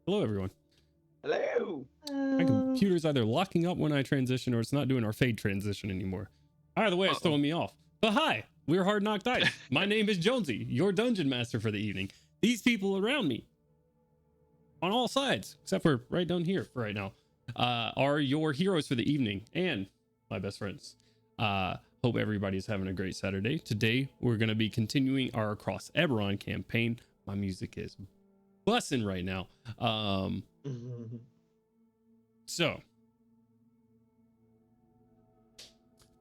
Hello, everyone. Hello. My computer's either locking up when I transition or it's not doing our fade transition anymore. Either way, it's throwing me off. But hi, we're Hard Knock Dice. My name is Jonesy, your dungeon master for the evening. These people around me, on all sides, except for right down here for right now, are your heroes for the evening and my best friends. Hope everybody's having a great Saturday. Today, we're going to be continuing our Across Eberron campaign. My music is bussing right now. So,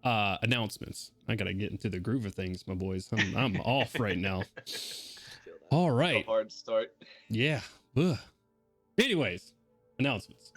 announcements. I gotta get into the groove of things, my boys. I'm off right now. All right. A hard start. Yeah. Ugh. Anyways, announcements.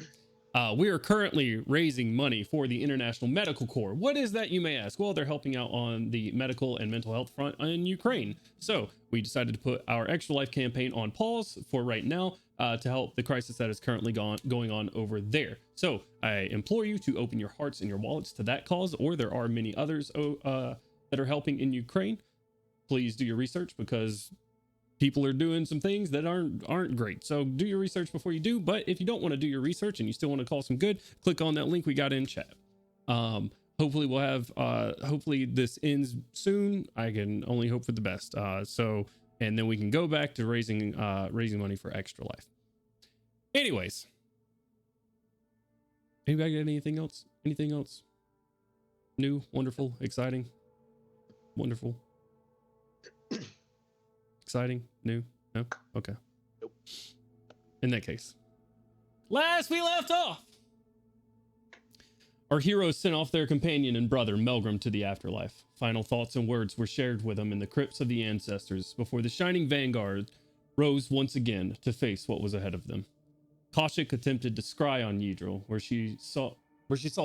We are currently raising money for the International Medical Corps. What is that, you may ask? Well, they're helping out on the medical and mental health front in Ukraine. So we decided to put our Extra Life campaign on pause for right now to help the crisis that is currently going on over there. So I implore you to open your hearts and your wallets to that cause, or there are many others that are helping in Ukraine. Please do your research because people are doing some things that aren't great. So do your research before you do. But if you don't want to do your research and you still want to call some good, click on that link we got in chat. Hopefully we'll have hopefully this ends soon. I can only hope for the best. And then we can go back to raising money for Extra Life. Anyways, anybody got anything else? Anything else? New, wonderful, exciting, wonderful. Exciting? New? No? Okay. Nope. In that case, last we left off, our heroes sent off their companion and brother Melgrim to the afterlife. Final thoughts and words were shared with them in the crypts of the ancestors before the shining vanguard rose once again to face what was ahead of them. Kaushik attempted to scry on Yidril, where she saw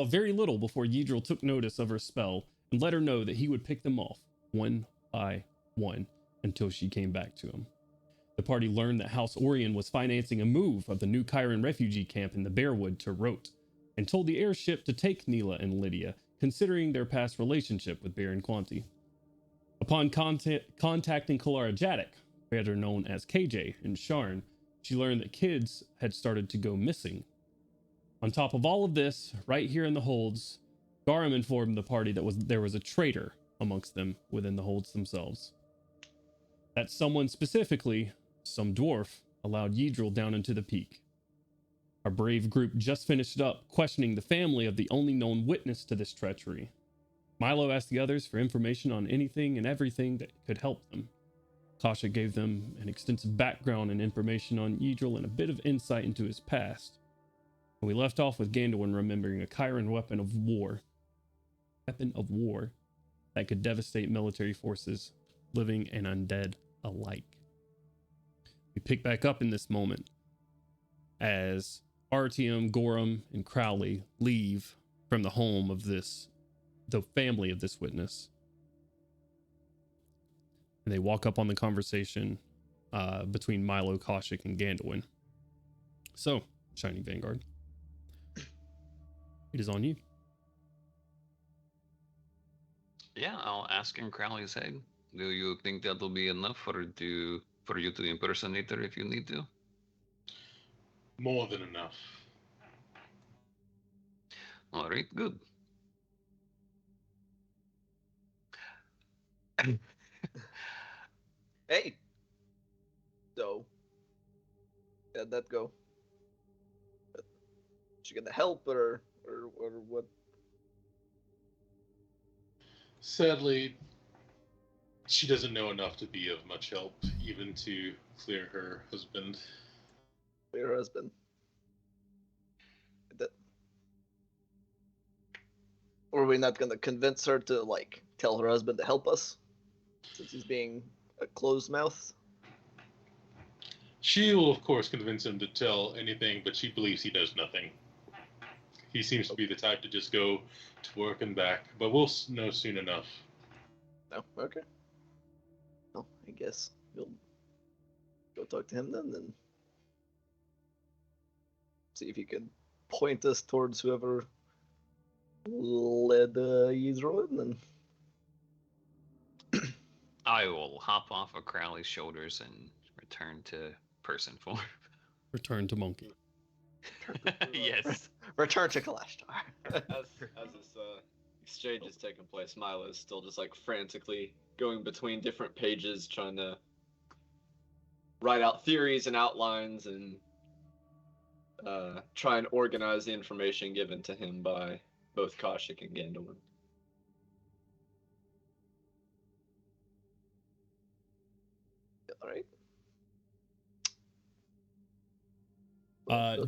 very little before Yidril took notice of her spell and let her know that he would pick them off one by one until she came back to him. The party learned that House Orion was financing a move of the new Chiron refugee camp in the Bearwood to Rote, and told the airship to take Neela and Lydia, considering their past relationship with Baron Quanti. Upon contacting Kalara Jadek, better known as KJ, in Sharn, she learned that kids had started to go missing. On top of all of this, right here in the holds, Garum informed the party that there was a traitor amongst them within the holds themselves. That someone specifically, some dwarf, allowed Yidril down into the peak. Our brave group just finished up questioning the family of the only known witness to this treachery. Milo asked the others for information on anything and everything that could help them. Kasha gave them an extensive background and information on Yidril and a bit of insight into his past. And we left off with Gandalin remembering a Chiron weapon of war that could devastate military forces, living and undead alike. We pick back up in this moment as Artyom, Gorum, and Crowley leave from the home of the family of this witness. And they walk up on the conversation between Milo, Kaushik, and Gandalin. So, Shining Vanguard, it is on you. Yeah, I'll ask in Crowley's head. Do you think that'll be enough for you to impersonate her if you need to? More than enough. All right, good. Hey. So, how'd that go? Did she get the help or what? Sadly, she doesn't know enough to be of much help, even to clear her husband. Your husband. Or are we not going to convince her to, tell her husband to help us? Since he's being a closed mouth? She will, of course, convince him to tell anything, but she believes he does nothing. He seems to be the type to just go to work and back, but we'll know soon enough. No? Okay. Well, I guess you'll go talk to him then, and see if you can point us towards whoever led Yidril in, and I will hop off of Crowley's shoulders and return to person form. Return to monkey. Yes. Return to Kalashtar. As this exchange is taking place, Milo is still just like frantically going between different pages, trying to write out theories and outlines and try and organize the information given to him by both Kaushik and Gandalf. All right.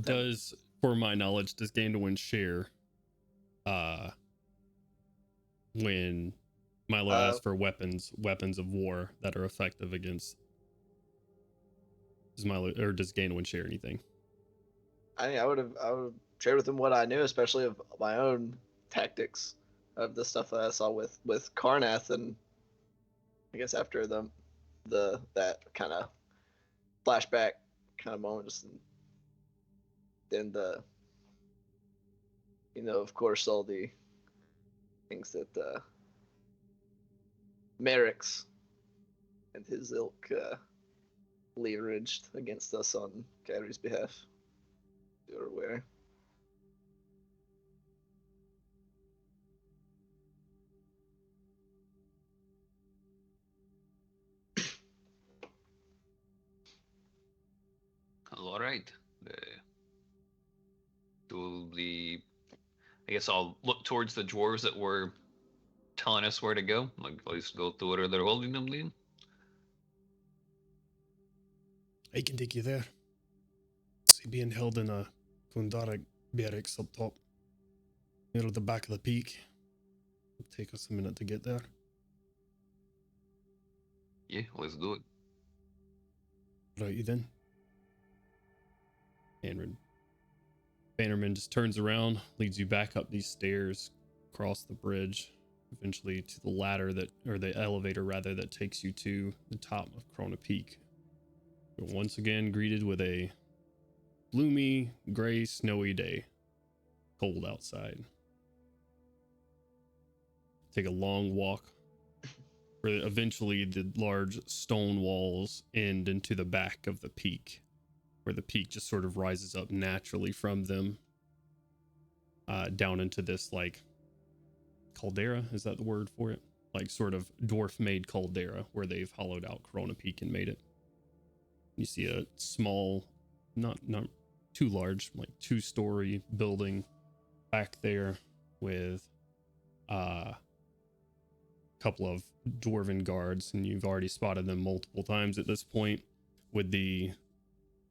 Does, for my knowledge, does Gandalf share when Milo asks for weapons of war that are effective against? Does Gandalf share anything? I would share with him what I knew, especially of my own tactics of the stuff that I saw with Karnath, and I guess after that kind of flashback kind of moment, just then of course, all the things that Merrick's and his ilk leveraged against us on Kyrie's behalf. You're aware. All right. I guess I'll look towards the dwarves that were telling us where to go. Like, let's go to where they're holding them, then. I can take you there. See, being held in a Kundarak barracks up top, near the back of the peak. It'll take us a minute to get there. Yeah, let's do it. Righty then. And Bannerman just turns around, leads you back up these stairs, across the bridge, eventually to the ladder the elevator rather, that takes you to the top of Krona Peak. You're once again greeted with a gloomy, gray, snowy day. Cold outside. Take a long walk where eventually the large stone walls end into the back of the peak, where the peak just sort of rises up naturally from them, down into this like caldera. Is that the word for it? Like sort of dwarf-made caldera where they've hollowed out Corona Peak and made it. You see a small, not too large, like 2-story building back there with a couple of dwarven guards, and you've already spotted them multiple times at this point, with the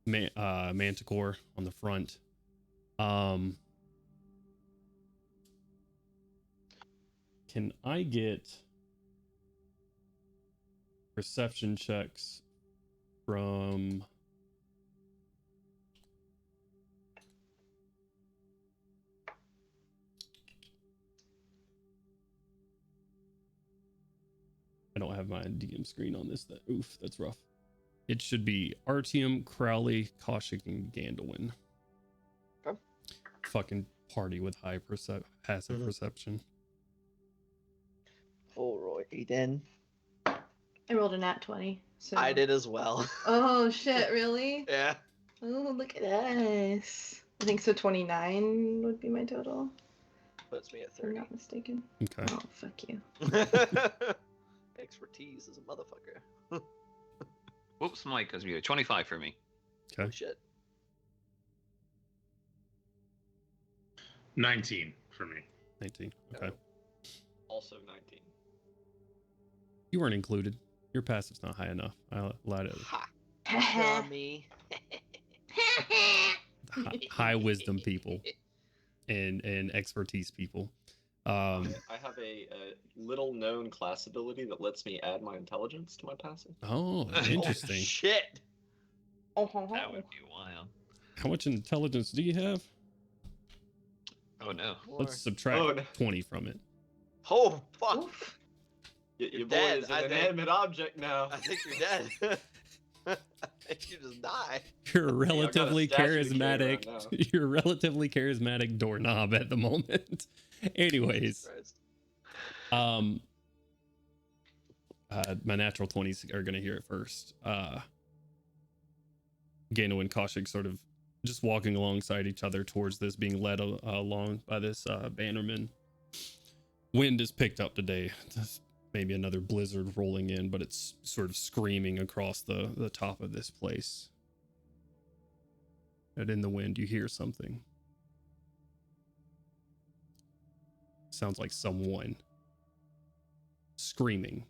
manticore on the front. Can I get perception checks from I don't have my DM screen on this. That's rough. It should be Artyom, Crowley, Kaushik, and Gandalf. Okay. Fucking party with high passive perception. Alrighty then. I rolled a nat 20. So I did as well. Oh shit, really? Yeah. Oh, look at us. I think so 29 would be my total. Puts me at If I'm 30. not mistaken. Okay. Oh, fuck you. Expertise is a motherfucker. Whoops, Mike, because we had 25 for me. Okay. Oh, shit. 19 for me. 19. Okay. Also 19. You weren't included. Your passive's not high enough. I lied to Ha. Dummy. high wisdom people and expertise people. I have a little known class ability that lets me add my intelligence to my passive. Oh, Oh, interesting. shit. That would be wild. How much intelligence do you have? Oh no. Let's subtract 20 from it. Oh, fuck. Oof. Your boy dead, is I an think. inanimate object now. I think you're dead. I think you just die. You're a relatively statue to carry charismatic. around now. You're a relatively charismatic doorknob at the moment. Anyways, Christ. my natural 20s are gonna hear it first. Gano and Kaushik sort of just walking alongside each other towards this, being led along by this bannerman. Wind is picked up today. There's maybe another blizzard rolling in, but it's sort of screaming across the top of this place. And in the wind, you hear something. Sounds like someone screaming.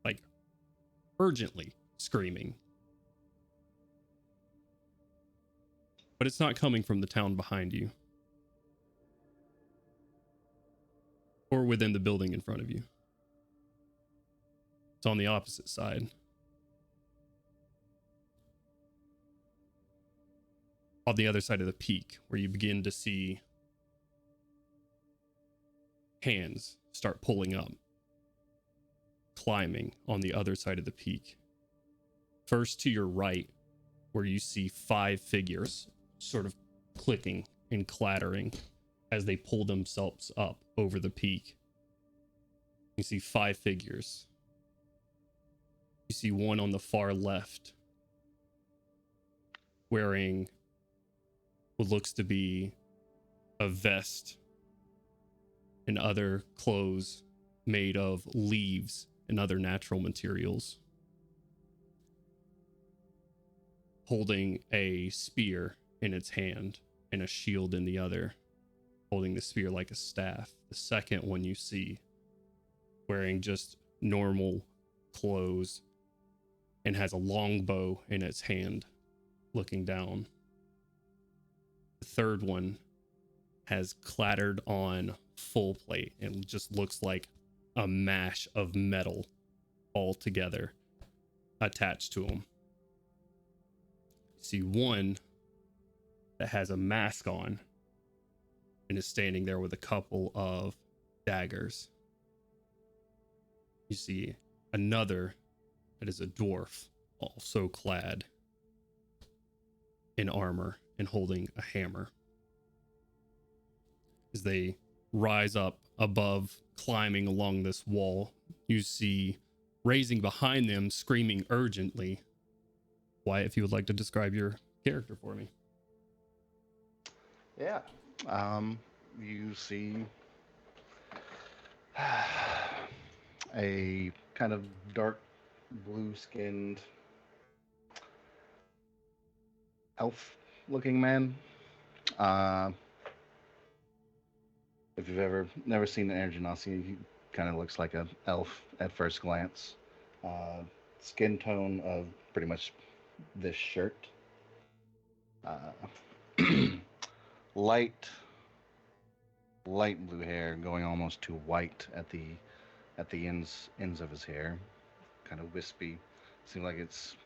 Like, urgently screaming. But it's not coming from the town behind you. Or within the building in front of you. It's on the opposite side. On the other side of the peak, where you begin to see hands start pulling up, climbing on the other side of the peak. First to your right, where you see 5 figures sort of clicking and clattering as they pull themselves up over the peak. You see 5 figures. You see one on the far left wearing what looks to be a vest and other clothes made of leaves and other natural materials, holding a spear in its hand and a shield in the other, holding the spear like a staff. The second one you see wearing just normal clothes and has a long bow in its hand, looking down. The third one has clattered on full plate and just looks like a mash of metal all together attached to him. You see one that has a mask on and is standing there with a couple of daggers. You see another that is a dwarf, also clad in armor and holding a hammer. As they rise up above, climbing along this wall, you see raising behind them, screaming urgently. Wyatt, if you would like to describe your character for me. Yeah. You see a kind of dark blue-skinned elf-looking man. If you've never seen an Ergenasi, he kind of looks like an elf at first glance. Skin tone of pretty much this shirt. Light blue hair going almost to white at the ends of his hair. Kind of wispy. Seems like it's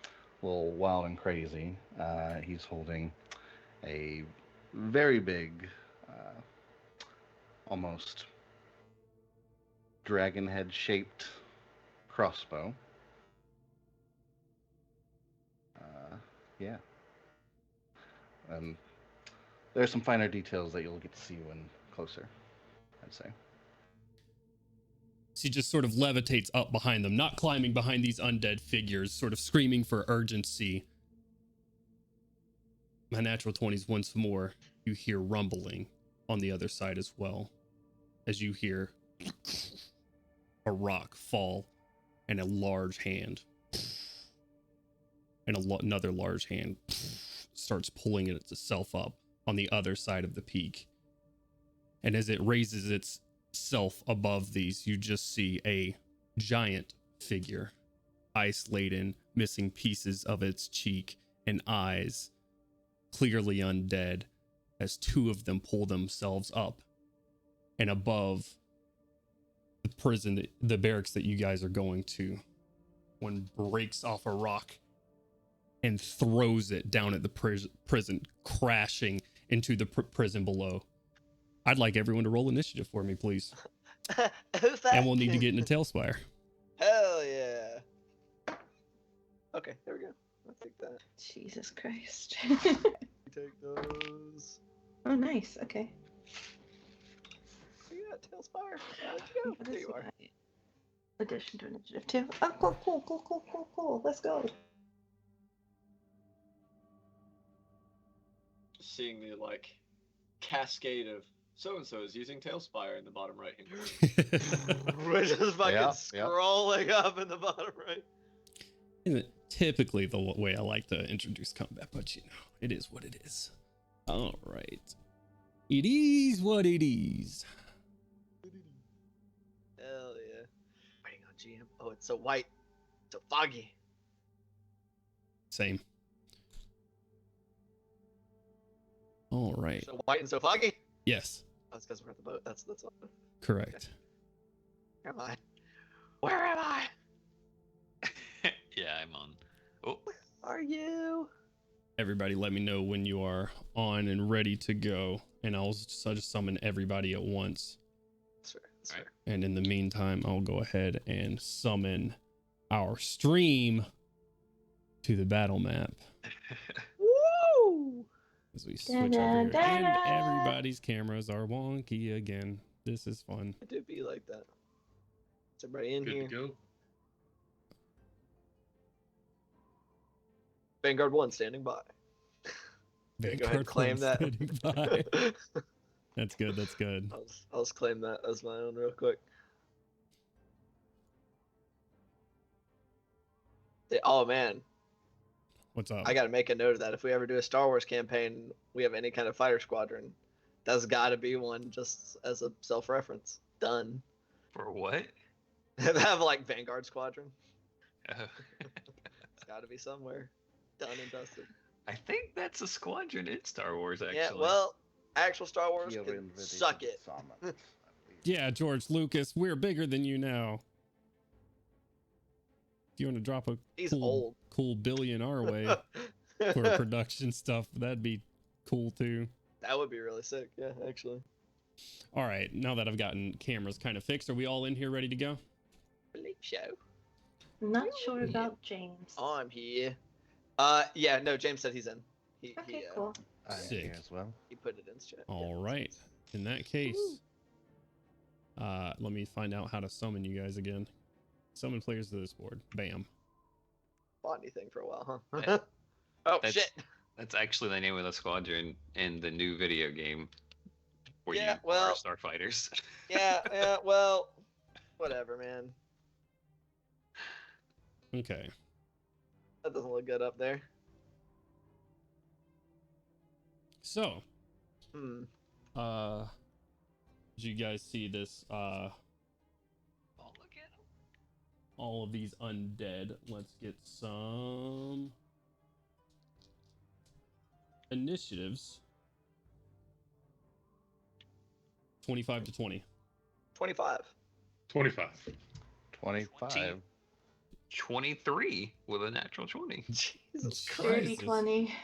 a little wild and crazy. He's holding a very big, almost dragon head shaped crossbow. Yeah. There's some finer details that you'll get to see when closer, I'd say. She just sort of levitates up behind them, not climbing behind these undead figures, sort of screaming for urgency. My natural 20s once more, you hear rumbling on the other side as well, as you hear a rock fall and a large hand and another large hand starts pulling itself up on the other side of the peak. And as it raises itself above these, you just see a giant figure, ice-laden, missing pieces of its cheek and eyes, clearly undead, as 2 of them pull themselves up and above the prison, the barracks that you guys are going to. One breaks off a rock and throws it down at the prison, crashing into the prison below. I'd like everyone to roll initiative for me, please. Who's that? And we'll need to get into Tailspire. Hell yeah. Okay, there we go. I'll take that. Jesus Christ. Take those. Oh, nice. Okay. You got Tailspire. Where'd you go? What There is you are. my addition to initiative 2? Oh, cool. Let's go. Just seeing the like cascade of so and so is using Tailspire in the bottom right hand corner. We're just fucking Yeah, scrolling up in the bottom right. Isn't typically the way I like to introduce combat, but you know, it is what it is. All right. It is what it is. Hell yeah. Waiting on GM. Oh, it's so white. So foggy. Same. All right. So white and so foggy? Yes, That's because we're at the boat. That's all. correct. Where am I? Where am I? Yeah, I'm on. Oh, Are you? Everybody let me know when you are on and ready to go, and I'll just summon everybody at once. That's fair. That's Alright. fair. And in the meantime, I'll go ahead and summon our stream to the battle map Woo! as we switch over here. And Da-da-da-da. everybody's cameras are wonky again. This is fun. It do be like that. Is everybody in Good here? to go. Vanguard 1 standing by. Yeah, go ahead and claim that. Standing by. That's good. That's good. I'll just claim that as my own real quick. Oh man, What's up? I gotta make a note of that. If we ever do a Star Wars campaign, we have any kind of fighter squadron, that's gotta be one just as a self-reference. Done. for what? Have like Vanguard Squadron. Oh. It's gotta be somewhere. Done and dusted. I think that's a squadron in Star Wars, actually. Yeah, well, actual Star Wars Kill can in the suck it. summons, I believe. Yeah, George Lucas, we're bigger than you now. If you want to drop a He's cool billion our way for production stuff, that'd be cool too. That would be really sick. Yeah, actually. All right, now that I've gotten cameras kind of fixed, are we all in here ready to go? Believe show. Not sure about James. I'm here. Yeah, no, James said he's in. He Okay, cool. I am Sick. here as well. he put it in chat. All right. In that case, let me find out how to summon you guys again. Summon players to this board. Bam. Bought anything for a while, huh? Yeah. Oh That's- shit. That's actually the name of the squadron in the new video game. Where Yeah, you well- are starfighters. Yeah, well, whatever, man. Okay. That doesn't look good up there. So, Hmm. did you guys see this? Oh, look at 'em. All of these undead. Let's get some initiatives. 25 to 20. 25. 25. 25. 23 with a natural 20. Jesus Dirty Christ. Dirty 20.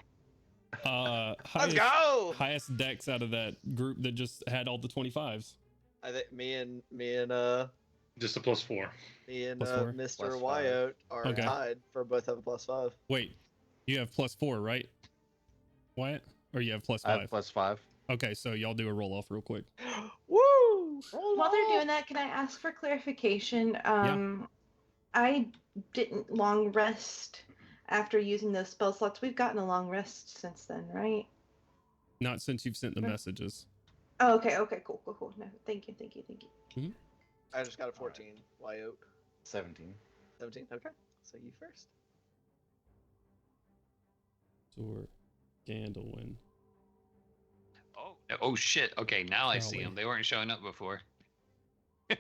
Let's Highest, go. highest decks out of that group that just had all the 25s. I think me and Just a +4. Plus 4? Mr. Plus 5. Wyote are Okay. tied for both have a +5. Wait, you have +4, right? Wyatt? Or you have I +5? have +5. Okay, so y'all do a roll off real quick. Woo! While they're doing that, can I ask for clarification? I didn't long rest after using those spell slots. We've gotten a long rest since then, right? Not since you've sent the messages. Oh, okay, cool. No, thank you. I just got a 14. Wyote. 17. 17. Okay. So you first. Or Gandalwin. Oh shit. Okay, now I see Crowley. them. They weren't showing up before. The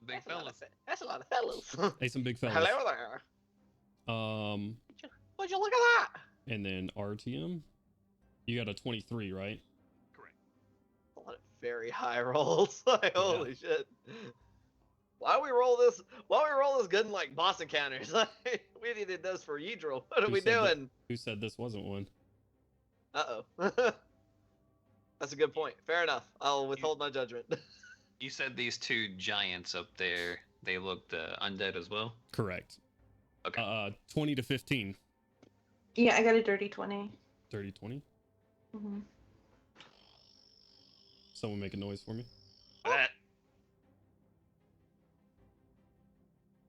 big fellas. That's a lot of fellas. Hey, some big fellas. Hello there. Would you look at that? And then RTM. You got a 23, right? Correct. A lot of very high rolls. Like, holy shit. Why we roll this good in like boss encounters? Like, we needed those for Yidril. What are Who we said that? doing? Who said this wasn't one? Uh-oh. That's a good point. Fair enough. I'll withhold my judgment. You said these two giants up there, they looked undead as well? Correct. Okay. 20 to 15. Yeah, I got a dirty 20. 30, 20. Mm-hmm. Someone make a noise for me. Ah,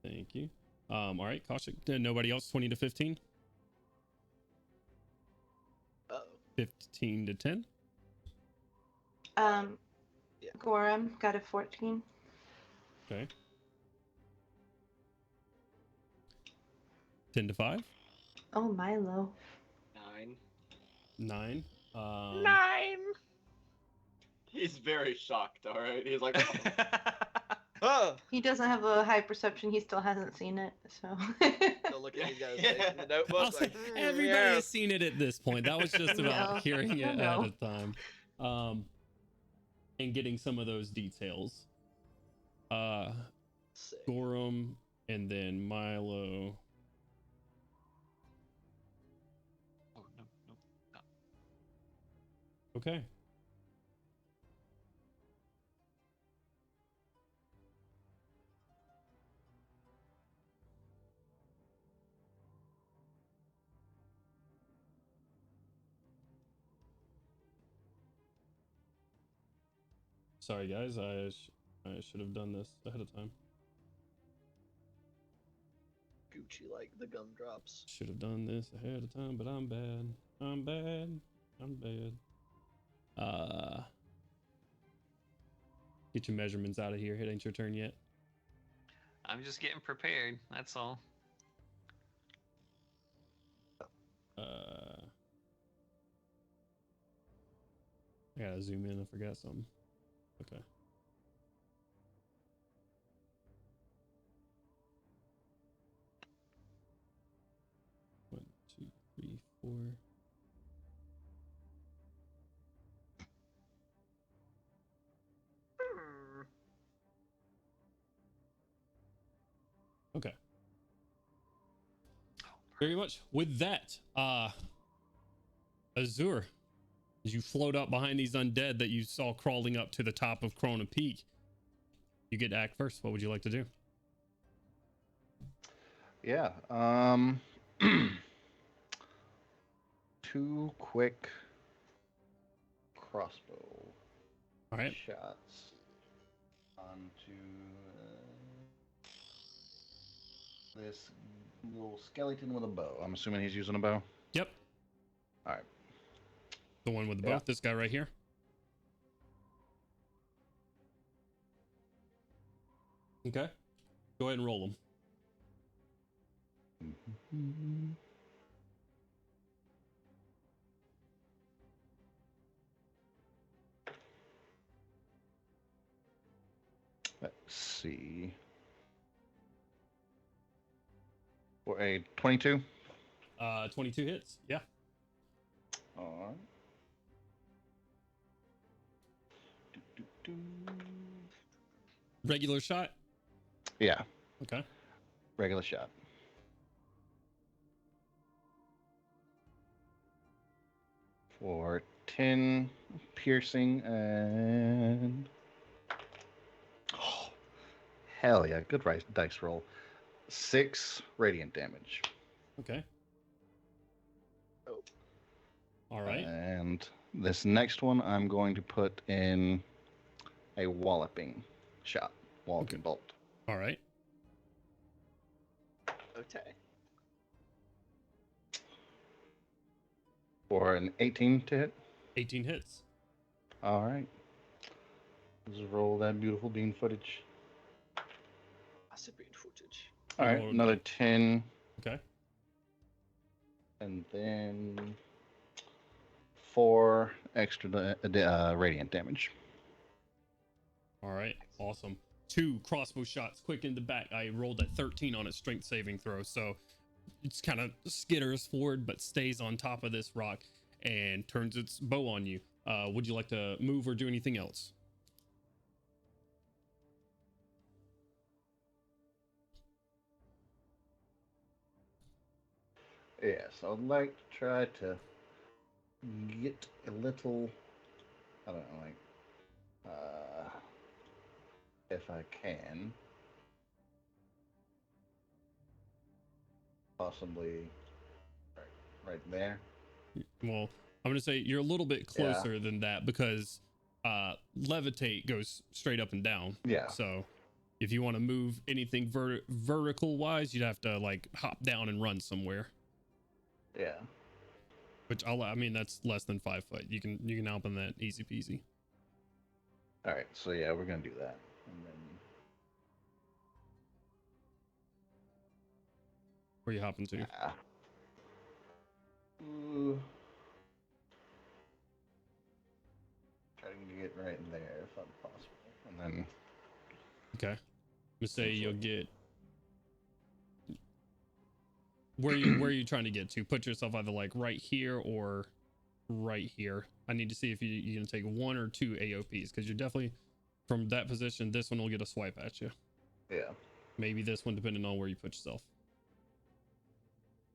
Thank you. All right, Kaushik. Nobody else 20 to 15? Uh-oh. 15 to 10. Yeah. Gorham got a 14. Okay. 10 to 5. Oh, Milo. 9. 9. 9. He's very shocked. All right. He's like, Oh, He doesn't have a high perception. He still hasn't seen it, so. still looking at these guys' face in the notebook. Also, Like, everybody yeah. has seen it at this point. That was just about No, hearing it no. at a time. And getting some of those details. Sick. Gorham and then Milo. Oh, no, no, no. Okay. Sorry, guys. I should have done this ahead of time. Gucci like the gumdrops. Should have done this ahead of time, but I'm bad. I'm bad. I'm bad. Get your measurements out of here. It ain't your turn yet. I'm just getting prepared. That's all. I gotta zoom in. I forgot something. Okay. One, two, three, four. Okay. Very much. With that, Azur, as you float up behind these undead that you saw crawling up to the top of Corona Peak, you get to act first. What would you like to do? Yeah. 2 quick crossbow All right. shots onto this little skeleton with a bow. I'm assuming he's using a bow. Yep. All right. The one with the Yeah. bow. This guy right here. Okay. Go ahead and roll him. Let's see. For a 22. 22 hits. Yeah. All right. Regular shot. Yeah, Okay. regular shot. For 10 piercing and oh, hell yeah, good dice roll. 6 radiant damage. Okay. Oh. All right. And this next one, I'm going to put in a walloping shot, walloping Okay. bolt. All right. Okay. For an 18 to hit. 18 hits. All right. Let's roll that beautiful bean footage. Massive footage. All right, Roll it another back. 10, Okay. and then 4 extra radiant damage. All right. Awesome. 2 crossbow shots quick in the back. I rolled a 13 on its strength saving throw, so it's kind of skitters forward but stays on top of this rock and turns its bow on you. Would you like to move or do anything else? Yes, I'd like to try to get a little, I don't know, like, if I can, possibly right there. Well, I'm going to say you're a little bit closer than that because levitate goes straight up and down. Yeah. So if you want to move anything vertical wise, you'd have to like hop down and run somewhere. Yeah. Which I mean, that's less than 5 foot. You can open that easy peasy. All right, so yeah, we're gonna do that, and then Where you hopping to? Trying to get right in there if I'm possible, and then Okay. Let's say you'll get. Where are you trying to get to? Put yourself either like right here or right here. I need to see if you can take 1 or 2 AOPs, because you're definitely from that position. This one will get a swipe at you. yeah. Maybe this one, depending on where you put yourself.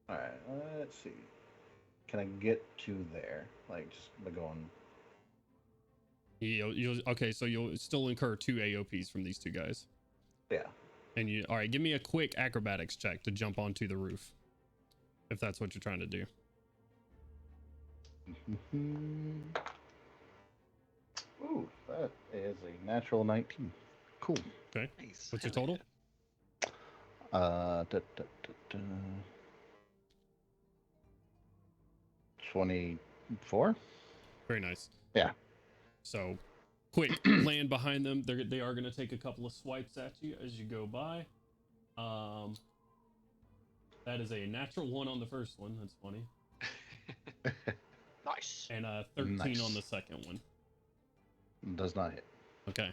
All right, let's see. Can I get to there? Like just by going? Okay, so you'll still incur 2 AOPs from these 2 guys. Yeah. And all right, give me a quick acrobatics check to jump onto the roof, if that's what you're trying to do. Ooh, that is a natural 19. Cool. Okay. Nice. What's your Hell total? yeah. 24. Very nice. Yeah. So, quick land behind them. They are going to take a couple of swipes at you as you go by. That is a natural 1 on the first one. That's funny. Nice. And 13 Nice. on the second one. Does not hit. Okay.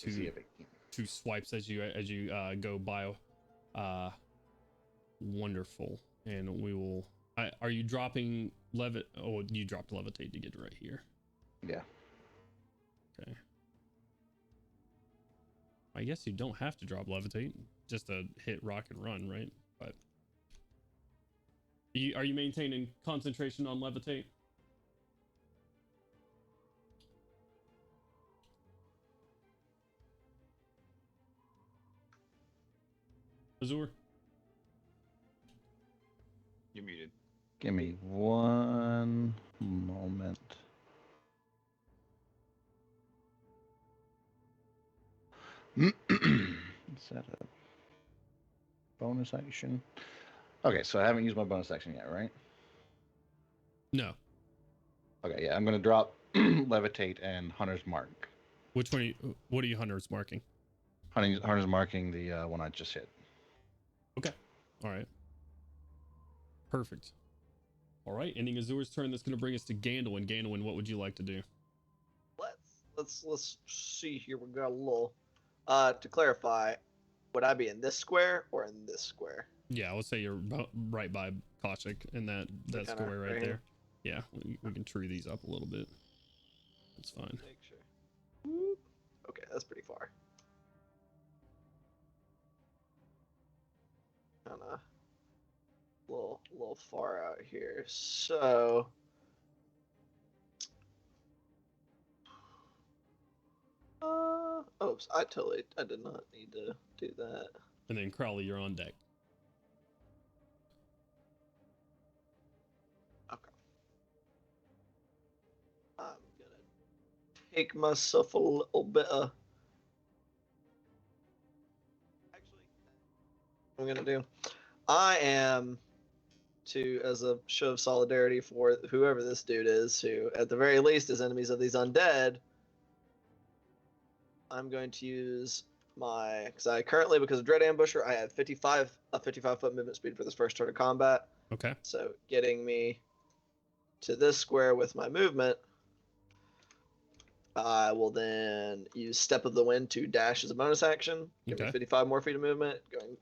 Is he a big team? 2 swipes as you go by. Wonderful. And we will. Are you dropping Oh, you dropped levitate to get right here. Yeah. Okay. I guess you don't have to drop levitate, just to hit rock and run, right? But are you maintaining concentration on levitate? Azur? You're muted. Give me one moment. Is that a bonus action? Okay, so I haven't used my bonus action yet, right? No. Okay, yeah, I'm gonna drop levitate and hunter's mark. Which one? What are you hunters marking? Hunter's marking the one I just hit. Okay. All right. Perfect. All right. Ending Azur's turn. That's going to bring us to Gandalin. Gandalin, what would you like to do? Let's see here. We got a little. To clarify, would I be in this square or in this square? Yeah, let's say you're right by Koshik in that kinda square right right there. Yeah, we can tree these up a little bit. That's fine. Make sure. Whoop. Okay, that's pretty far. Kinda little far out here. So oops, I did not need to do that. And then Crowley, you're on deck. Okay. I'm gonna take myself a little bit of. Actually, what I'm gonna do. I am as a show of solidarity for whoever this dude is, who at the very least is enemies of these undead. I'm going to use because of Dread Ambusher, I have a 55-foot movement speed for this first turn of combat. Okay. So getting me to this square with my movement, I will then use Step of the Wind to dash as a bonus action. Give me 55 more feet of movement, going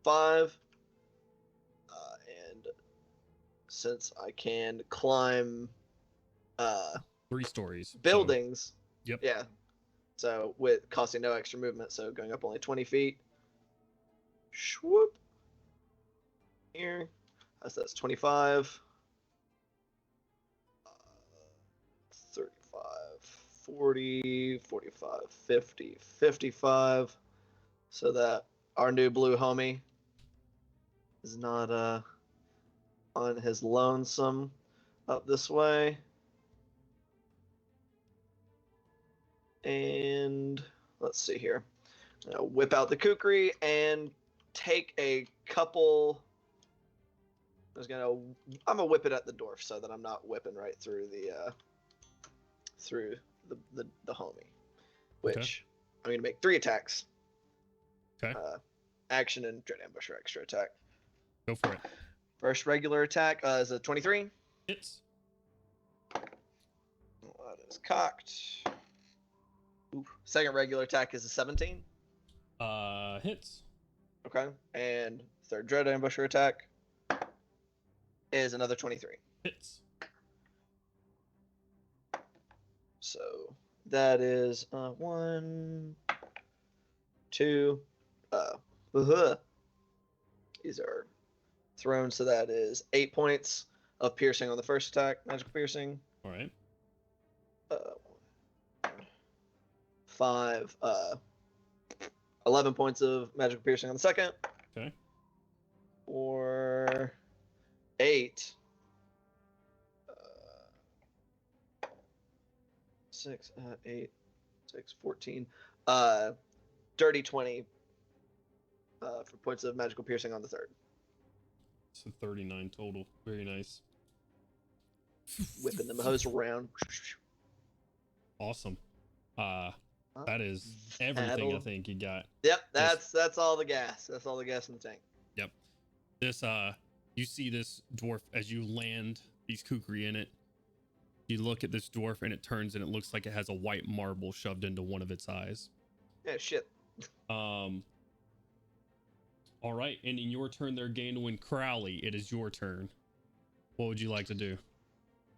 5. And since I can climb 3 stories. buildings, Yep. Yeah. So with costing no extra movement, so going up only 20 feet. Swoop. Here. That's 25. 35, 40, 45, 50, 55. So that our new blue homie is not on his lonesome up this way. And let's see here. Whip out the kukri and take a couple I'm gonna whip it at the dwarf so that I'm not whipping right through the homie. Which I'm gonna make 3 attacks. Okay. Action and dread ambusher extra attack. Go for it. First regular attack is a 23. Hits. That is cocked. Ooh. Second regular attack is a 17. Hits. Okay. And third dread ambusher attack is another 23. Hits. So that is 1, 2. These are thrown, so that is 8 points of piercing on the first attack, magical piercing. All right. 5, 11 points of magical piercing on the second. Okay. Or 8. 6, 8, 6, 14. Dirty 20 for points of magical piercing on the third. So 39 total. Very nice. Whipping them hose around. Awesome. That is everything I think you got. Yep, that's all the gas. That's all the gas in the tank. Yep. This you see this dwarf as you land these kukri in it. You look at this dwarf and it turns and it looks like it has a white marble shoved into one of its eyes. Yeah, shit. All right, and in your turn there, Gainwin Crowley, it is your turn. What would you like to do?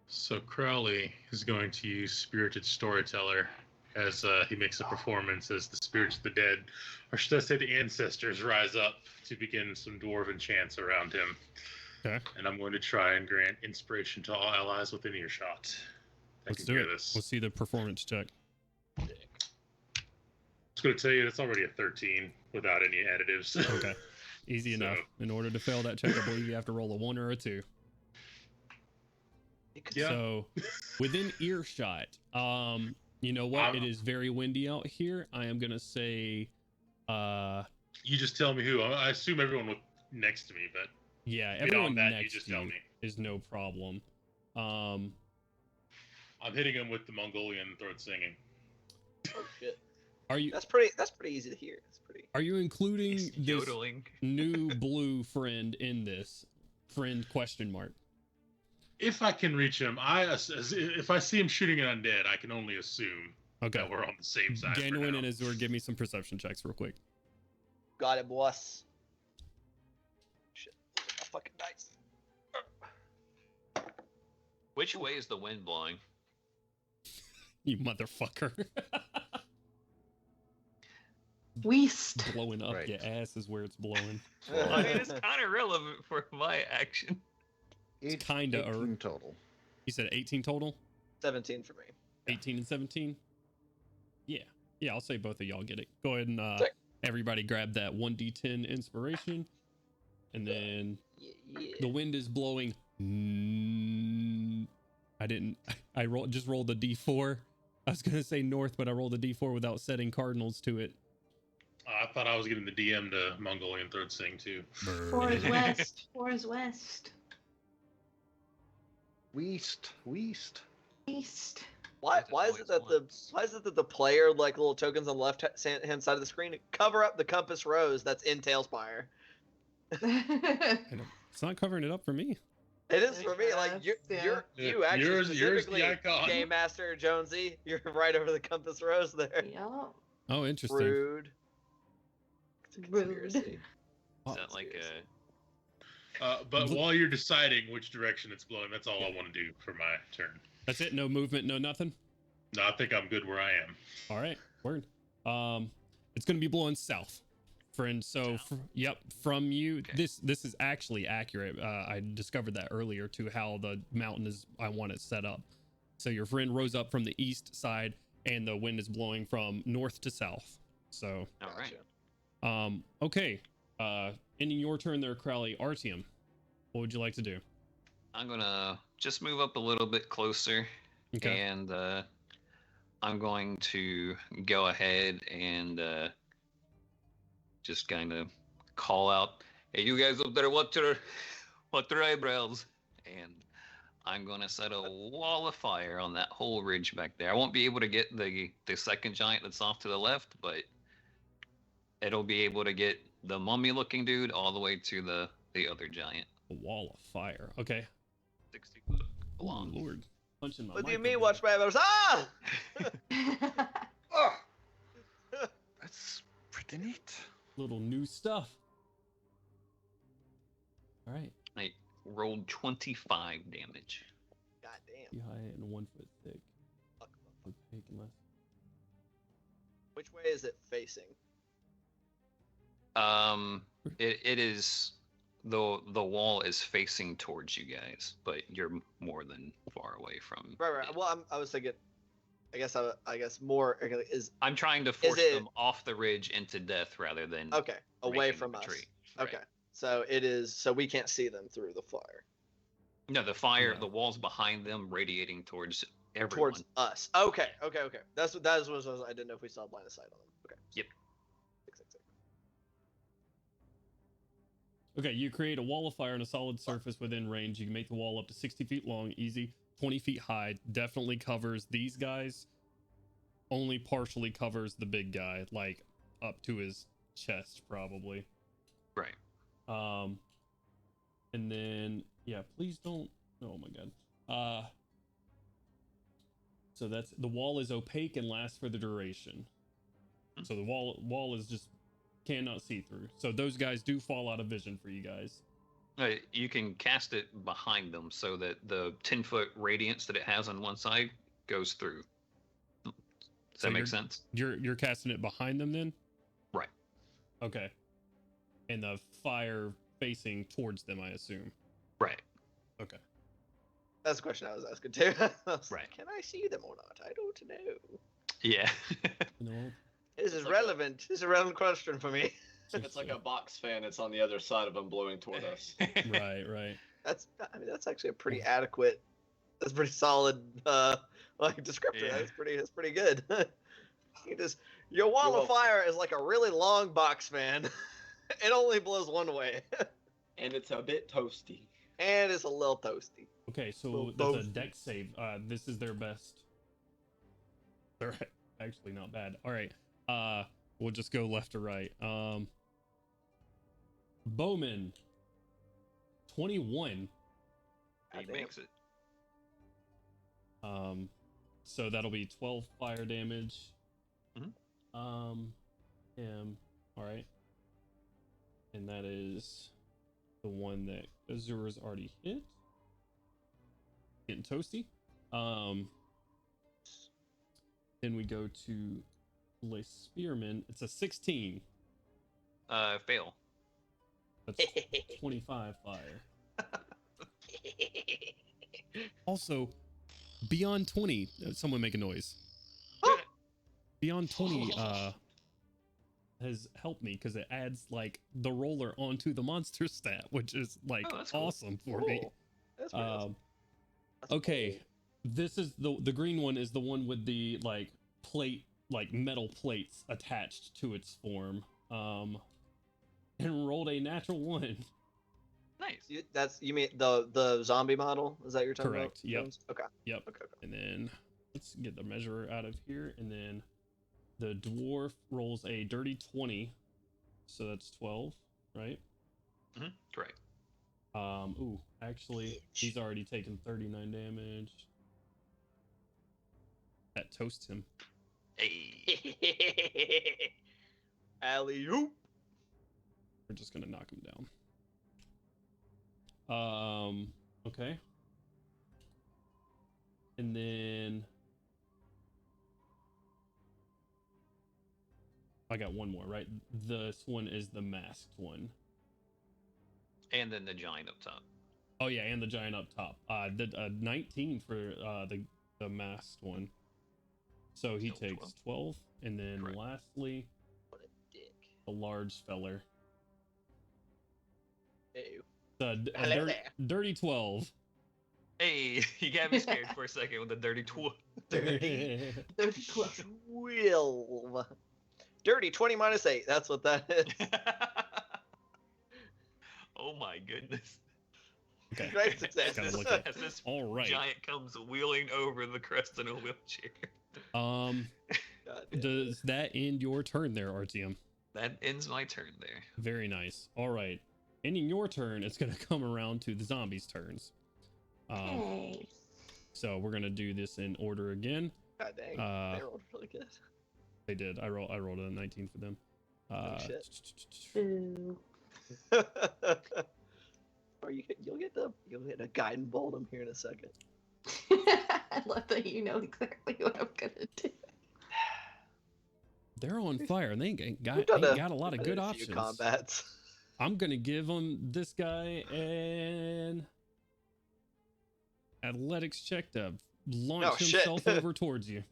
So Crowley is going to use Spirited Storyteller as he makes a performance as the spirits of the dead, or should I say the ancestors, rise up to begin some dwarven chants around him. Okay. And I'm going to try and grant inspiration to all allies within earshot. Let's do it. Let's see the performance check. I'm just going to tell you, it's already a 13 without any additives. Okay. Easy enough. In order to fail that check, I believe you have to roll a 1 or a 2. Yeah. So, within earshot, you know what? It is very windy out here. I am gonna say, you just tell me who. I assume everyone next to me, but yeah, everyone that, next you just to tell you me. is no problem. I'm hitting him with the Mongolian throat singing. Oh shit. Are you? That's pretty easy to hear. That's pretty. Are you including this Yodeling. new blue friend in this friend ? If I can reach him, if I see him shooting an undead, I can only assume that we're on the same side. Gainwin and Azur, give me some perception checks real quick. Got it, boss. Shit. My fucking dice. Which way is the wind blowing? You motherfucker. Weast. Blowing up Right. your ass is where it's blowing. I mean, it's kind of relevant for my action. It's kinda 18 total. You said 18 total? 17 for me. 18 and 17? Yeah. Yeah, I'll say both of y'all get it. Go ahead and everybody grab that 1d10 inspiration. And then the wind is blowing. I just rolled a d4. I was going to say north, but I rolled a d4 without setting cardinals to it. I thought I was getting the DM to Mongolian throat sing too. 4 is west. 4 is west. Weast. East. Why is it that the player, like little tokens on the left hand side of the screen, cover up the compass rose that's in Tailspire? It's not covering it up for me. It is for me. Like you actually Yours specifically, the icon. Game Master Jonesy, you're right over the compass rose there. Yup. Oh, interesting. Rude. It's a conspiracy. Is that like a... But while you're deciding which direction it's blowing, that's all I want to do for my turn. That's it? No movement, no nothing? No, I think I'm good where I am. All right, word. It's going to be blowing south, friend. So, from you, Okay. this is actually accurate. I discovered that earlier to how the mountain is. I want it set up. So your friend rose up from the east side, and the wind is blowing from north to south. So, All right. okay. Ending your turn there, Crowley. Artyom, what would you like to do? I'm gonna just move up a little bit closer, Okay. and I'm going to go ahead and just kind of call out, "Hey, you guys up there, watch Put their eyebrows. And I'm going to set a wall of fire on that whole ridge back there. I won't be able to get the second giant that's off to the left, but it'll be able to get the mummy-looking dude all the way to the other giant. A wall of fire. Okay. 60 foot Oh, long. Lord. Punching my What do you mic mean, over watch here. my brothers? Ah! Oh, that's pretty neat. Little new stuff. All right. I rolled 25 damage. God damn. Be high and 1 foot thick. Fuck. Opaque and less. Which way is it facing? It is the wall is facing towards you guys, but you're more than far away from. Right. it. Well, I was thinking. I guess more is I'm trying to force it- them off the ridge into death rather than okay away making from them us. retreat. Right. Okay, so it is. So we can't see them through the fire No, the fire, No. the walls behind them radiating towards everyone. towards us. Okay. That was I didn't know if we saw line of sight on them. Okay. Yep. Sick. Okay, you create a wall of fire on a solid surface within range. You can make the wall up to 60 feet long, easy, 20 feet high. Definitely covers these guys. Only partially covers the big guy, like up to his chest, probably. Right. And then, yeah, please don't. Oh my god. So that's the wall is opaque and lasts for the duration. So the wall is just cannot see through. So those guys do fall out of vision for you guys. You can cast it behind them so that the 10-foot radiance that it has on one side goes through. Does So that make you're- sense? You're casting it behind them then? Right. Okay. And the fire facing towards them, I assume. Right. Okay. That's the question I was asking too. I was Right. like, can I see them or not? I don't know. Yeah. You know, This is It's like relevant. This is a relevant question for me. It's like a box fan. It's on the other side of him, blowing toward us. right. That's actually a pretty adequate. That's pretty solid. Like descriptor. Yeah. That's pretty good. Your wall You're of fire is like a really long box fan. It only blows one way, And it's a bit toasty. and it's a little toasty. Okay, so Well, that's both. a dex save. This is their best. They're actually not bad. All right. We'll just go left to right. Bowman. 21. He Goddamn. makes it. So that'll be 12 fire damage. Mhm. All right. And that is the one that Azura's already hit. Getting toasty. Then we go to Le Spearman. It's a 16. Fail. That's 25 fire. Also, Beyond 20. Someone make a noise. Beyond 20 has helped me because it adds like the roller onto the monster stat, which is like Oh, that's cool. awesome for me. Cool. That's pretty awesome. That's Okay, cool. this is the green one is the one with the like plate, like metal plates attached to its form. And rolled a natural 1. Nice. You mean the zombie model? Is that you're talking Correct, about? yep. Jones? Okay. Yep. Okay. And then let's get the measurer out of here. And then the dwarf rolls a dirty 20. So that's 12, right? Correct. Ooh, actually, he's already taken 39 damage. That toasts him. Hey. Alley oop. We're just gonna knock him down. Okay. And then I got one more, right? This one is the masked one. And then the giant up top. Oh yeah, and the giant up top. The 19 for the masked one. So he Still takes 12, and then Correct. lastly, What a dick. the large feller. Ew. The Hello dirty 12. Hey, you got me scared for a second with the dirty 12. Dirty 12. Dirty 20 minus 8. That's what that is. Oh my goodness. Okay. Great success. Gotta look at- As this All right. giant comes wheeling over the crest in a wheelchair. Um, God damn. does that end your turn there, RTM? That ends my turn there. Very nice. All right. Ending your turn, it's gonna come around to the zombies' turns. Hey. So we're gonna do this in order again. God dang. They rolled really good. They did. I rolled a 19 for them. shit. Boo. Or you'll get a guiding bolt him here in a second. I love that you know exactly what I'm gonna do. They're on fire, and they ain't We've got done a lot of we've good done a few options. combats. I'm gonna give them this guy an athletics check to launch Oh, shit. himself over towards you.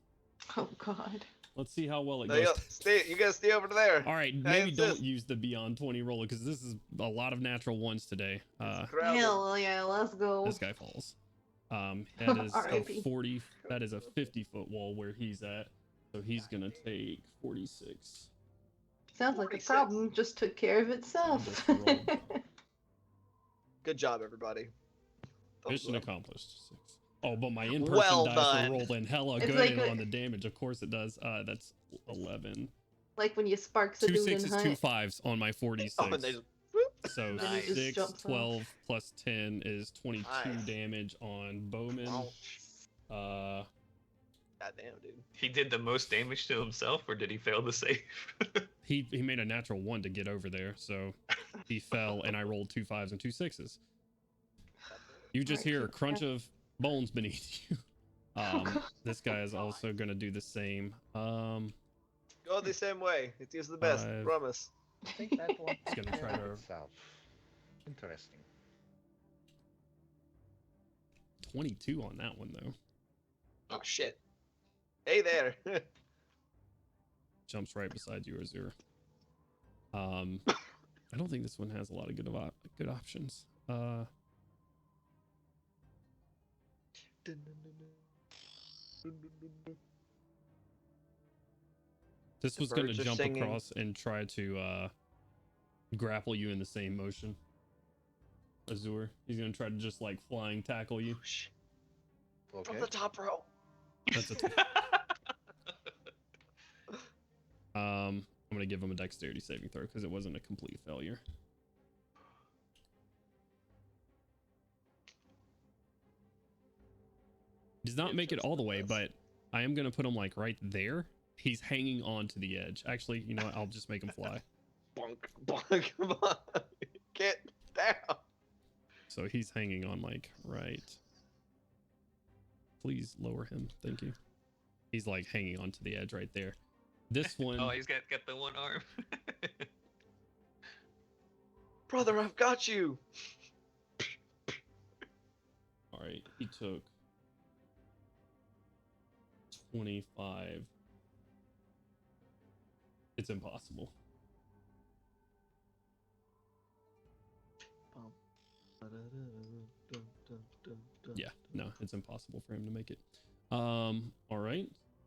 Oh God. Let's see how well it No, goes. you gotta stay over there. All right, I maybe don't insist. use the beyond 20 roller because this is a lot of natural ones today. Crowded. Hell yeah, let's go. This guy falls. That is a R.I.P. 40. That is a 50-foot wall where he's at. So he's gonna take 46. Sounds like the 46. problem just took care of itself. Just rolled. Good job, everybody. Mission accomplished. 6. Oh, but my in-person Well dice done. were rolling hella It's good like and a- on the damage. Of course it does. That's 11. Like when you sparks a 2 dude in 6s, hunt. 2 5s on my 46. Oh, and they just, whoop. So Then he just 6, jumps off. 12 plus 10 is 22 Nice. damage on Bowman. Ouch. Uh, God damn, dude. He did the most damage to himself, or did he fail the save? he made a natural 1 to get over there, so he fell, and I rolled 2 5s and 2 6s. You just hear a crunch of bones beneath you. God. This guy is also gonna do the same. Go the same way. It's the best. 5. Promise. I think that one He's gonna try to- itself. Interesting. 22 on that one though. Oh shit. Hey there. Jumps right beside you, Azure. I don't think this one has a lot of good options. This was gonna birds are jump singing. across and try to grapple you in the same motion. Azure. He's gonna try to just like flying tackle you. Okay. From the top row. That's a I'm gonna give him a dexterity saving throw because it wasn't a complete failure. He does not make it all the way, but I am gonna put him like right there. He's hanging on to the edge. Actually, you know what? I'll just make him fly. Bonk, bonk, bonk. Get down. So he's hanging on like right. Please lower him. Thank you. He's like hanging on to the edge right there. This one. Oh, he's got the one arm. Brother, I've got you. All right, he took 25. It's impossible. Yeah, no, it's impossible for him to make it. All right,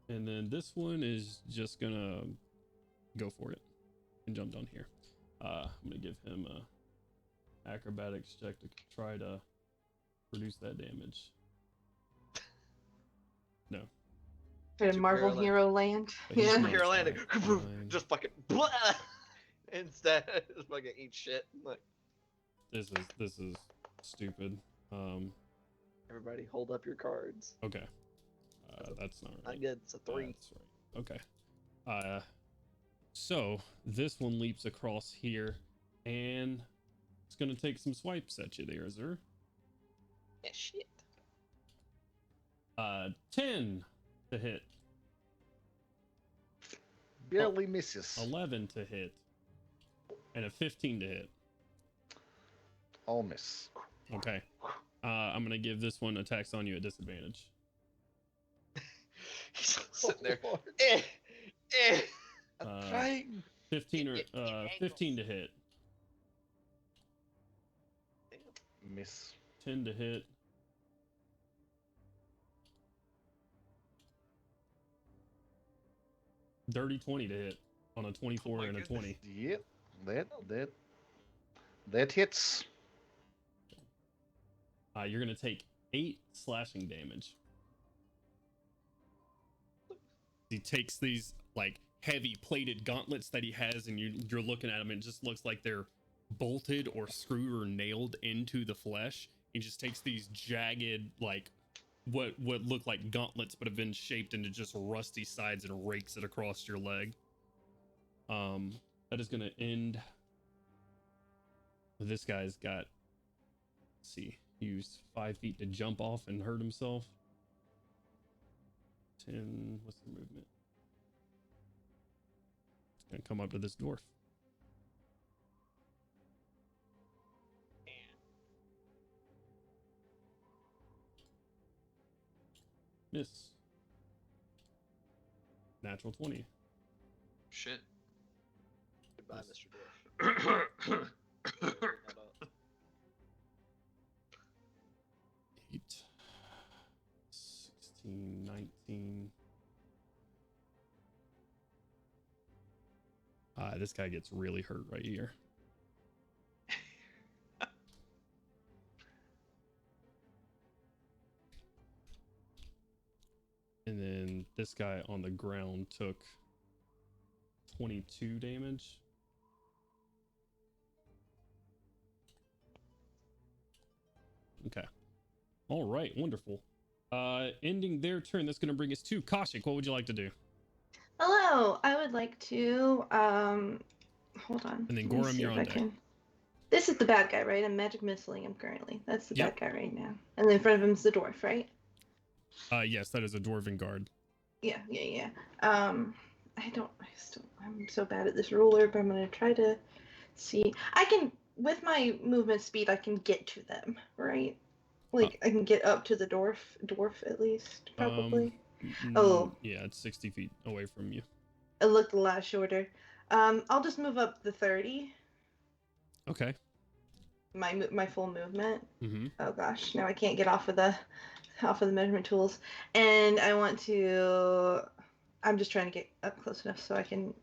and then this one is just gonna go for it and jump down here. I'm gonna give him a acrobatics check to try to reduce that damage. No. In Marvel Superhero Hero Land. But he's Yeah. not Superhero landing. fine. Just fucking blah. Instead, just fucking eat shit. Like, This is stupid. everybody, hold up your cards. Okay. That's not right. Not good. It's a 3. That's right. Okay. So this one leaps across here, and it's gonna take some swipes at you there, Azure. Yeah, shit. 10 to hit, Barely misses. 11 to hit, and a 15 to hit. All miss. Okay. I'm gonna give this one attacks on you at disadvantage. He's sitting there. Lord. Eh, eh. I'm trying. 15 or 15 to hit, Miss. 10 to hit, dirty 20 to hit on a 24 Oh my and a goodness. 20. Yep. That hits. You're gonna take 8 slashing damage. He takes these like heavy plated gauntlets that he has, and you're looking at them, and it just looks like they're bolted or screwed or nailed into the flesh. He just takes these jagged, like what look like gauntlets, but have been shaped into just rusty sides, and rakes it across your leg. That is gonna end. This guy's got, let's see, used 5 feet to jump off and hurt himself. 10, what's the movement? It's gonna come up to this dwarf. Miss. Natural 20. Shit. Goodbye, Yes. Mr. Dwarf. 8, 16, 19. This guy gets really hurt right here. And then this guy on the ground took 22 damage. Okay. All right, wonderful. Ending their turn, that's going to bring us to Kaushik. What would you like to do? Hello, I would like to, hold on. And then Let me Gorham, see you're if on I deck. can- This is the bad guy, right? I'm magic missiling him currently. That's the Yep. bad guy right now. And then in front of him's the dwarf, right? Yes, that is a dwarven guard. Yeah. I'm so bad at this ruler, but I'm gonna try to see. I can, with my movement speed, I can get to them, right? Like, I can get up to the dwarf at least, probably. Oh. Yeah, it's 60 feet away from you. It looked a lot shorter. I'll just move up the 30. Okay. My full movement. Mm-hmm. Oh gosh, now I can't get off of the measurement tools. And I want to. I'm just trying to get up close enough so I can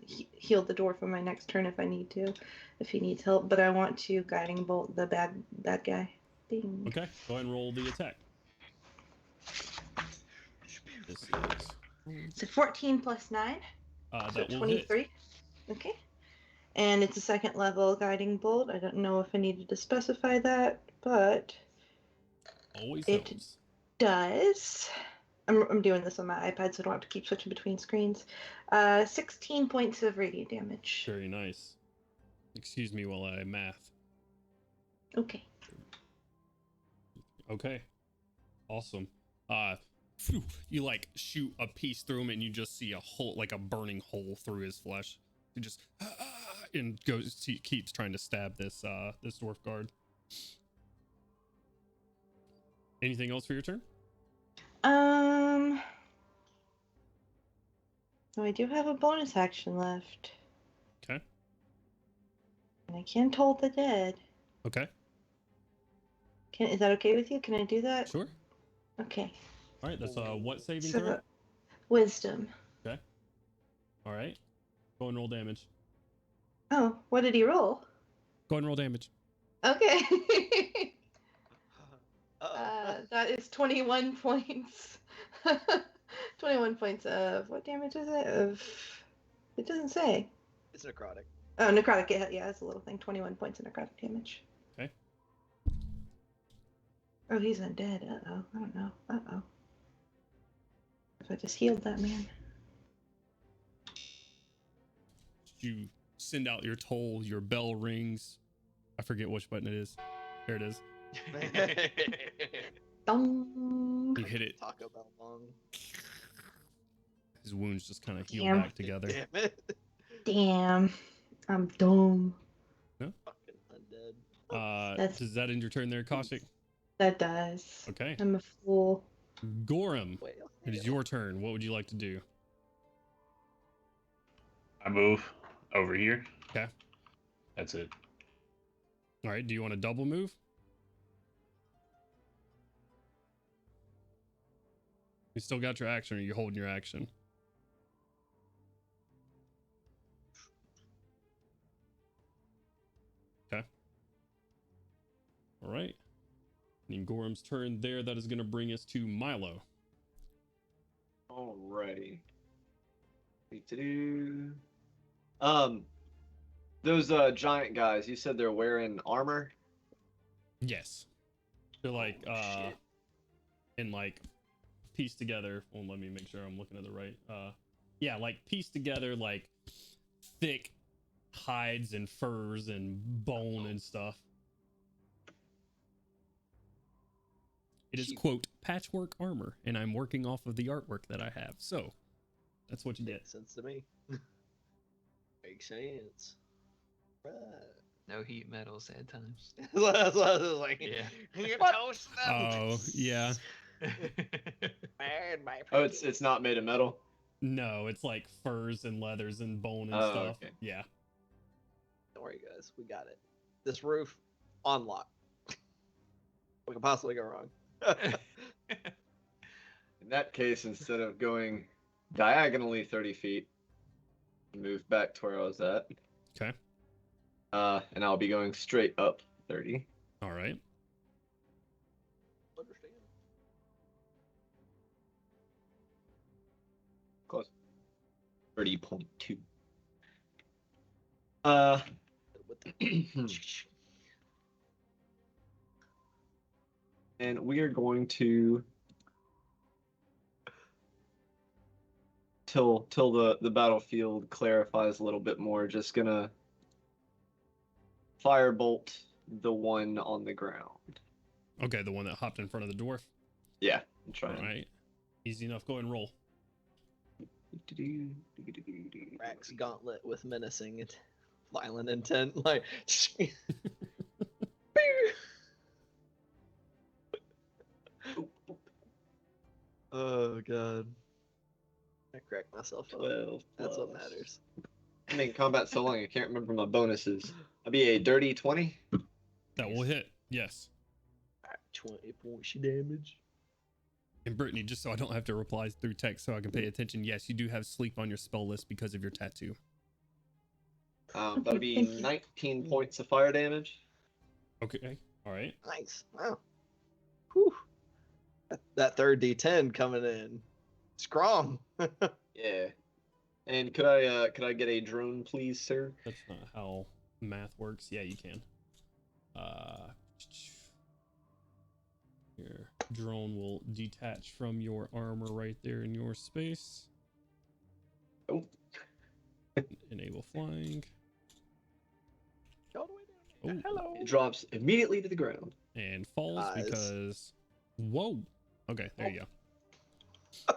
heal the dwarf on my next turn if I need to, if he needs help. But I want to guiding bolt the bad guy. Ding. Okay, go ahead and roll the attack. This is So 14 plus 9. So that will 23. hit. Okay. And it's a second level guiding bolt. I don't know if I needed to specify that, but Always it helps. does. I'm doing this on my iPad, so I don't have to keep switching between screens. 16 points of radiant damage. Very nice. Excuse me while I math. Okay. Okay. Awesome. You like shoot a piece through him, and you just see a hole, like a burning hole through his flesh. He just and keeps trying to stab this dwarf guard. Anything else for your turn? So I do have a bonus action left. Okay. And I can toll the dead. Okay. Is that okay with you? Can I do that? Sure. Okay. All right. That's what saving So, throw? wisdom. Okay. All right. Go and roll damage. Oh, what did he roll? Go ahead and roll damage. Okay. Uh-oh. That is 21 points. 21 points of, what damage is it? It doesn't say. It's necrotic. Oh, necrotic, yeah, it's a little thing. 21 points of necrotic damage. Okay. Oh, he's undead. Uh-oh. I don't know. Uh-oh. If I just healed that man. You send out your toll, your bell rings. I forget which button it is. There it is. Dong. You hit it. Taco Bell long. His wounds just kind of heal Damn. back together. Damn it. Damn. I'm dumb. Fucking undead. Does that end your turn there, Kaushik? That does. Okay. I'm a fool. Gorham, Wait, it is your turn. What would you like to do? I move over here. Okay. That's it. All right. Do you want to double move? You still got your action, or you holding your action? Okay. All right. In Gorham's turn there, that is going to bring us to Milo. Alrighty. Those giant guys, you said they're wearing armor? Yes. They're like, Shit. and like pieced together. Well, let me make sure I'm looking at the right. Yeah, like pieced together, like thick hides and furs and bone and stuff. It is, quote, patchwork armor, and I'm working off of the artwork that I have. So, that's what you get. Makes sense to me. Makes sense. Right. No heat metal, sad times. That's what I was like. Yeah. You're What? toast them. Oh, yeah. Man, my Oh, it's not made of metal? No, it's like furs and leathers and bone and Oh, stuff. okay. Yeah. Don't worry, guys. We got it. This roof on lock. What could possibly go wrong? In that case, instead of going diagonally 30 feet, move back to where I was at. Okay. And I'll be going straight up 30. All right. Understand. Close. 30.2. With the- And we are going to till the battlefield clarifies a little bit more, just gonna firebolt the one on the ground. Okay, the one that hopped in front of the dwarf. Yeah, I'm All trying. right. Easy enough. Go ahead and roll. Rax gauntlet with menacing and violent intent. Like, oh god, I cracked myself up. 12 That's what plus. matters. I'm in combat so long I can't remember my bonuses. I'll be a dirty 20. That will hit. Yes. Alright, 20 points of damage. And Brittany, just so I don't have to reply through text so I can pay attention, yes, you do have sleep on your spell list because of your tattoo. That'll be Thank you. 19 points of fire damage. Okay. All right. Nice. Wow. Whew. That third D10 coming in. Strong. Yeah. And could I get a drone, please, sir? That's not how math works. Yeah, you can. Your drone will detach from your armor right there in your space. Oh. Enable flying. All the way down. Oh, Hello. It drops immediately to the ground. and falls Nice. because... Whoa. Okay, there you go.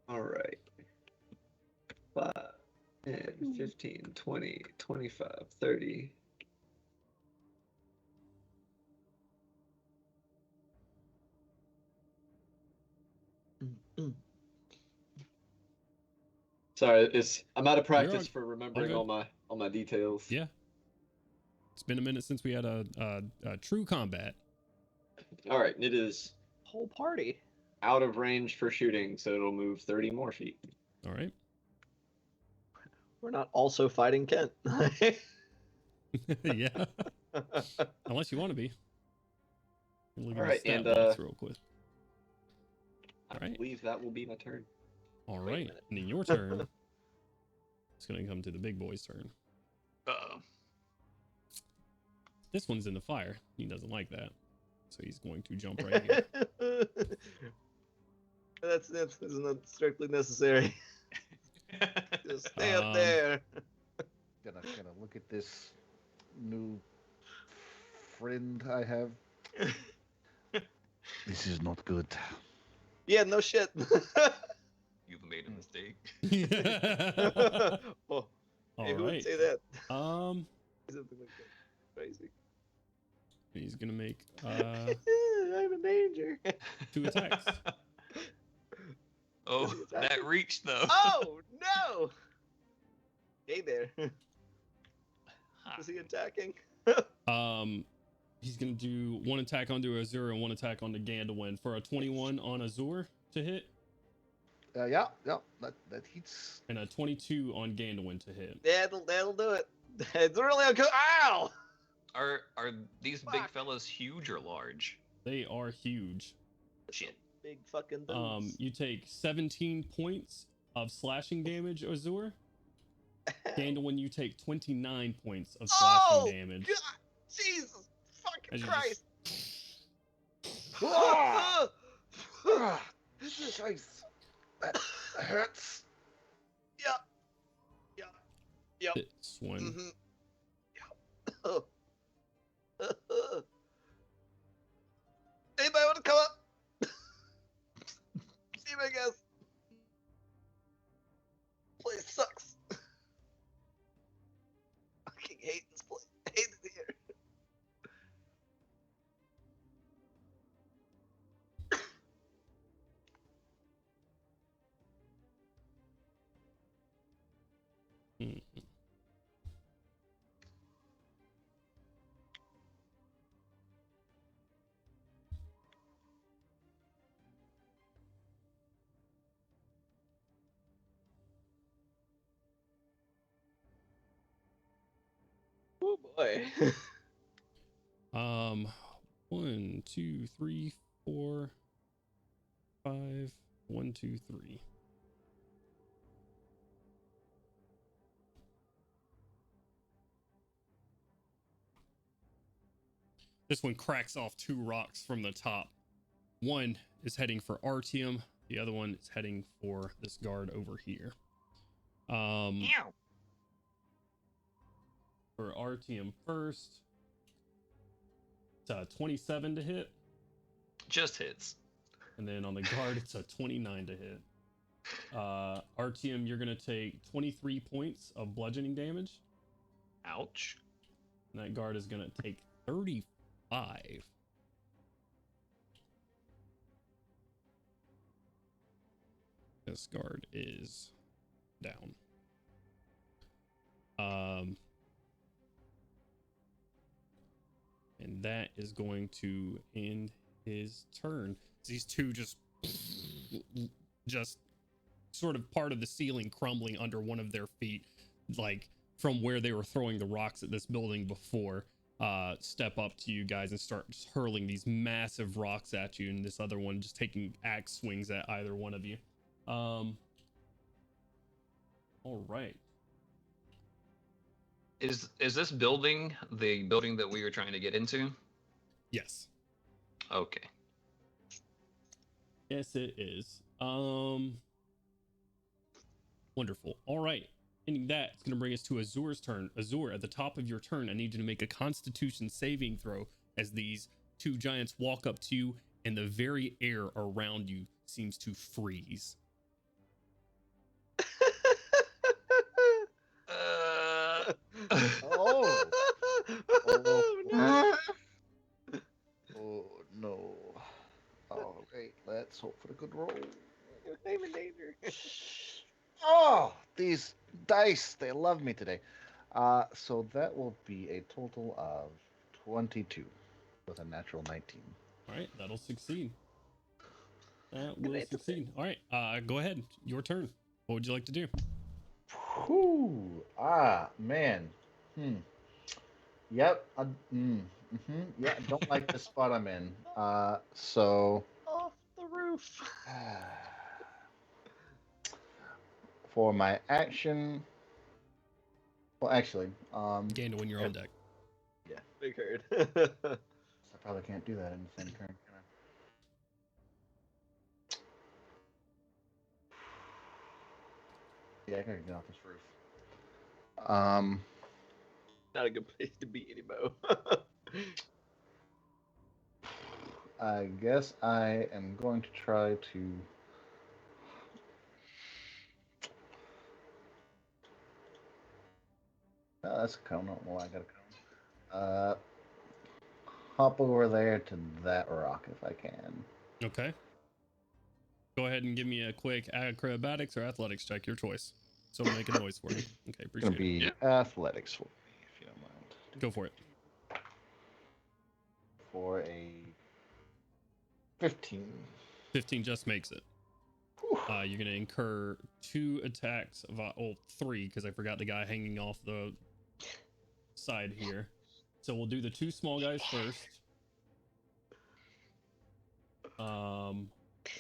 All right. 5, 10, 15, 20, 25, 30. Mm. Sorry, I'm out of You're practice all- for remembering all all my details. Yeah. It's been a minute since we had a true combat. All right, it is Whole party. out of range for shooting, so it'll move 30 more feet. All right. We're not also fighting Kent. Yeah. Unless you want to be. Look at All the right, stat and, blocks real quick. I All right. believe that will be my turn. All Wait a right. minute. And then your turn. It's going to come to the big boy's turn. Uh-oh. This one's in the fire. He doesn't like that. So he's going to jump right here. That's not strictly necessary. Just stay up there. Gonna look at this new friend I have. This is not good. Yeah, no shit. You've made a mistake. Well, All hey, who would right. say that? Um, Something like that. Crazy. he's going to make I'm in danger. 2 attacks. Oh, that reached though. Oh no! Hey there. Huh. Is he attacking? He's going to do 1 attack onto Azure and 1 attack onto Gandalwin for a 21 on Azure to hit Yeah, that hits. and a 22 on Gandalwin to hit. That'll do it. It's really okay. Ow! Are these big Fuck. fellas huge or large? They are huge. Shit. Big fucking dudes. You take 17 points of slashing damage, Azur. Gandalf, you take 29 points of slashing damage. God, Jesus fucking As you Christ! Ah! Jesus, that hurts. Yep. This one. Mm-hmm. Yep. Anybody want to come up? See my guess. Place sucks. Fucking hate this place. Hate it here. Hmm. Oh boy. 1, 2, 3, 4, 5. 1, 2, 3. This one cracks off 2 rocks from the top. One is heading for Artyom. The other one is heading for this guard over here. Ow. For Artyom first, it's a 27 to hit. Just hits. And then on the guard, it's a 29 to hit. Artyom, you're going to take 23 points of bludgeoning damage. Ouch. And that guard is going to take 35. This guard is down. And that is going to end his turn. These two just sort of part of the ceiling crumbling under one of their feet, like from where they were throwing the rocks at this building before, step up to you guys and start just hurling these massive rocks at you, and this other one just taking axe swings at either one of you. All right. Is this building the building that we were trying to get into? Yes. Okay. Yes, it is. Wonderful. All right. Ending that, it's going to bring us to Azur's turn. Azur, at the top of your turn, I need you to make a Constitution saving throw as these 2 giants walk up to you and the very air around you seems to freeze. Oh. no. Oh no. All right, let's hope for a good roll. I'm in danger. Oh, these dice, they love me today. So that will be a total of 22 with a natural 19. All right, that'll succeed. That will succeed. All right, go ahead. Your turn. What would you like to do? Whew. Ah, man. Yep. Yeah, I don't like the spot I'm in. So Off the roof. for my action, well, actually, Gain to win your own deck. Yeah, big herd. I probably can't do that in the same turn, can I? Yeah, I gotta get off this roof. Not a good place to be, Animo. I guess I am going to try to. Oh, that's a cone. I don't know why I got a cone. Hop over there to that rock if I can. Okay. Go ahead and give me a quick acrobatics or athletics check, your choice. So make a noise for me. Okay, It's gonna appreciate it. be athletics for me, if you don't mind. Go for it. For a 15. 15 just makes it. Whew. You're going to incur 2 attacks of, 3, because I forgot the guy hanging off the side here. So we'll do the 2 small guys first.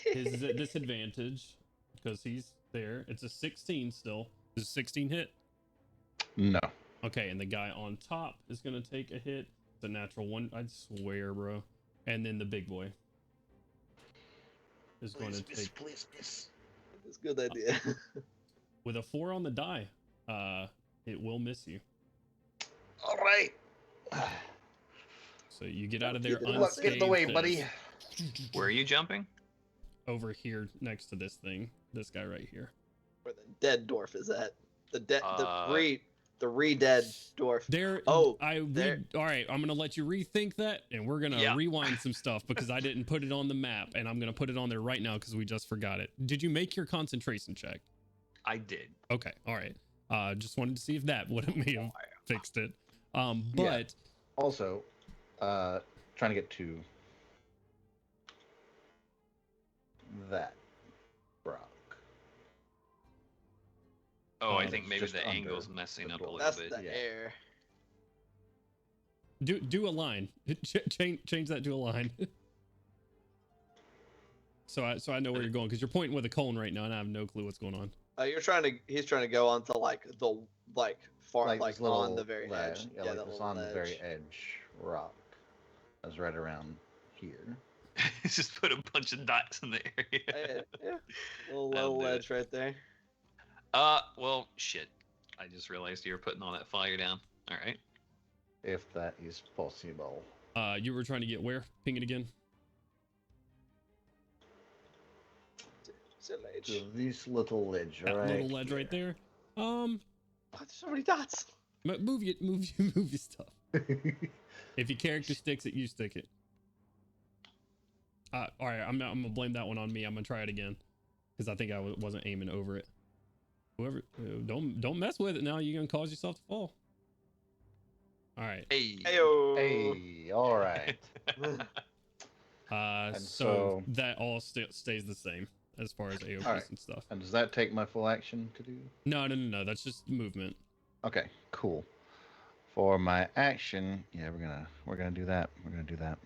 His is at disadvantage because he's there. It's a 16 still. Does a 16 hit? No. Okay, and the guy on top is gonna take a hit. It's a natural 1. I swear, bro. And then the big boy is going to take. Please. It's a good idea. With a 4 on the die, it will miss you. All right. So you get out of there Get unscathed. Get in the way, buddy. Where are you jumping? Over here next to this thing. This guy right here. Where the dead dwarf is at. The Uh, re-dead dwarf. There. Oh, All right, I'm gonna let you rethink that, and we're gonna rewind some stuff because I didn't put it on the map, and I'm gonna put it on there right now because we just forgot it. Did you make your concentration check? I did. Okay, all right. Just wanted to see if that would have may have fixed it. But Also, trying to get to that rock. Oh, I think it's maybe just the under angle's messing the up a door. little That's bit. the Yeah. air. do a line. Change that to a line. So I know where you're going because you're pointing with a cone right now, and I have no clue what's going on. He's trying to go onto far this on the very edge. Yeah, the like this little on the very edge. edge rock. That's right around here. Just put a bunch of dots in the area. Yeah. Little edge right there. Well, shit. I just realized you were putting all that fire down. All right. If that is possible. You were trying to get where? Ping it again. Silly edge. To this little ledge, That right? little ledge right there. Oh, there's so many dots. Move your stuff. If your character sticks it, you stick it. All right, I'm gonna blame that one on me. I'm gonna try it again because I think I wasn't aiming over it. Whoever, don't mess with it now. You're gonna cause yourself to fall. All right. Hey. Heyo. Hey, all right. So so- that all stays the same as far as AOPs Alright. and stuff. And does that take my full action to do? No. That's just movement. Okay, cool. For my action, yeah, we're gonna do that. We're gonna do that.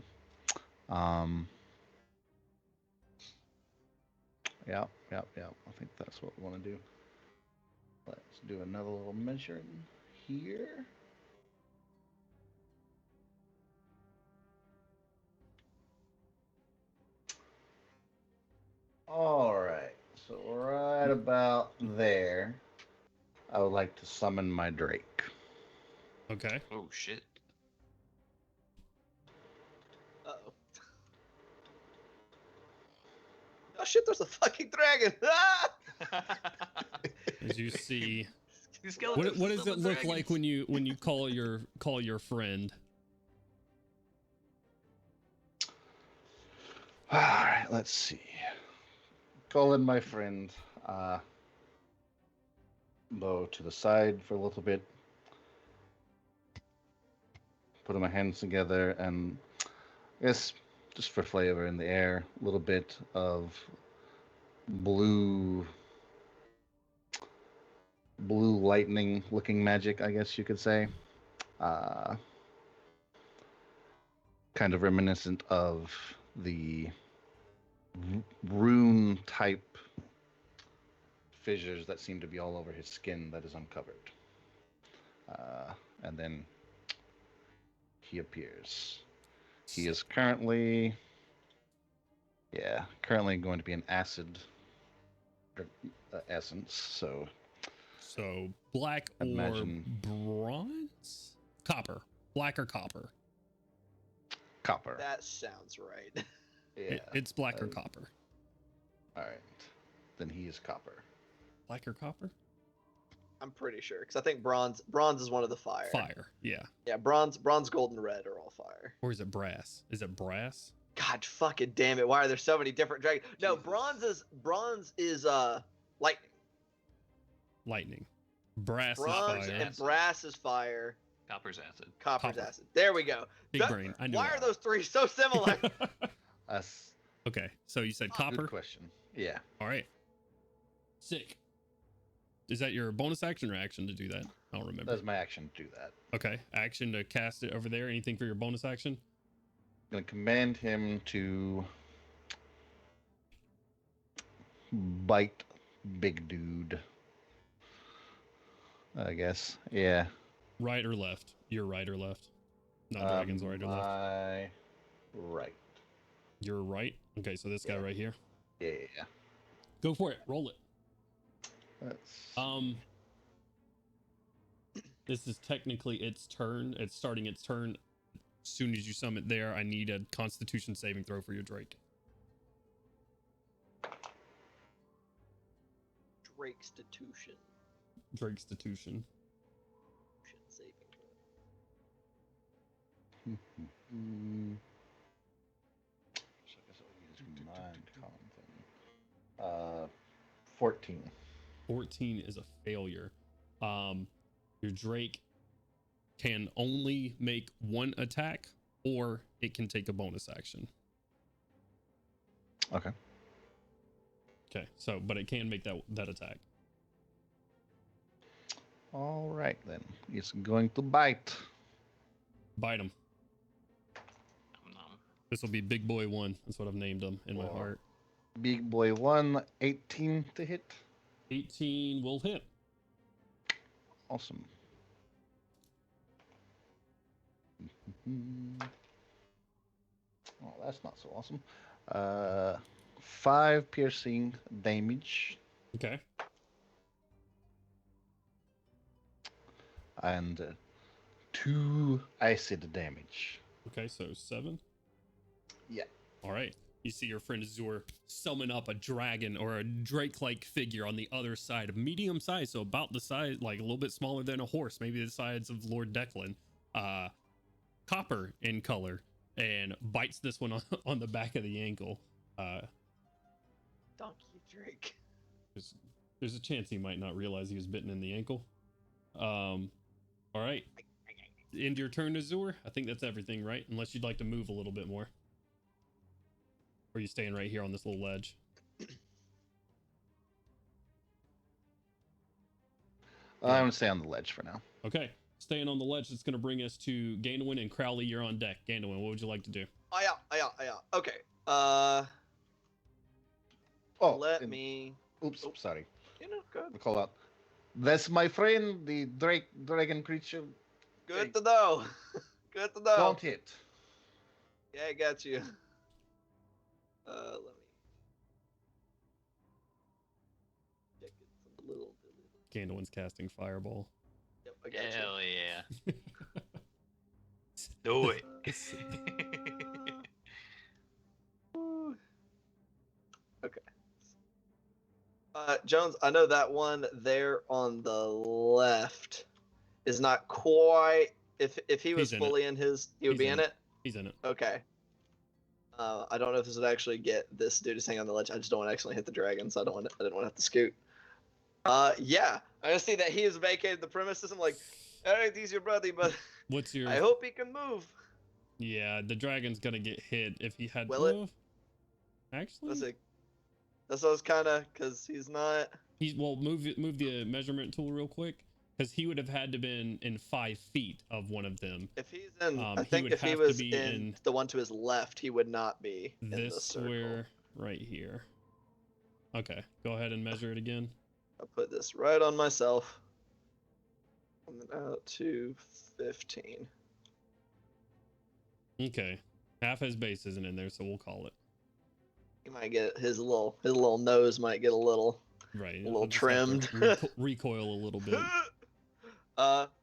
Yeah. I think that's what we want to do. Let's do another little measuring here. All right, so right about there, I would like to summon my Drake. Okay. Oh shit. Uh-oh. Oh shit! There's a fucking dragon. Ah! As you see, These skeletons what are does still it the look like dragons. when you call your friend? All right, let's see. Calling my friend Bo to the side for a little bit. Putting my hands together and I guess just for flavor in the air, a little bit of blue lightning looking magic, I guess you could say. Kind of reminiscent of the rune type fissures that seem to be all over his skin that is uncovered. And then he appears. He is currently going to be an acid essence, so Black or Imagine- bronze? Copper. Black or copper? copper. That sounds right. Yeah. It's black or uh, copper. All right. Then he is copper. Black or copper? I'm pretty sure because I think bronze is one of the fire. Fire. Yeah. Yeah, bronze, gold, and red are all fire. Or is it brass? Is it brass? God fucking damn it! Why are there so many different dragons? No, Jesus. bronze is lightning. Lightning. Brass Bronze is fire. and brass is fire. Copper's acid. Copper's Copper. acid. There we go. Big brain. I knew Why that. are those three so similar? Us. Okay, so you said Good copper? question. Yeah. All right. Sick. Is that your bonus action or action to do that? I don't remember. That's my action to do that. Okay, action to cast it over there. Anything for your bonus action? I'm gonna command him to bite big dude. I guess. Yeah. Right or left? Your right or left? Not dragons, right or left? My right. You're right. Okay, so this guy right here. Yeah. Go for it. Roll it. That's This is technically its turn. It's starting its turn. As soon as you summon there, I need a Constitution saving throw for your Drake. Drakestitution. Drakestitution. Saving throw. So I guess I'll use mind con thing. 14. 14 is a failure. Your Drake can only make one attack, or it can take a bonus action. Okay. Okay, so but it can make that attack. All right then. It's going to bite. Bite him. Nom. This will be Big Boy 1. That's what I've named him in my Whoa. heart. Big boy 1, 18 to hit. 18 will hit. Awesome. Oh, that's not so awesome. 5 piercing damage Okay. and 2 acid damage. Okay, so 7. Yeah. All right. You see your friend Azur summon up a dragon or a drake-like figure on the other side, of medium size, so about the size, like a little bit smaller than a horse, maybe the size of Lord Declan. Copper in color, and bites this one on the back of the ankle. Donkey Drake. There's a chance he might not realize he was bitten in the ankle. All right. End your turn, Azur. I think that's everything, right? Unless you'd like to move a little bit more. Or are you staying right here on this little ledge? I'm going to stay on the ledge for now. Okay. Staying on the ledge, it's going to bring us to Gandalwin and Crowley. You're on deck. Gandalwin, what would you like to do? Okay. Let me. Oops, sorry. Good. I call out. That's my friend, the dragon creature. Good to know. Good to know. Don't hit. Yeah, I got you. Let me. Check it some little. Gandalwin's casting Fireball. Yep, I got Hell yeah. Do it. Okay. Jones, I know that one there on the left is not quite. If he was He's in fully in his, he would He's be in in it. it. He's in it. Okay. I don't know if this would actually get this dude to hang on the ledge. I just don't want to actually hit the dragon, so I didn't want to have to scoot. Yeah, I see that he has vacated the premises. I'm like, all right, he's your buddy, but What's your... I hope he can move. Yeah, the dragon's going to get hit if he had... Will it? Well, actually... That's what I was kind of, because he's not... Well, move the measurement tool real quick, because he would have had to been in 5 feet of one of them. If he's in, I he think would if he have to was be in in the one to his left, he would not be in the This circle. square right here. Okay, go ahead and measure it again. I'll put this right on myself. And then out to 15. Okay, half his base isn't in there, so we'll call it. He might get his little nose might get a little Right, a little I'll just have to trimmed. recoil a little bit.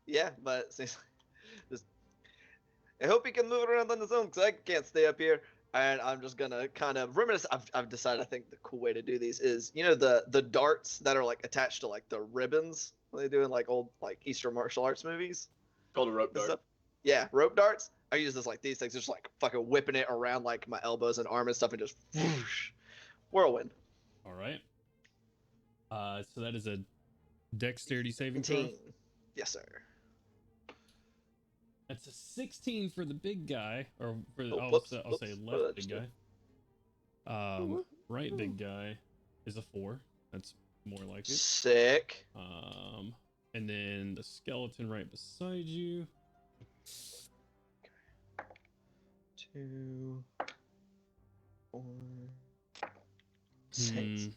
Yeah, but just I hope he can move around on his own because I can't stay up here. And I'm just gonna kind of reminisce. I've decided. I think the cool way to do these is, the darts that are like attached to like the ribbons they do in like old like Eastern martial arts movies. Called a rope dart. Stuff. Yeah, rope darts. I use this like these things, just like fucking whipping it around like my elbows and arm and stuff, and just whoosh, whirlwind. All right. So that is a dexterity saving throw. 17. Yes, sir. That's a 16 for the big guy, or for the, Oh, I'll whoops, say whoops. What left did I big just guy. Right big guy is a 4. That's more like it. Sick. And then the skeleton right beside you. 2, 4, 6,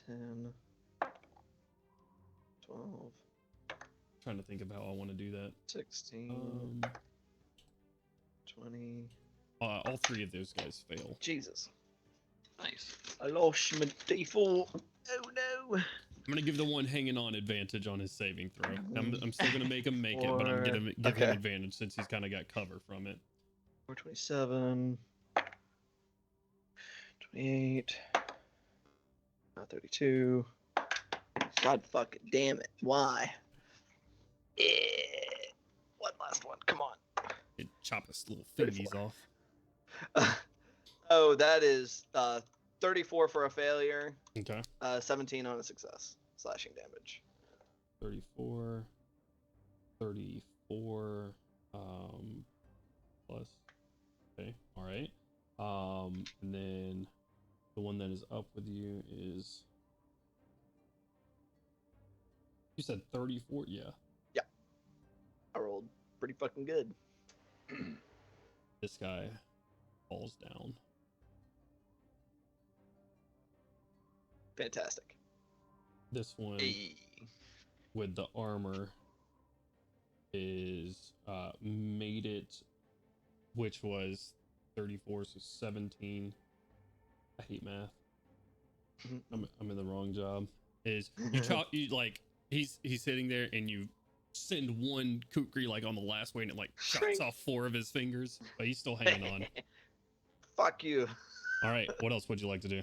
10, 12, Trying to think of how I want to do that. 16, 20. All three of those guys fail. Jesus. Nice. I lost my D4. Oh no. I'm gonna give the one hanging on advantage on his saving throw. I'm still gonna make him make it, but I'm gonna give him advantage since he's kind of got cover from it. 427, 28, 32. God fucking damn it. Why? One last one. Come on. It chop his little fingies off. Oh, that is 34 for a failure. Okay. 17 on a success. Slashing damage. 34. Plus. Okay. All right. And then the one that is up with you is. You said 34? Yeah. Yeah. I rolled pretty fucking good. This guy falls down. Fantastic. This one with the armor is made it, which was 34, so 17. I hate math. I'm in the wrong job. Is you chop you like he's sitting there and you send one kukri like on the last way and it like chops off 4 of his fingers, but he's still hanging on. Fuck you. All right, what else would you like to do?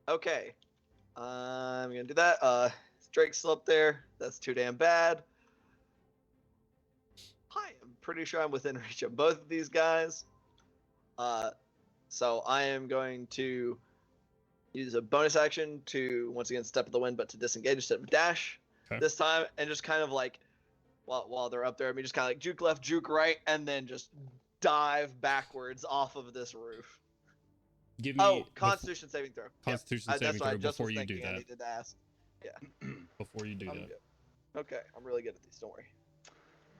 Okay. I'm gonna do that. Drake's still up there. That's too damn bad. I am pretty sure I'm within reach of both of these guys. So I am going to use a bonus action to once again step of the wind, but to disengage instead of dash this time, and just kind of like while they're up there, I mean, just kind of like juke left, juke right, and then just dive backwards off of this roof. Give me Constitution saving throw. Constitution saving throw before you do that. I needed to ask. Yeah. Before you do that. Good. Okay, I'm really good at these. Don't worry.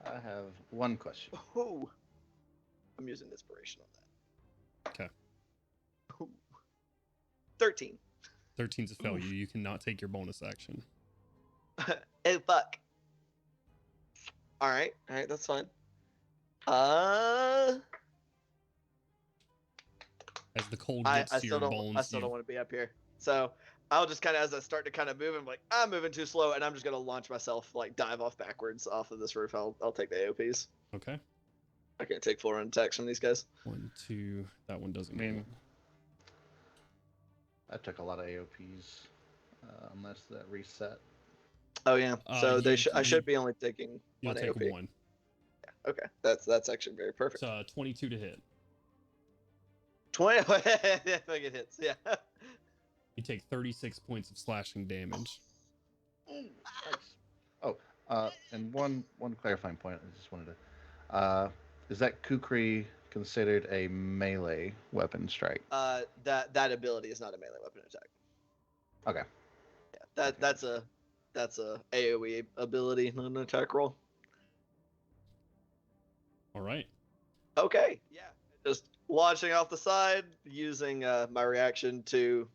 I have one question. Oh, I'm using inspiration on that. Okay. Ooh. 13. 13's a failure. You cannot take your bonus action. Oh fuck. All right, that's fine. As the cold gets to your bones, I still don't want to be up here. So I'll just kind of, as I start to kind of move, I'm like, I'm moving too slow, and I'm just gonna launch myself, like dive off backwards off of this roof. I'll take the AOPs. Okay. I can't take 4 attacks from these guys. 1, 2. That one doesn't. I took a lot of AOPs, unless that reset. Oh yeah. So I should be only taking you'll 1 take AOP. 1. Yeah. Okay. That's actually very perfect. It's 22 to hit. 20. I think it hits. Yeah. You take 36 points of slashing damage. Oh, and one clarifying point. I just wanted to. Is that kukri considered a melee weapon strike? That ability is not a melee weapon attack. Okay. Yeah. That's a AOE ability, not an attack roll. All right. Okay. Yeah. Just launching off the side, using my reaction to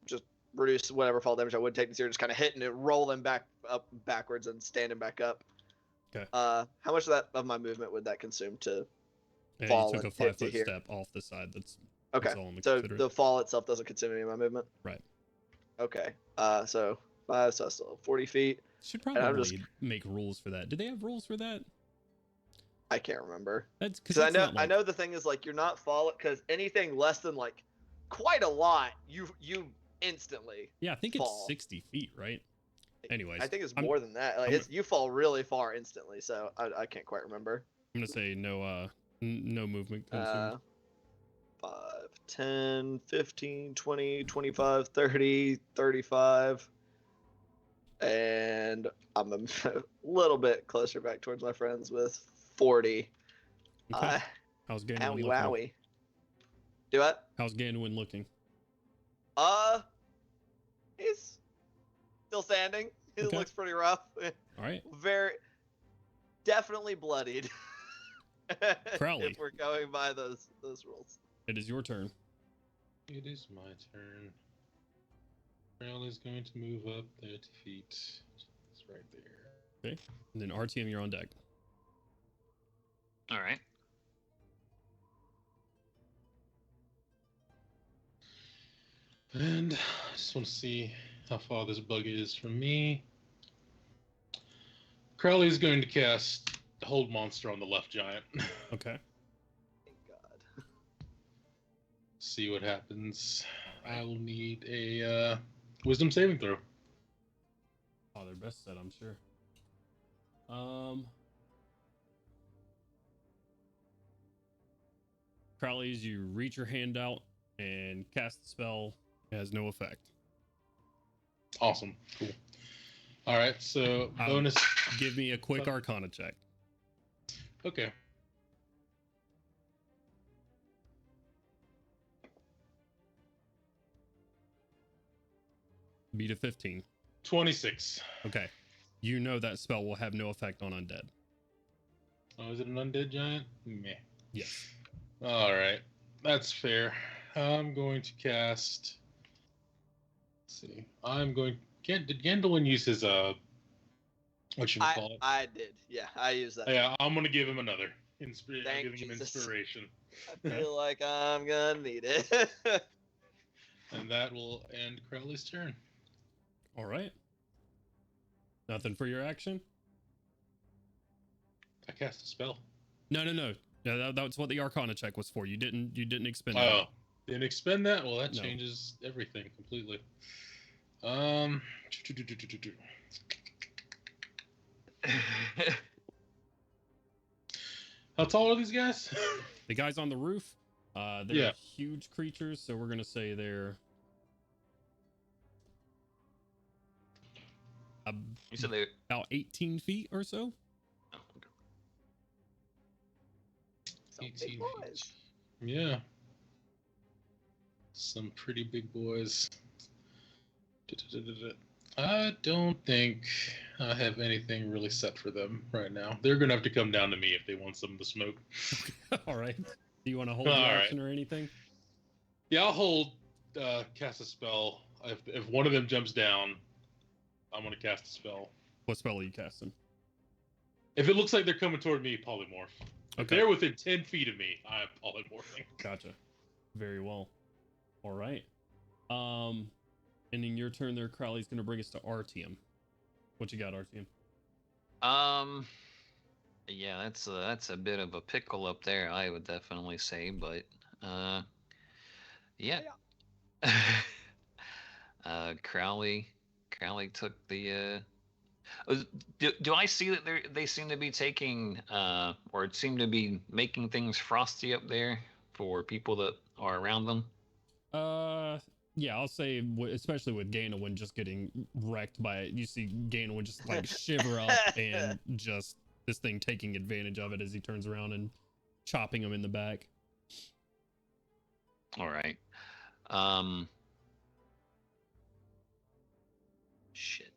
just reduce whatever fall damage I would take this year, just kind of hitting it, rolling backwards and standing back up. Okay. How much of my movement would that consume to And fall? you took a 5-foot step off the side. That's okay. That's all I'm So considering. the fall itself doesn't consume any of my movement. Right. Okay. So 5, so I still have 40 feet. Should probably make rules for that. Do they have rules for that? I can't remember. That's because I know the thing is like you're not falling because anything less than like quite a lot you instantly. Yeah, I think fall. it's 60 feet, right? Anyways, I think it's more than that. Like you fall really far instantly, so I can't quite remember. I'm gonna say no movement consumed. 5, 10, 15, 20, 25, 30, 35. And I'm a little bit closer back towards my friends with 40. Okay. How's Ganduin looking? Wowie. Do what? How's Ganduin looking? He's still standing. He Okay. looks pretty rough. All right. Very, definitely bloodied. Crowley. If we're going by those rules. It is your turn. It is my turn. Crowley's going to move up 30 feet. It's right there. Okay. And then RTM, you're on deck. All right. And I just want to see how far this bug is from me. Crowley's going to cast Hold Monster on the left giant. Okay. Thank God. See what happens. I will need a wisdom saving throw. Oh, their best set, I'm sure. Crowley, as you reach your hand out and cast the spell, it has no effect. Awesome. Cool. All right, so bonus. Give me a quick Arcana check. Okay. Beat a 15. 26. Okay. You know that spell will have no effect on undead. Oh, is it an undead giant? Meh. Yes. All right, that's fair. I'm going to cast. Let's see. I'm going. Did Gandalin use his what you call it? I did. Yeah, I used that. Yeah, I'm gonna give him another. I'm Thank giving him Jesus. inspiration, I feel like I'm gonna need it. and that will end Crowley's turn. All right. Nothing for your action? I cast a spell. No. Yeah, that's what the Arcana check was for. You didn't expend Oh, that. didn't expend that? Well, that No. changes everything completely. How tall are these guys? The guys on the roof, they're Yeah. huge creatures, so we're gonna say they're You said they. about 18 feet or so. Oh, okay. Some 18 big feet. boys. Yeah. Some pretty big boys. I don't think I have anything really set for them right now. They're going to have to come down to me if they want some of the smoke. All right. Do you want to hold the All right. action or anything? Yeah, I'll hold cast a spell. If one of them jumps down, I'm going to cast a spell. What spell are you casting? If it looks like they're coming toward me, polymorph. If Okay. they're within 10 feet of me, I am polymorphing. Gotcha. Very well. All right. And in your turn there, Crowley's going to bring us to Artium. What you got, Artium? Yeah, that's a bit of a pickle up there, I would definitely say, but yeah. Crowley took the do I see that they seem to be taking or it seem to be making things frosty up there for people that are around them? Yeah, I'll say, especially with Ganowin just getting wrecked by it. You see Ganowin just like shiver up and just this thing taking advantage of it as he turns around and chopping him in the back. All right. Shit.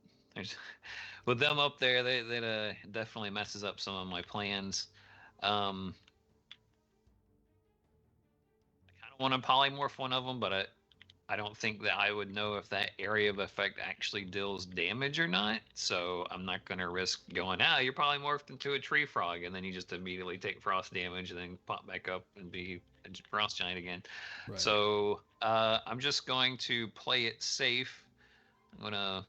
With them up there, that definitely messes up some of my plans. I kind of want to polymorph one of them, but I don't think that I would know if that area of effect actually deals damage or not. So I'm not going to risk going, you're polymorphed into a tree frog, and then you just immediately take frost damage and then pop back up and be a frost giant again. Right. So I'm just going to play it safe. I'm going to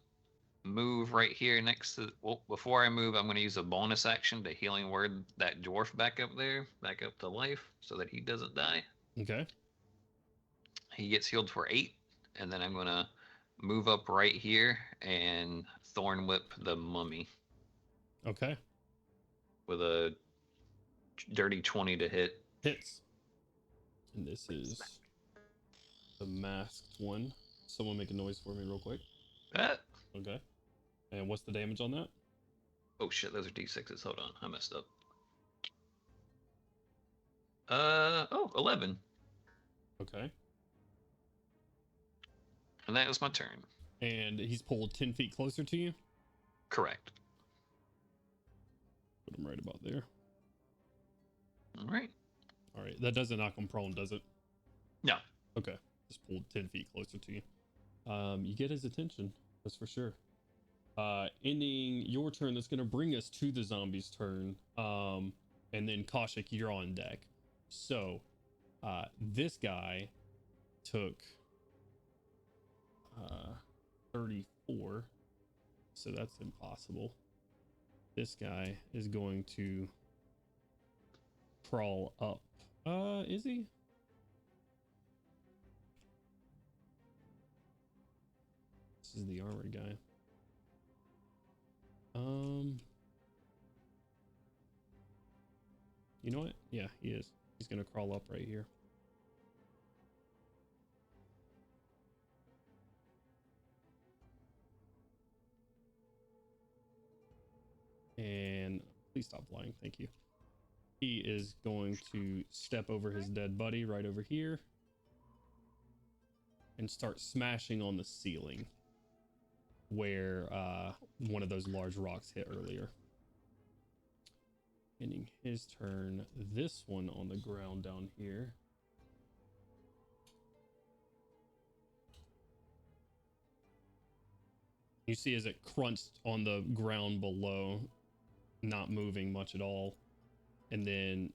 move right here next to, well, before I move, I'm going to use a bonus action to healing word that dwarf back up to life so that he doesn't die. Okay. He gets healed for 8, and then I'm going to move up right here and Thorn Whip the mummy. Okay. With a dirty 20 to hit. Hits. And this is the masked one. Someone make a noise for me real quick. Okay. And what's the damage on that? Oh shit, those are D6s. Hold on, I messed up. 11. Okay. And that was my turn. And he's pulled 10 feet closer to you? Correct. Put him right about there. All right. All right. That doesn't knock him prone, does it? No. Okay. Just pulled 10 feet closer to you. You get his attention. That's for sure. Ending your turn, that's going to bring us to the zombie's turn. And then Kaushik, you're on deck. So, this guy took 34. So that's impossible. This guy is going to crawl up. Is he? This is the armored guy. You know what? Yeah, he is. He's gonna crawl up right here. And please stop flying. Thank you. He is going to step over his dead buddy right over here and start smashing on the ceiling where one of those large rocks hit earlier. Ending his turn. This one on the ground down here. You see as it crunched on the ground below, not moving much at all. And then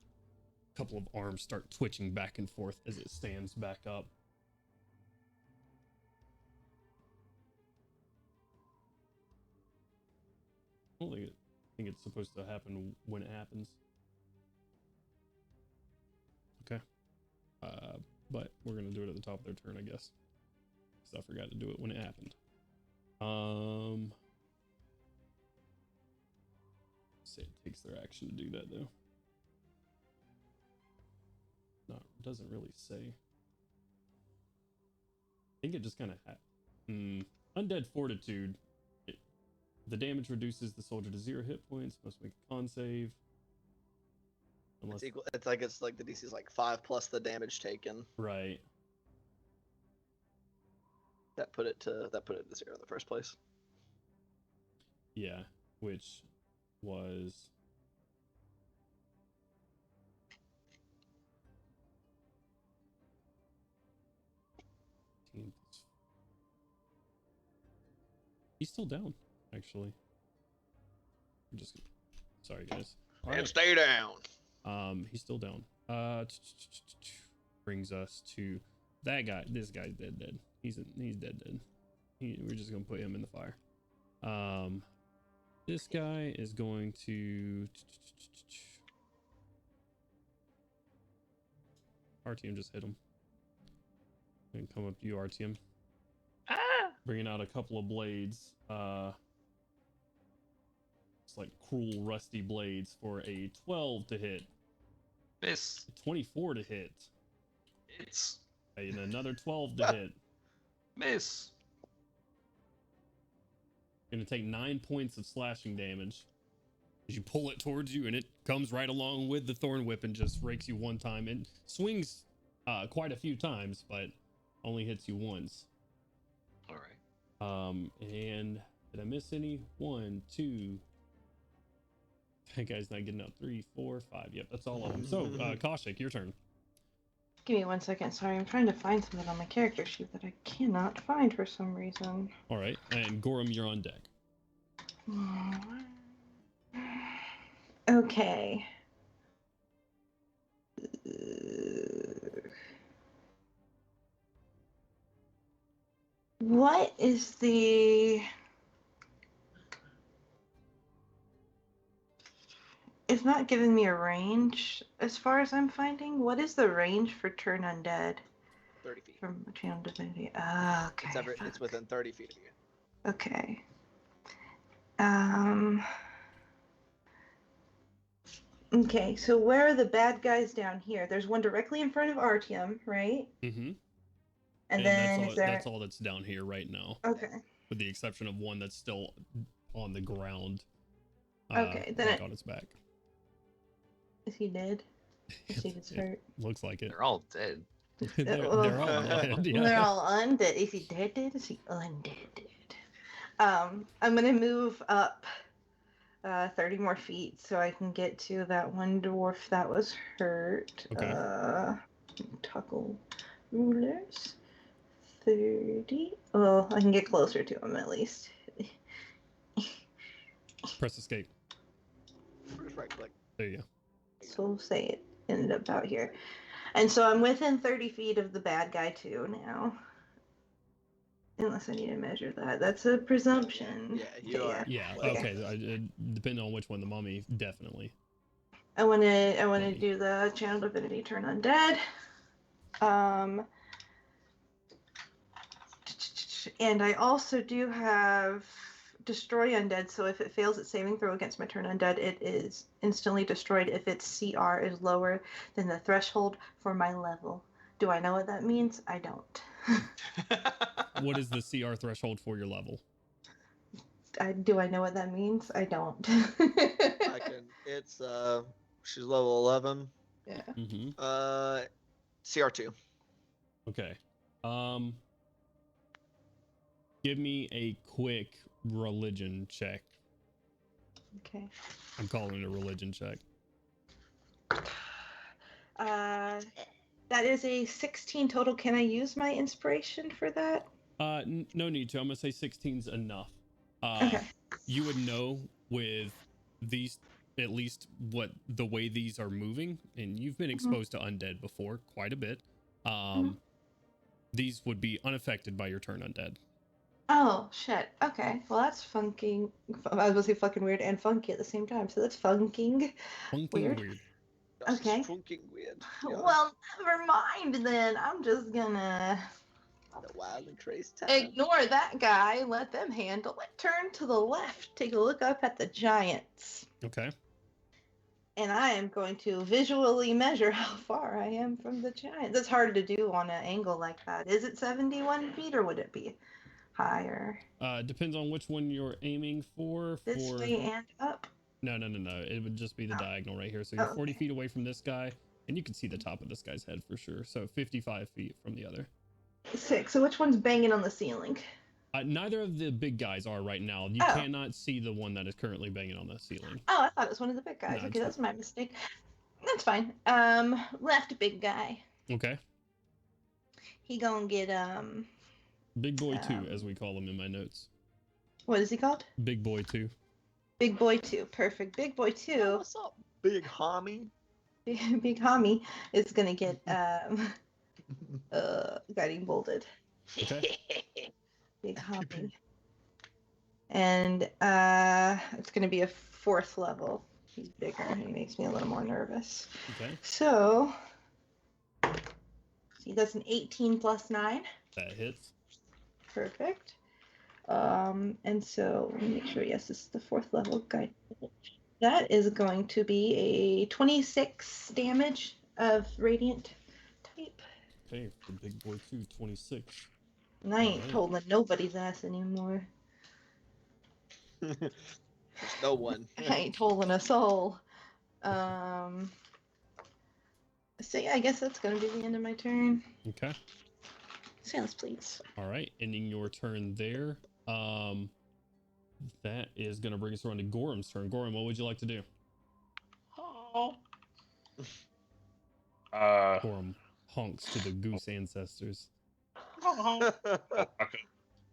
a couple of arms start twitching back and forth as it stands back up. I don't think it's supposed to happen when it happens. Okay. But we're going to do it at the top of their turn, I guess. Because I forgot to do it when it happened. Say it takes their action to do that, though. No, it doesn't really say. I think it just kind of Undead Fortitude. The damage reduces the soldier to 0 hit points. Must make a con save. Unless... It's equal. It's like the DC is like 5 plus the damage taken. Right. That put it to 0 in the first place. Yeah, which was he's still down, actually. I'm just sorry, guys. All And right. stay down. He's still down. Brings us to that guy. This guy's dead. He's dead. We're just gonna put him in the fire. This guy is going to RTM just hit him. And come up to you, RTM. Bringing out a couple of blades. It's like cruel rusty blades for a 12 to hit. Miss. 24 to hit. It's. And another 12 to hit. Miss. Gonna take 9 points of slashing damage as you pull it towards you, and it comes right along with the thorn whip and just rakes you one time and swings quite a few times, but only hits you once. All right. And did I miss any? 1, 2. That guy's not getting up. 3, 4, 5. Yep, that's all of them. So, Kaushik, your turn. Give me 1 second. Sorry, I'm trying to find something on my character sheet that I cannot find for some reason. All right, and Gorham, you're on deck. Okay. What is the... It's not giving me a range as far as I'm finding. What is the range for turn undead? 30 feet. From channel divinity. Ah, okay. It's within 30 feet of you. Okay. Okay, so where are the bad guys down here? There's one directly in front of Artyom, right? Mm-hmm. And then that's all that's down here right now. Okay. With the exception of one that's still on the ground. Okay, then like on its back. Is he dead? Let's see if it's hurt. Looks like it. They're all dead. they're all undead. Yeah. They're all undead. Is he dead? Is he undead? I'm gonna move up 30 more feet so I can get to that one dwarf that was hurt. Okay. Toggle rulers. 30. Well, I can get closer to him at least. Press escape. Just right click. There you go. So we'll say it ended up out here. And so I'm within 30 feet of the bad guy too now. Unless I need to measure that. That's a presumption. Yeah, you are. Yeah. Okay. Okay. Depending on which one, the mummy definitely. I wanna Mummy. do the channel divinity turn undead. And I also do have destroy undead, so if it fails its saving throw against my turn undead, it is instantly destroyed if its CR is lower than the threshold for my level. Do I know what that means? I don't. What is the CR threshold for your level? Do I know what that means? I don't. I can. It's she's level 11. Yeah. Mm-hmm. CR2. Okay. Give me a quick religion check. Okay. I'm calling it a religion check. That is a 16 total. Can I use my inspiration for that? No need to. I'm gonna say 16's enough. Okay. You would know with these, at least what the way these are moving, and you've been exposed to undead before quite a bit. These would be unaffected by your turn undead. Oh, shit. Okay. Well, that's funking. I was going to say fucking weird and funky at the same time. So that's funking. Weird. Okay. Funking weird. Yeah. Well, never mind then. I'm just gonna The wild and crazy time. ignore that guy. Let them handle it. Turn to the left. Take a look up at the giants. Okay. And I am going to visually measure how far I am from the giants. That's hard to do on an angle like that. Is it 71 feet or would it be higher? Depends on which one you're aiming for. This way and up? No. It would just be the diagonal right here. So you're 40 feet away from this guy, and you can see the top of this guy's head for sure. So 55 feet from the other. 6. So which one's banging on the ceiling? Neither of the big guys are right now. You cannot see the one that is currently banging on the ceiling. Oh, I thought it was one of the big guys. No, Okay, it's that's my mistake. That's fine. Left big guy. Okay. He gonna get Big boy 2, as we call him in my notes. what is he called? Big boy 2. Big boy 2. Perfect. Big boy 2. What's up, big homie? Big homie is gonna get guiding bolted. Okay. Big homie. And it's gonna be a 4th level. He's bigger. He makes me a little more nervous. Okay. So see, that's an 18 plus 9. That hits. Perfect. And so let me make sure. Yes, this is the 4th level guide. That is going to be a 26 damage of radiant type. Okay, for big boy 2, 26. And I ain't Alright. holding nobody's ass anymore. There's no one. I ain't holding a soul. So yeah, I guess that's gonna be the end of my turn. Okay. Silence, please. All right, ending your turn there. That is going to bring us around to Gorham's turn. Gorham, what would you like to do? Gorham honks to the goose ancestors. I could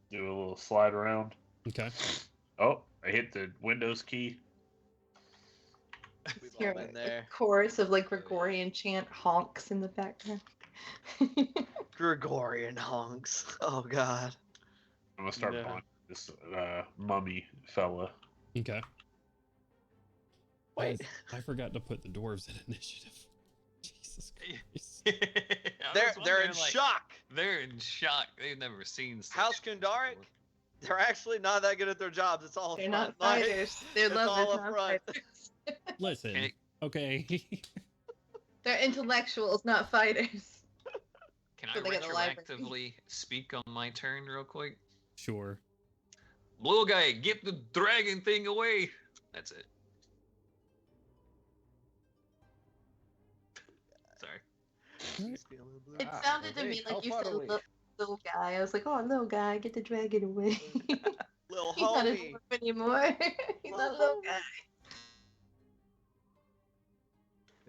do a little slide around. Okay. Oh, I hit the Windows key. We've Hear all been a there. chorus of like Gregorian chant honks in the background. Gregorian honks. Oh God. I'm gonna start Yeah. pulling this mummy fella. Okay. Wait. Guys, I forgot to put the dwarves in initiative. Jesus Christ. They're in shock. They're in shock. They've never seen such House Kundaric, before. they're actually not that good at their jobs. It's all They're front. not fighters. They're it's lovers, all up not front. fighters. Listen. Hey. Okay. They're intellectuals, not fighters. Can So I they got a library. retroactively speak on my turn real quick? Sure. Blue guy, get the dragon thing away. That's it. Sorry. He's feeling blue. It Ah, sounded to hey, me how like you far said away? little guy. I was like, oh, little guy, get the dragon away. Little He's not a homie. dwarf anymore. He's not a little guy.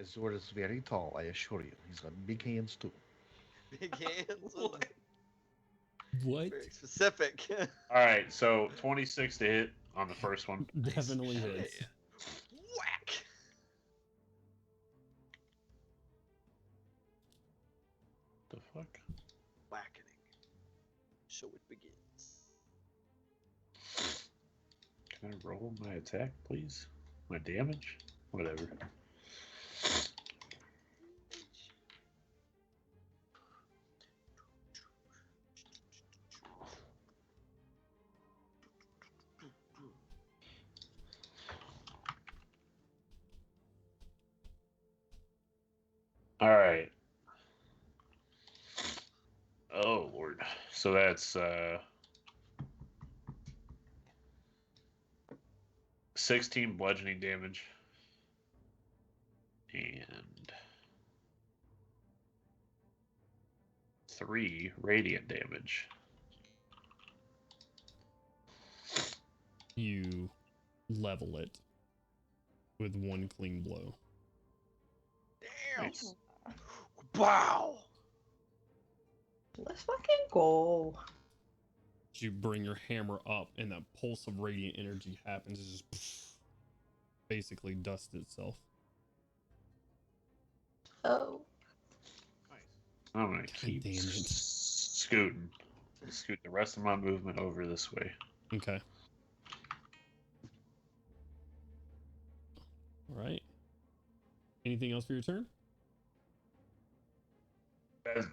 Azor is very tall, I assure you. He's got big hands too. Big hands. What? Very specific. All right, so 26 to hit on the first one. Definitely Hell hits. yeah. Whack. The fuck? Whackening. So it begins. Can I roll my attack, please? My damage? Whatever. All right. Oh Lord. So that's 16 bludgeoning damage and 3 radiant damage. You level it with one clean blow. Damn. Nice. Wow. Let's fucking go. You bring your hammer up, and that pulse of radiant energy happens. It just basically dusts itself. Oh. I'm gonna God keep damn it. scooting. Scoot the rest of my movement over this way. Okay. All right. Anything else for your turn?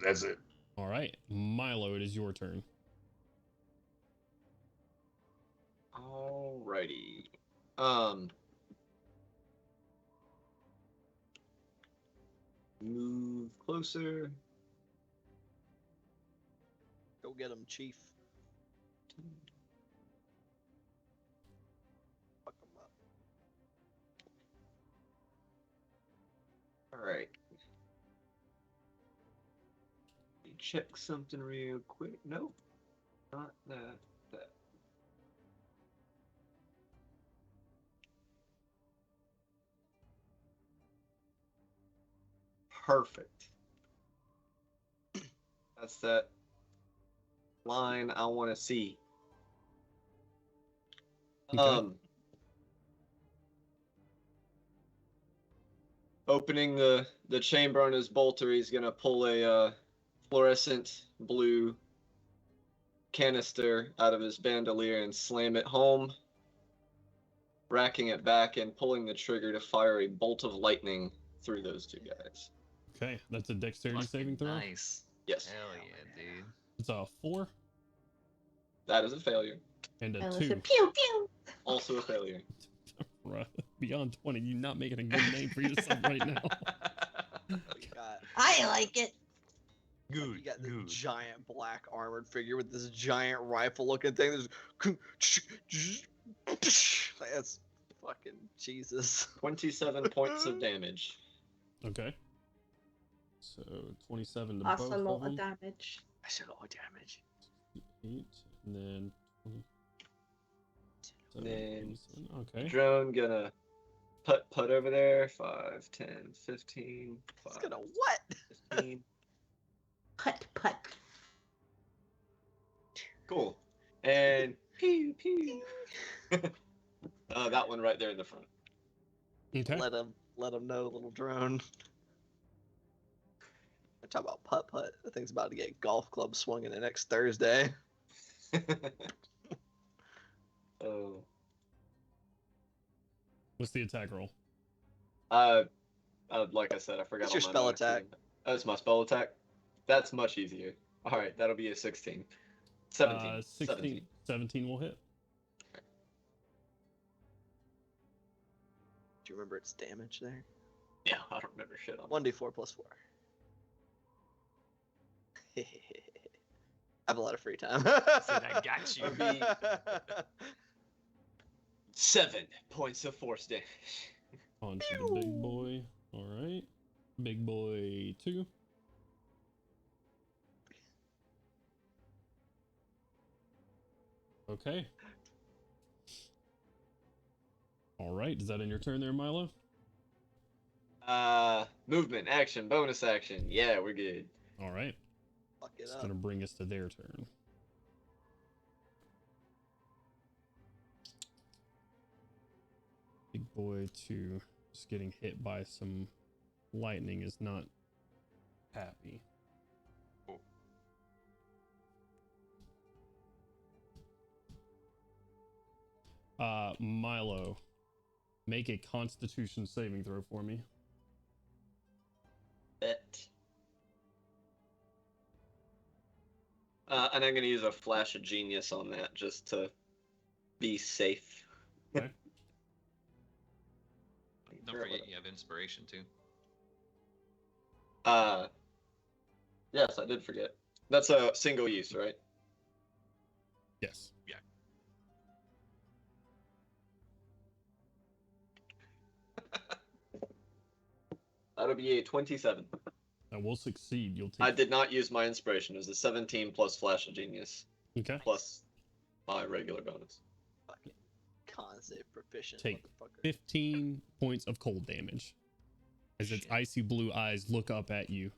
That's it. All right, Milo, it is your turn. Alrighty. Move closer. Go get him, Chief. Fuck him up. Alright. Check something real quick. Nope. Not that. That. Perfect. That's that line I want to see. Okay. Opening the chamber on his bolter, he's gonna pull a fluorescent blue canister out of his bandolier and slam it home, racking it back and pulling the trigger to fire a bolt of lightning through those two guys. Okay, that's a dexterity saving throw. Nice. Yes, Hell yeah, dude. It's a 4 that is a failure. and And a listen, 2. pew pew. Also a failure. Bruh, beyond 20, you're not making a good name for yourself right now. God. I like it. You got this giant black armored figure with this giant rifle looking thing. That's fucking Jesus. 27 points of damage. Okay. So 27 to That's both a of lot them. of damage. That's a lot of damage. 8, and then 27, Then 27. Okay. Drone gonna put over there. 5, 10, 15. It's 5, gonna what? 15. Put put. Cool. And pew pew. That one right there in the front. Okay. Let him know, little drone. I talk about putt putt. The thing's about to get golf club swinging the next Thursday. Oh. What's the attack roll? Like I said, I forgot. It's all your my spell notes. attack. Oh, it's my spell attack. That's much easier. All right, that'll be a 16. 17. 16. 17 will hit. Do you remember its damage there? Yeah, I don't remember shit on 1d4 plus 4. I have a lot of free time. Said I got you. 7 points of force damage. On to the big boy. All right. Big boy 2. Okay. All right. Is that in your turn there, Milo? Movement, action, bonus action. Yeah, we're good. All right. Fuck it It's up. going to bring us to their turn. Big boy 2 just getting hit by some lightning is not happy. Milo, make a Constitution saving throw for me. Bet. And I'm gonna use a flash of genius on that just to be safe. Okay. Don't forget you have inspiration too. Yes, I did forget. That's a single use, right? Yes. Yeah. That'll be a 27. That will succeed. You'll take. I did not use my inspiration. It was a 17 plus flash of genius Okay. plus my regular bonus. Fucking con save proficient. Take motherfucker. 15 points of cold damage as its Shit. icy blue eyes look up at you,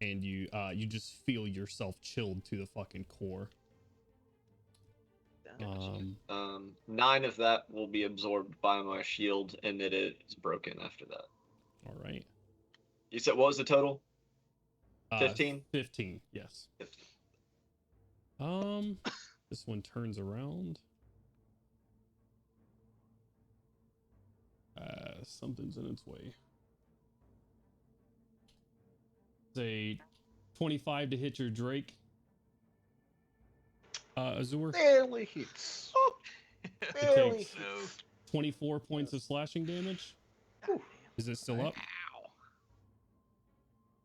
and you just feel yourself chilled to the fucking core. Damn. 9 of that will be absorbed by my shield, and it is broken after that. All right. You said what was the total? 15? 15. Yes. 15. This one turns around. Something's in its way. It's a 25 to hit your Drake. Azur. Barely hits. It Barely takes hits. 24 points of slashing damage. Is it still up?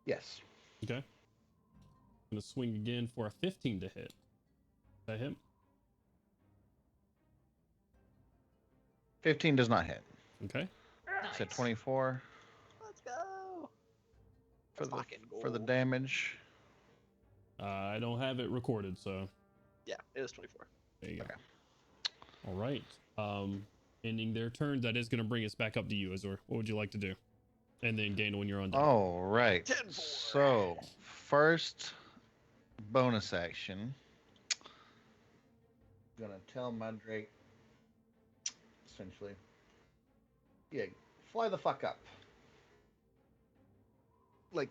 Yes. Okay. I'm gonna swing again for a 15 to hit. That hit? 15 does not hit. Okay. It's at 24 Let's go. for the Fucking for the gold. damage. I don't have it recorded, so Yeah, it was 24. there you go. Okay. All right. Ending their turn. That is gonna bring us back up to you, Azor. What would you like to do? And then Gain when you're on deck. All right. 10-4. So first bonus action. Gonna tell my Drake essentially. Yeah, fly the fuck up. Like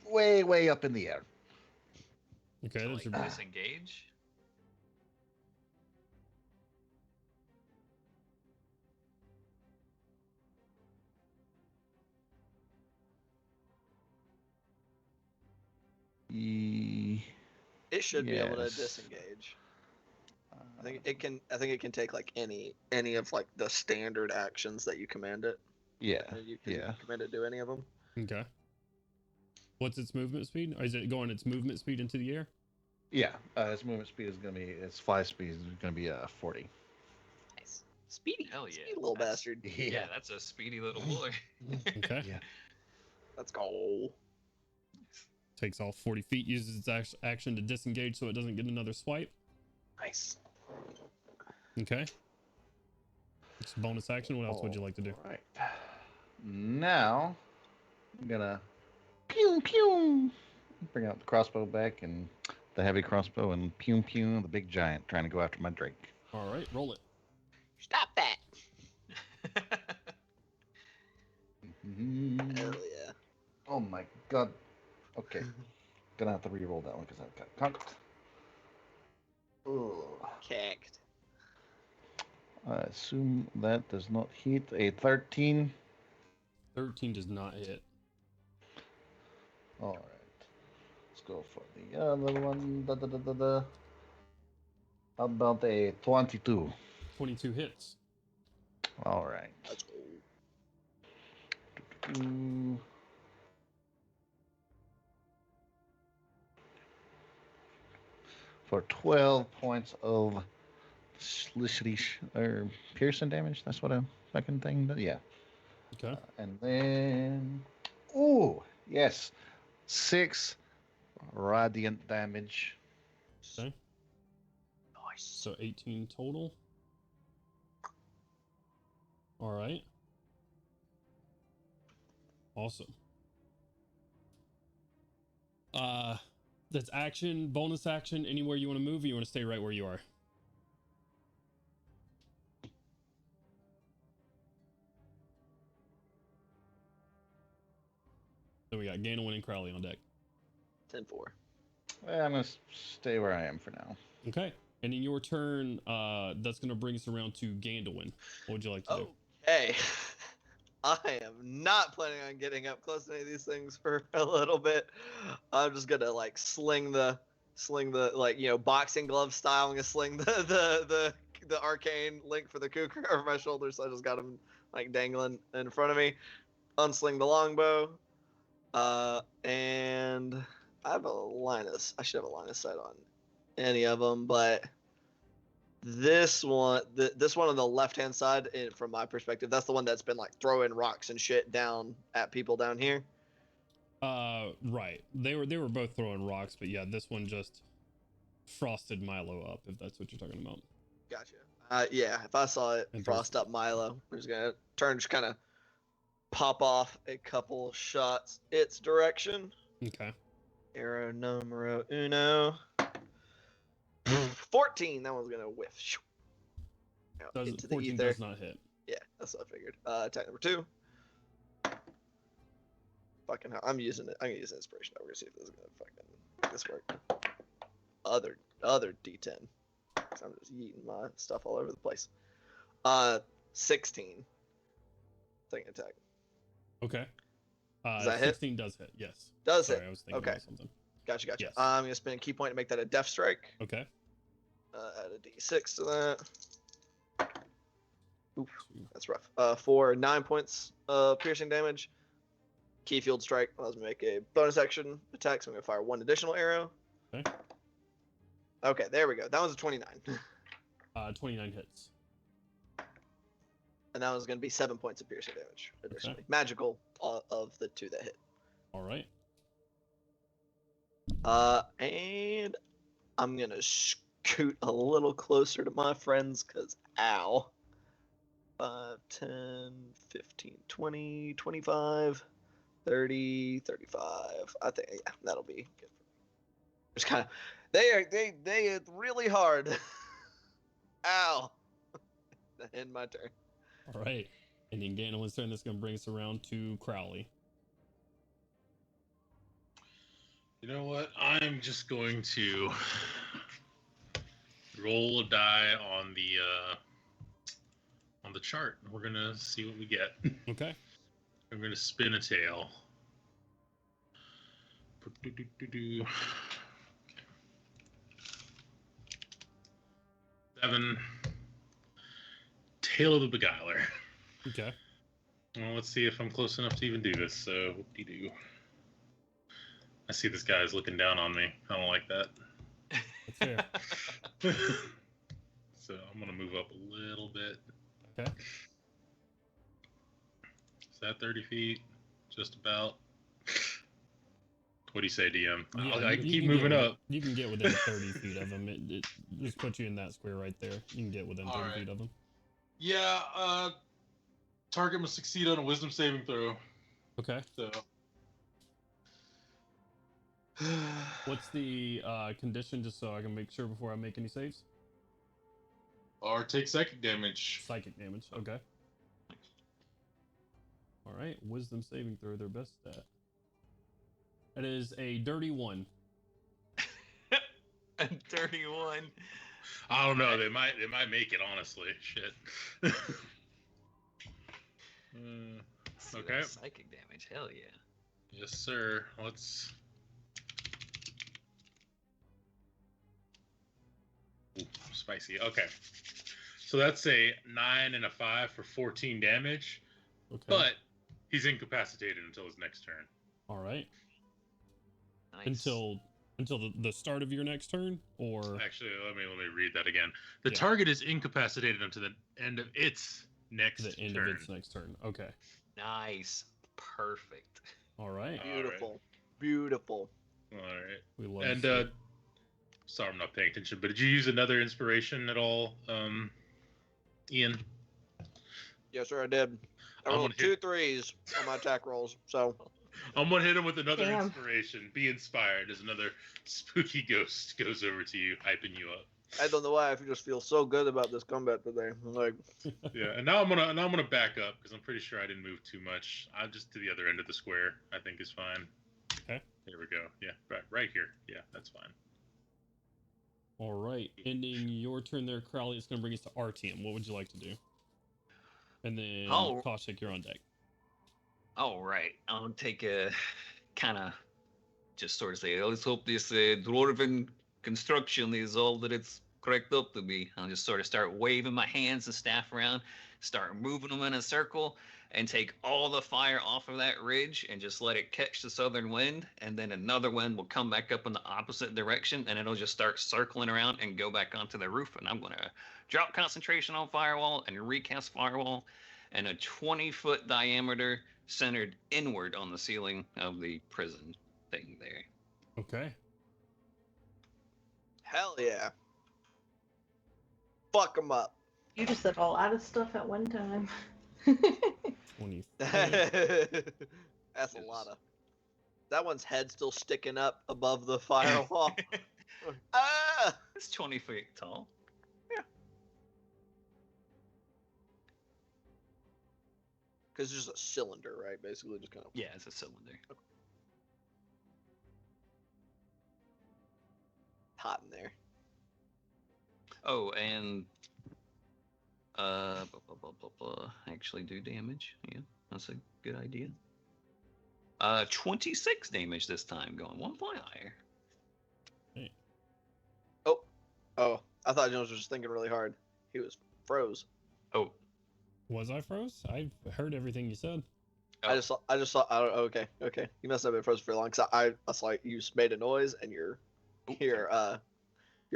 way up in the air. Okay, So, that's like, your disengage. It should be able to Yes. disengage. I think it can. I think it can take like any of like the standard actions that you command it. Yeah. You can Yeah. command it to do any of them. okay. What's its movement speed? Or is it going its movement speed into the air? Yeah. Its movement speed is gonna be its fly speed is gonna be 40. Nice. Speedy. Hell yeah. Speedy little That's- bastard. Yeah, that's a speedy little boy. Okay. Yeah. Let's go. Takes all 40 feet, uses its action to disengage so it doesn't get another swipe. Nice. Okay. It's a bonus action. What else would you like to do? All right. Now I'm gonna pew pew. Bring out the crossbow back and the heavy crossbow and pew pew the big giant trying to go after my Drake. All right, roll it. Stop that. Mhm. Hell yeah. Oh my god. Okay. Gonna have to re-roll that one because I've got cocked. Ugh. Cacked. I assume that does not hit a 13. 13 does not hit. All right. Let's go for the other one. How about a 22? 22 hits. All right. Let's go. Ooh. For 12 points of or piercing damage. That's what a fucking thing does. Yeah. Okay. And then, ooh, yes, 6 radiant damage. Okay. Nice. So 18 total. All right. Awesome. That's action, bonus action, anywhere you want to move, or you want to stay right where you are? So we got Ganowin and Crowley on deck. 10-4. I'm gonna stay where I am for now. Okay. And in your turn, that's going to bring us around to Ganowin. What would you like to do? Okay. I am not planning on getting up close to any of these things for a little bit. I'm just gonna like sling the like, you know, boxing glove style. I'm gonna sling the arcane link for the kukri over my shoulder, so I just got him like dangling in front of me. Unsling the longbow. And I have I should have a line of sight on any of them, but this one on the left hand side, from my perspective, that's the one that's been like throwing rocks and shit down at people down here. Right. They were both throwing rocks, but yeah, this one just frosted Milo up, if that's what you're talking about. Gotcha. Yeah, if I saw it frost up Milo, I'm just gonna just kind of pop off a couple shots its direction. Okay. Arrow numero uno. 14. That one's gonna whiff. Into the 14 ether. does not hit. Yeah, that's what I figured. Attack number 2. Fucking hell, I'm gonna use inspiration. We're gonna see if this is gonna fucking make this work. Other D10. I'm just yeeting my stuff all over the place. 16. Second attack. Okay. Does that 16 hit? does hit. Yes. Does Sorry, hit? I was thinking Okay. about something. Gotcha. Yes. I'm gonna spend a key point to make that a death strike. Okay. Add a D6 to that. Oof, that's rough. For 9 points of piercing damage. Key field strike allows me to make a bonus action attack, so I'm gonna fire 1 additional arrow. Okay. Okay, there we go. That was a 29. 29 hits. And that was gonna be 7 points of piercing damage additionally. Okay. Magical of the 2 that hit. All right. And I'm gonna scoot a little closer to my friends, because ow. 5, 10, 15, 20, 25, 30, 35. I think, yeah, that'll be good. Just kind of, they hit really hard. Ow. End my turn. All right. And in Ganowin's turn, that's going to bring us around to Crowley. You know what? I'm just going to roll a die on the chart. We're gonna see what we get. Okay. I'm gonna spin a tail. Okay. 7. Tail of the Beguiler. Okay. Well, let's see if I'm close enough to even do this. So, whoop-de-doo. I see this guy's looking down on me. I don't like that. That's fair. So I'm gonna move up a little bit. Okay. Is that 30 feet? Just about. What do you say, DM? Yeah, I can keep moving up. You can get within 30 feet of him. It just puts you in that square right there. You can get within 30 feet of him. Yeah, target must succeed on a wisdom saving throw. Okay. So. What's the condition, just so I can make sure before I make any saves? Or take psychic damage. Psychic damage, okay. All right, wisdom saving throw, their best stat. That is a dirty 1. A dirty 1. I don't know. They might make it. Honestly, shit. Okay. Psychic damage. Hell yeah. Yes, sir. Let's. Ooh, spicy. Okay. So that's a 9 and a 5 for 14 damage. Okay. But he's incapacitated until his next turn. All right. Nice. Until the start of your next turn, or Actually, let me read that again. The target is incapacitated until the end of its next turn. The end of its next turn. Okay. Nice. Perfect. All right. Beautiful. Beautiful. All right. We love And Sorry, I'm not paying attention. But did you use another inspiration at all, Ian? Yes, sir, I did. I I'm rolled gonna hit- 2 3s on my attack rolls, so I'm gonna hit him with another Damn. inspiration. Be inspired as another spooky ghost goes over to you, hyping you up. I don't know why I just feel so good about this combat today. Like, Yeah, and now I'm gonna back up because I'm pretty sure I didn't move too much. I'm just to the other end of the square. I think is fine. Okay. There we go. Yeah, right here. Yeah, that's fine. All right, ending your turn there, Crowley. It's going to bring us to Artyom. What would you like to do? And then Koshik, you're on deck. All right, I'll take a kind of just sort of say, let's hope this dwarven construction is all that it's cracked up to be. I'll just sort of start waving my hands and staff around, start moving them in a circle, and take all the fire off of that ridge and just let it catch the southern wind. And then another wind will come back up in the opposite direction, and it'll just start circling around and go back onto the roof. And I'm going to drop concentration on firewall and recast firewall, and a 20-foot diameter centered inward on the ceiling of the prison thing there. Okay. hell yeah. Fuck them up. You just said a lot of stuff at one time. 20. That's a lot of. That one's head still sticking up above the firewall. Ah! It's 20 feet tall. Because it's just a cylinder, right? Basically, just kind of. Yeah, it's a cylinder. Hot in there. Oh, and actually do damage. Yeah, that's a good idea. 26 damage this time, going 1 point higher. Oh, I thought Jones was just thinking really hard. He was froze. Oh, Was I froze? I heard everything you said. I just saw. Okay. You must have been frozen for long. Cause I saw you made a noise and your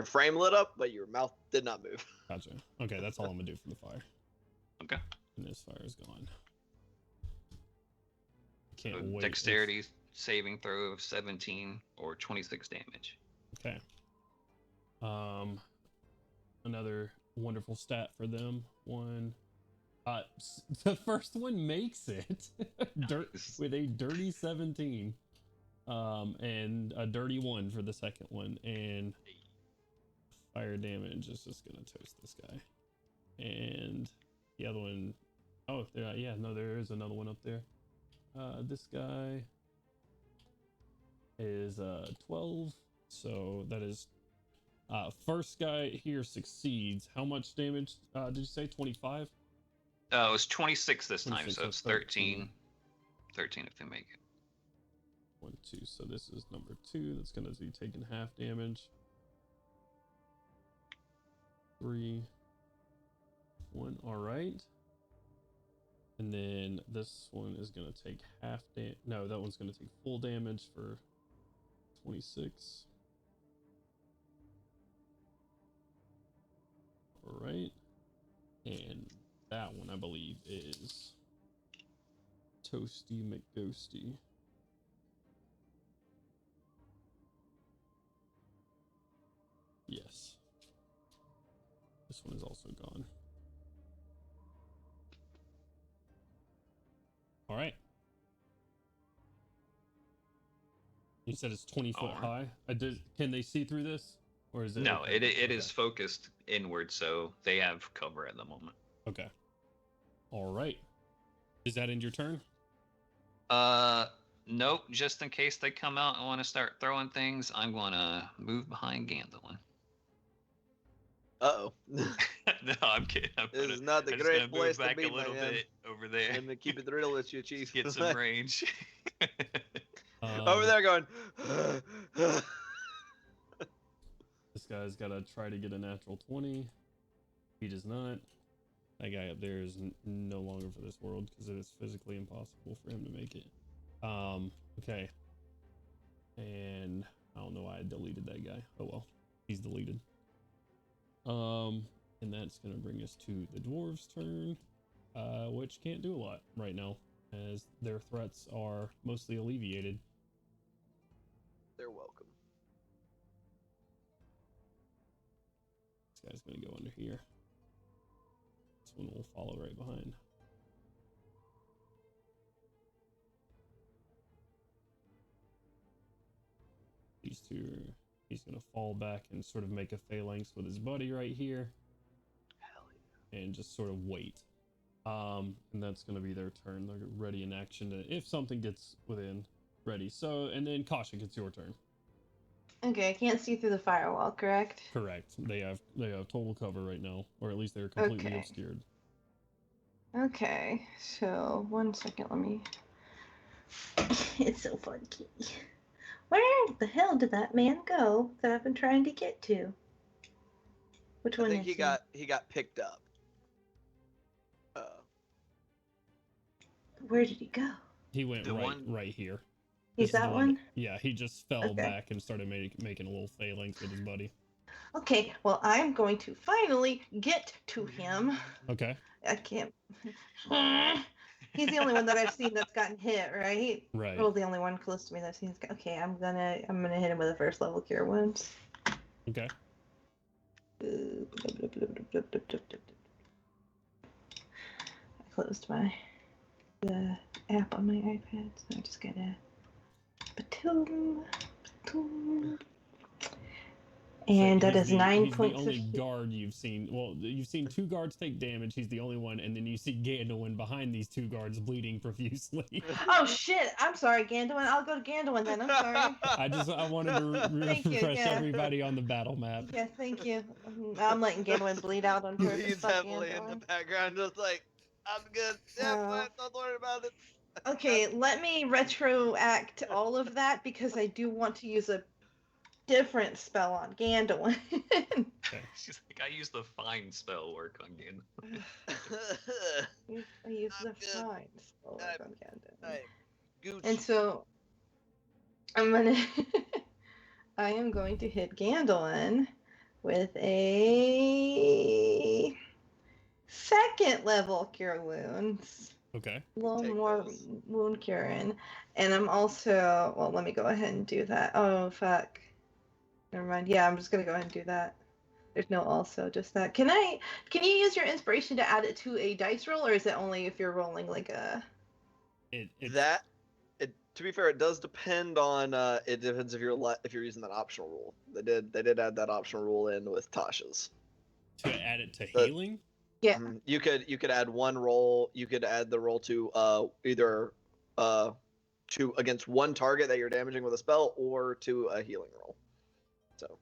frame lit up, but your mouth did not move. Gotcha. Okay, that's all I'm gonna do for the fire. okay. And this fire is gone. Can't So wait. dexterity saving throw of 17 or 26 damage. Okay. Another wonderful stat for them. The first one makes it with a dirty 17. And a dirty 1 for the second one. And fire damage is just gonna toast this guy. And the other one, there is another one up there. This guy is 12, so that is first guy here succeeds. How much damage did you say? 25? It was 26 this time, 26, so it's that's 13. 13 if they make it. 1, 2. So this is number 2. That's gonna be taking half damage. 3, 1. All right. And then this one is gonna take half damage. No, that one's gonna take full damage for 26. All right. And that one, I believe, is Toasty McGhosty. Yes. This one is also gone. All right. You said it's 20 foot high. Can they see through this? Or is it? No, okay? it is focused inward, so they have cover at the moment. Okay. All right. Is that end your turn? Nope. Just in case they come out and want to start throwing things, I'm gonna move behind Gandalf. Uh-oh. No, I'm kidding. This is not the I'm just great gonna place move back to be, a little man. bit over there. And to keep it real with you, Chief. Get some range. Over there going. This guy's got to try to get a natural 20. He does not. That guy up there is no longer for this world because it is physically impossible for him to make it. Okay. And I don't know why I deleted that guy. Oh well, he's deleted. And that's gonna bring us to the dwarves' turn, which can't do a lot right now as their threats are mostly alleviated. They're welcome. guy's gonna go under here. This one will follow right behind. These two are, he's gonna fall back and sort of make a phalanx with his buddy right here. Hell yeah. And just sort of wait. And that's gonna be their turn. They're ready in action to, if something gets within, ready. So, and then Caution, it's your turn. Okay, I can't see through the firewall, correct? Correct. They have total cover right now, or at least they're completely Okay. obscured. Okay, so 1 second, let me. It's so funky. Where the hell did that man go that I've been trying to get to? Which I one think is he got picked up. Where did he go? He went The one- right here. He's This is that the one? Yeah, he just fell Okay. back and started making a little phalanx with his buddy. Okay, well, I'm going to finally get to him. Okay. I can't. He's the only one that I've seen that's gotten hit, right? Right. Well, the only one close to me that I've seen. Okay, I'm gonna hit him with a first level cure wounds. Okay. I closed the app on my iPad, so I just gotta Batum. And So that is 9 he's points the only of guard you've seen. Well, you've seen 2 guards take damage. He's the only one, and then you see Gandalf behind these 2 guards bleeding profusely. Oh shit! I'm sorry, Gandalf. I'll go to Gandalf then. I'm sorry. I wanted to Thank you, refresh yeah. everybody on the battle map. Yeah, thank you. I'm letting Gandalf bleed out on purpose. He's Fuck heavily in the Gandalf. background, just like, I'm good. Yeah, fine, don't worry about it. Okay, let me retroact all of that because I do want to use a different spell on Gandalf. She's like, I used the find spell work on Gandalf. I use the I'm good. fine spell I'm- on Gandalf. Hey, Gooch. And so I am going to hit Gandalf with a 2nd level cure wounds. Okay. A little Take more those. wound curing. And I'm also, well, let me go ahead and do that. Oh, fuck. Never mind. Yeah, I'm just going to go ahead and do that. There's no also, just that. Can you use your inspiration to add it to a dice roll, or is it only if you're rolling like a... To be fair, it does depend on. It depends if you're using that optional rule. They did add that optional rule in with Tasha's. To add it to But- healing? Yeah. You could add one roll. You could add the roll to either to against one target that you're damaging with a spell, or to a healing roll. So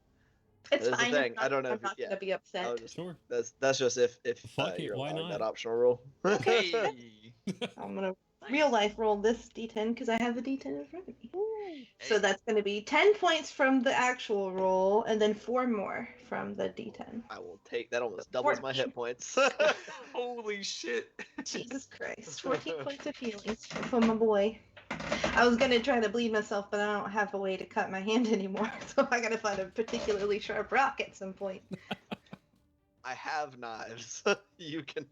It's That's the fine. thing. I don't know I'm if not yeah. going to be upset. I was just, Sure. that's just if Fuck it, you're why allowing not? that optional rule. Hey! I'm going to real life roll this d10 because I have a d10 in front of me. So that's going to be 10 points from the actual roll, and then 4 more from the d10. I will take that. Almost doubles my hit points. Holy shit! Jesus Christ. 14 points of healing from my boy. I was going to try to bleed myself, but I don't have a way to cut my hand anymore, so I got to find a particularly sharp rock at some point. I have knives. You can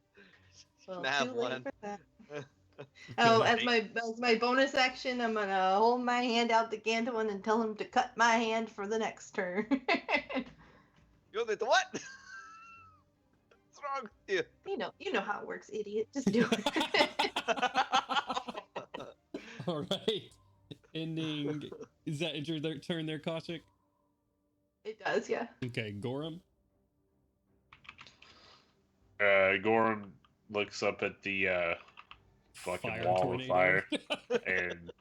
Well, have too late one. for that. Oh, as my bonus action, I'm gonna hold my hand out to Gandalf and tell him to cut my hand for the next turn. You want me to what? What's wrong with you? You know how it works, idiot. Just do it. All right. Ending. Is that your turn there, Kaushik? It does, yeah. Okay, Gorham. Gorham looks up at the fucking Fire wall tornado. of fire and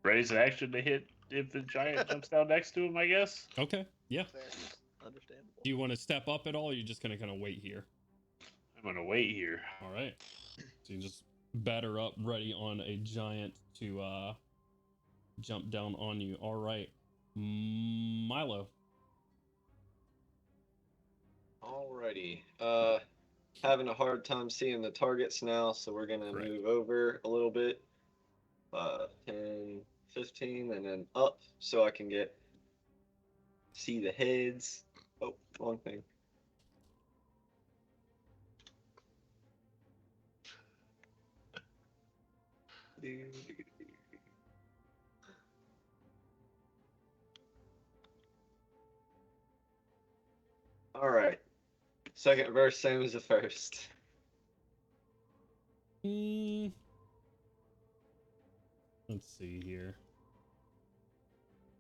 readies an action to hit if the giant jumps down next to him, I guess. Okay, yeah. Fair. Understandable. Do you want to step up at all, or are you just gonna kind of wait here? I'm gonna wait here. All right. So you just batter up, ready on a giant to jump down on you. All right, Milo. Alrighty. Having a hard time seeing the targets now, so we're gonna Correct. move over a little bit. 10, 15, and then up so I can see the heads. Oh, wrong thing. Second verse, same as the first. Let's see here.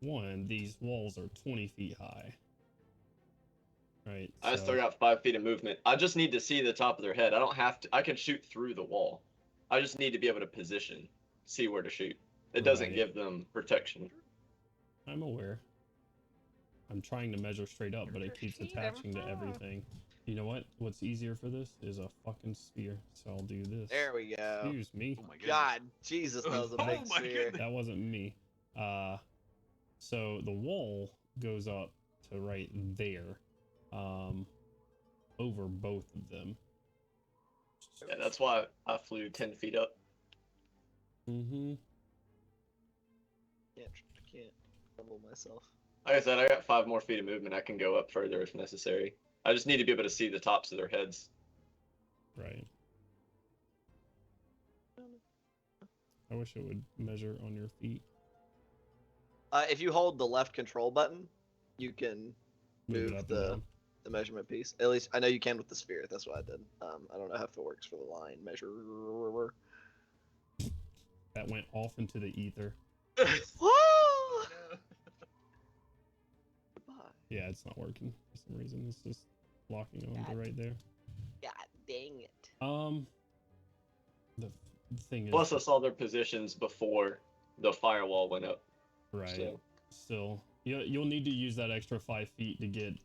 One, these walls are 20 feet high. Right. I still got 5 feet of movement. I just need to see the top of their head. I don't have to. I can shoot through the wall. I just need to be able to position, see where to shoot. It doesn't Right. give them protection. I'm aware. I'm trying to measure straight up, but it keeps attaching to everything. You know what? What's easier for this is a fucking spear. So I'll do this. There we go. Excuse me. Oh my goodness. God, Jesus, that was a Oh big my sphere. goodness. That wasn't me. So the wall goes up to right there, over both of them. Yeah, that's why I flew 10 feet up. Mm-hmm. Can't humble myself. Like I said, I got 5 more feet of movement. I can go up further if necessary. I just need to be able to see the tops of their heads. Right. I wish it would measure on your feet. If you hold the left control button, you can Move it move up and down. the measurement piece. At least I know you can with the sphere. That's what I did. I don't know how it works for the line measure. That went off into the ether. Yeah, it's not working for some reason. It's just locking on to right there. God dang it. The thing is, Plus, I saw their positions before the firewall went up. right. So. Still, you'll need to use that extra 5 feet to get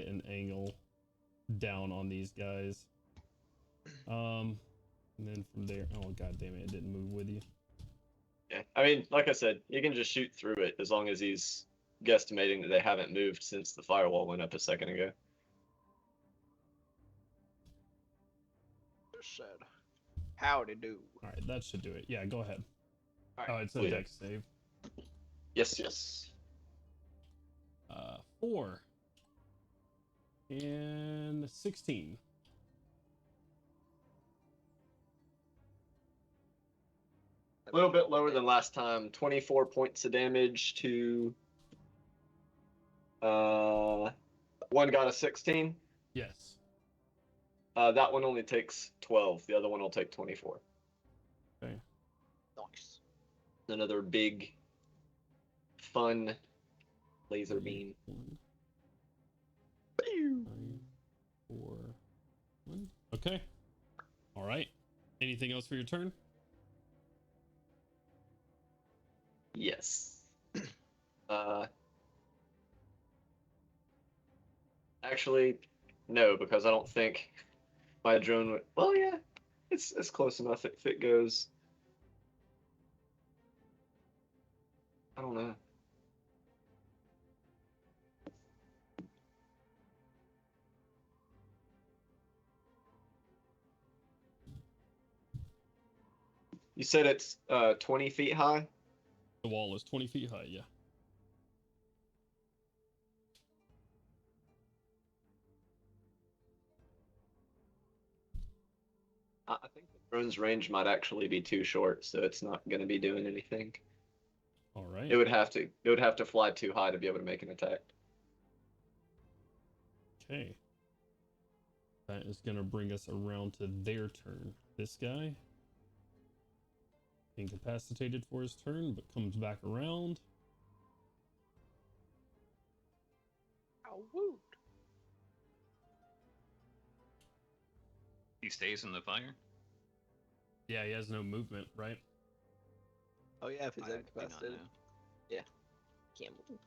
an angle down on these guys. And then from there, oh god damn it, it didn't move with you. Yeah, I mean, like I said, you can just shoot through it as long as he's guesstimating that they haven't moved since the firewall went up a second ago. Said, howdy do. All right, that should do it. Yeah, go ahead. All Oh, right. it's a Yeah. dex save. Yes. 4 and 16. A little bit lower than last time. 24 points of damage to. One got a 16. Yes. That one only takes 12. The other one will take 24. Okay. Nice. Another big, fun laser beam. 1, 9, 4, 1. Okay. All right. Anything else for your turn? Yes. Actually, no, because I don't think my drone would. Well, yeah, it's close enough if it goes. I don't know. You said it's 20 feet high? The wall is 20 feet high, yeah. I think the drone's range might actually be too short, so it's not going to be doing anything. All right. It would have to fly too high to be able to make an attack. Okay. That is going to bring us around to their turn. This guy, incapacitated for his turn, but comes back around. Oh, woot. He stays in the fire. Yeah, he has no movement, right? Oh yeah, if he's I do not incapacitated. know. Can't move.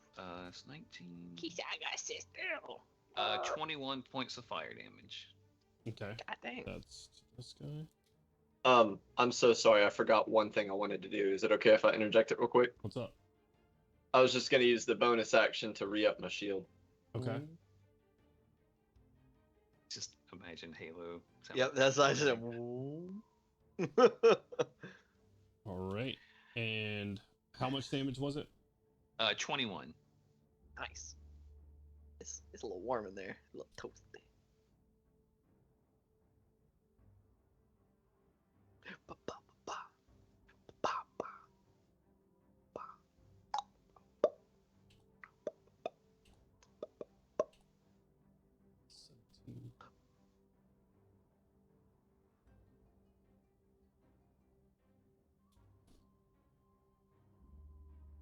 It's 19. I got still. 21 points of fire damage. Okay. God dang. That's this guy. I'm so sorry. I forgot one thing I wanted to do. Is it okay if I interject it real quick? What's up? I was just going to use the bonus action to re-up my shield. Okay. Just imagine Halo. Yep, that's what I said. All right. And how much damage was it? 21. Nice. It's a little warm in there. A little toasty.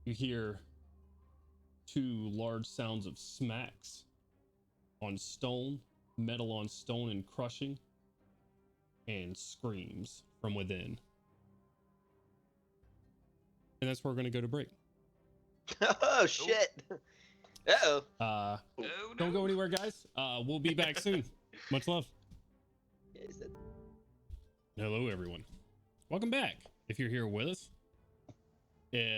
You hear two large sounds of smacks on stone, metal on stone and crushing, and screams from within. And that's where we're going to go to break. Oh shit! Uh-oh. Oh, Don't go anywhere, guys. We'll be back soon. Much love. Hello, everyone. Welcome back. If you're here with us,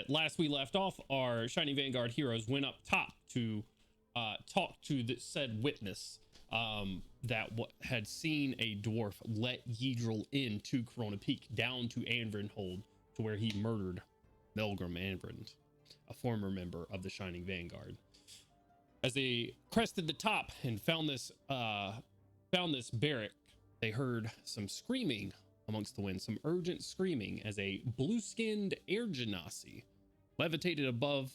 last we left off, our Shining Vanguard heroes went up top to talk to the said witness that had seen a dwarf let Yidril into Corona Peak, down to Anvrinhold, to where he murdered Melgrim Anvrin, a former member of the Shining Vanguard. As they crested the top and found this barrack, they heard some screaming amongst the wind, some urgent screaming, as a blue-skinned air genasi levitated above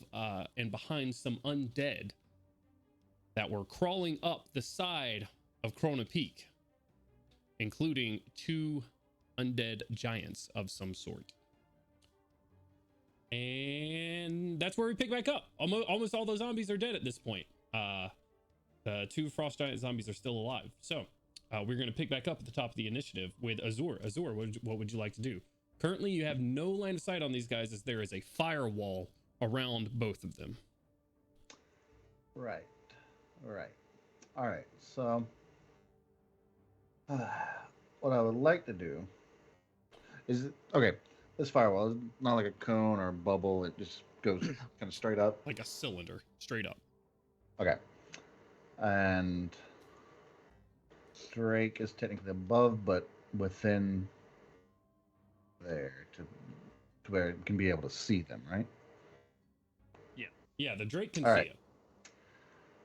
and behind some undead that were crawling up the side of Corona Peak, including two undead giants of some sort. And that's where we pick back up. Almost all those zombies are dead at this point. The two frost giant zombies are still alive. So we're going to pick back up at the top of the initiative with Azur. Azur, what would you like to do? Currently, you have no line of sight on these guys, as there is a firewall around both of them. Right. All right. So, what I would like to do is, okay, this firewall is not like a cone or a bubble. It just goes kind of straight up. Like a cylinder, straight up. Okay. And Drake is technically above, but within there to where it can be able to see them, right? Yeah, the Drake can All see right. it.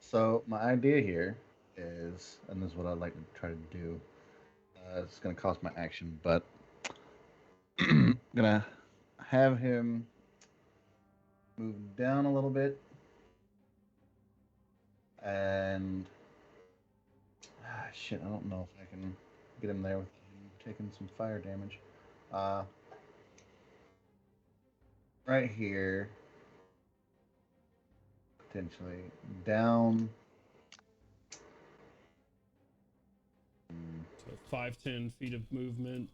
So my idea here is, and this is what I'd like to try to do. It's going to cost my action, but I'm going to have him move down a little bit. And shit, I don't know if I can get him there with him taking some fire damage. Right here, potentially down. So 5-10 feet of movement.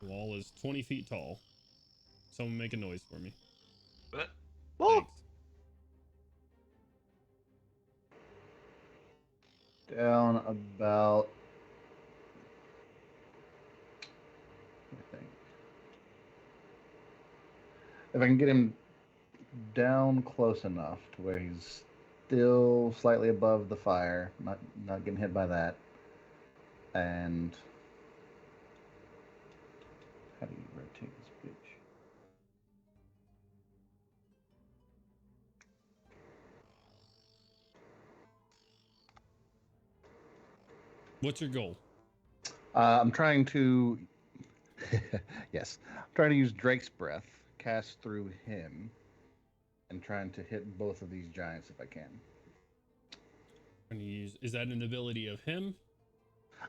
The wall is 20 feet tall. Someone make a noise for me. What? Thanks. Down about, I think, if I can get him down close enough to where he's still slightly above the fire, not getting hit by that, and how do you rotate this bitch? What's your goal? I'm trying to, yes, I'm trying to use Drake's Breath, cast through him, and trying to hit both of these giants if I can. Is that an ability of him?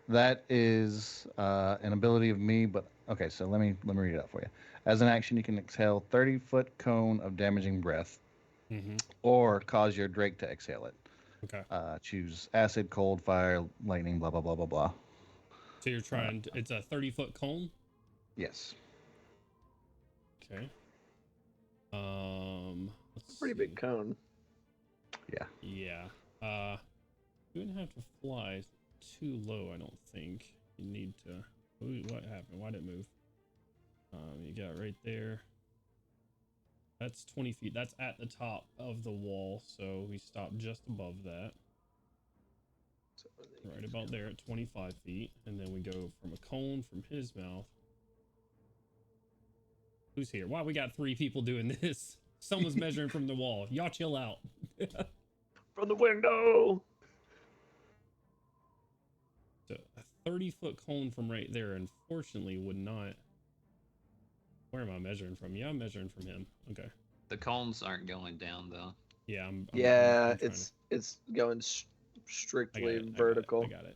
That is an ability of me, but okay, so let me read it out for you. As an action, you can exhale 30-foot cone of damaging breath, or cause your Drake to exhale it. Okay. Choose acid, cold, fire, lightning, blah, blah, blah, blah, blah. So you're trying to, it's a 30-foot cone? Yes. Okay. Let's Pretty big cone. Yeah. Yeah. You wouldn't have to fly too low, I don't think. You need to. Ooh, what happened? Why did it move? You got right there. That's 20 feet. That's at the top of the wall, so we stop just above that. Right about there at 25 feet, and then we go from a cone from his mouth. Who's here? Wow, we got 3 people doing this. Someone's measuring from the wall. Y'all chill out. From the window. So a 30-foot cone from right there, unfortunately, would not. Where am I measuring from? Yeah, I'm measuring from him. Okay. The cones aren't going down though. Yeah, I'm Yeah, trying it's going strictly I vertical. got it.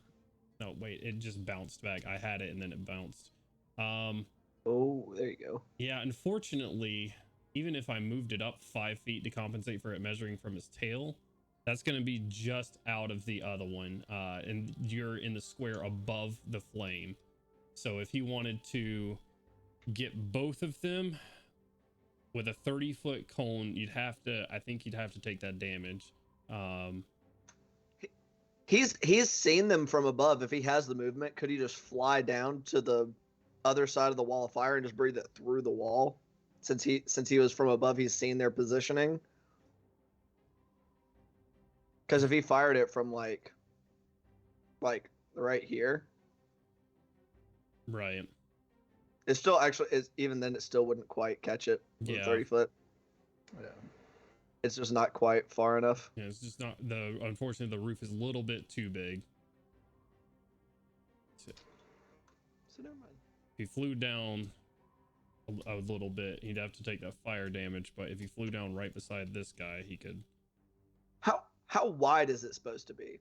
No, wait, it just bounced back. I had it and then it bounced. Oh, there you go. Yeah, unfortunately, even if I moved it up 5 feet to compensate for it measuring from his tail, that's going to be just out of the other one. And you're in the square above the flame. So if he wanted to get both of them with a 30-foot cone, I think you'd have to take that damage. He's seen them from above. If he has the movement, could he just fly down to the other side of the wall of fire and just breathe it through the wall? Since he was from above, he's seen their positioning. Because if he fired it from like right here, right, it still actually is. Even then, it still wouldn't quite catch it with Yeah. 30 foot. Yeah. It's just not quite far enough. Yeah, it's just not unfortunately the roof is a little bit too big. So never mind. If he flew down a little bit, he'd have to take that fire damage, but if he flew down right beside this guy, he could. How wide is it supposed to be?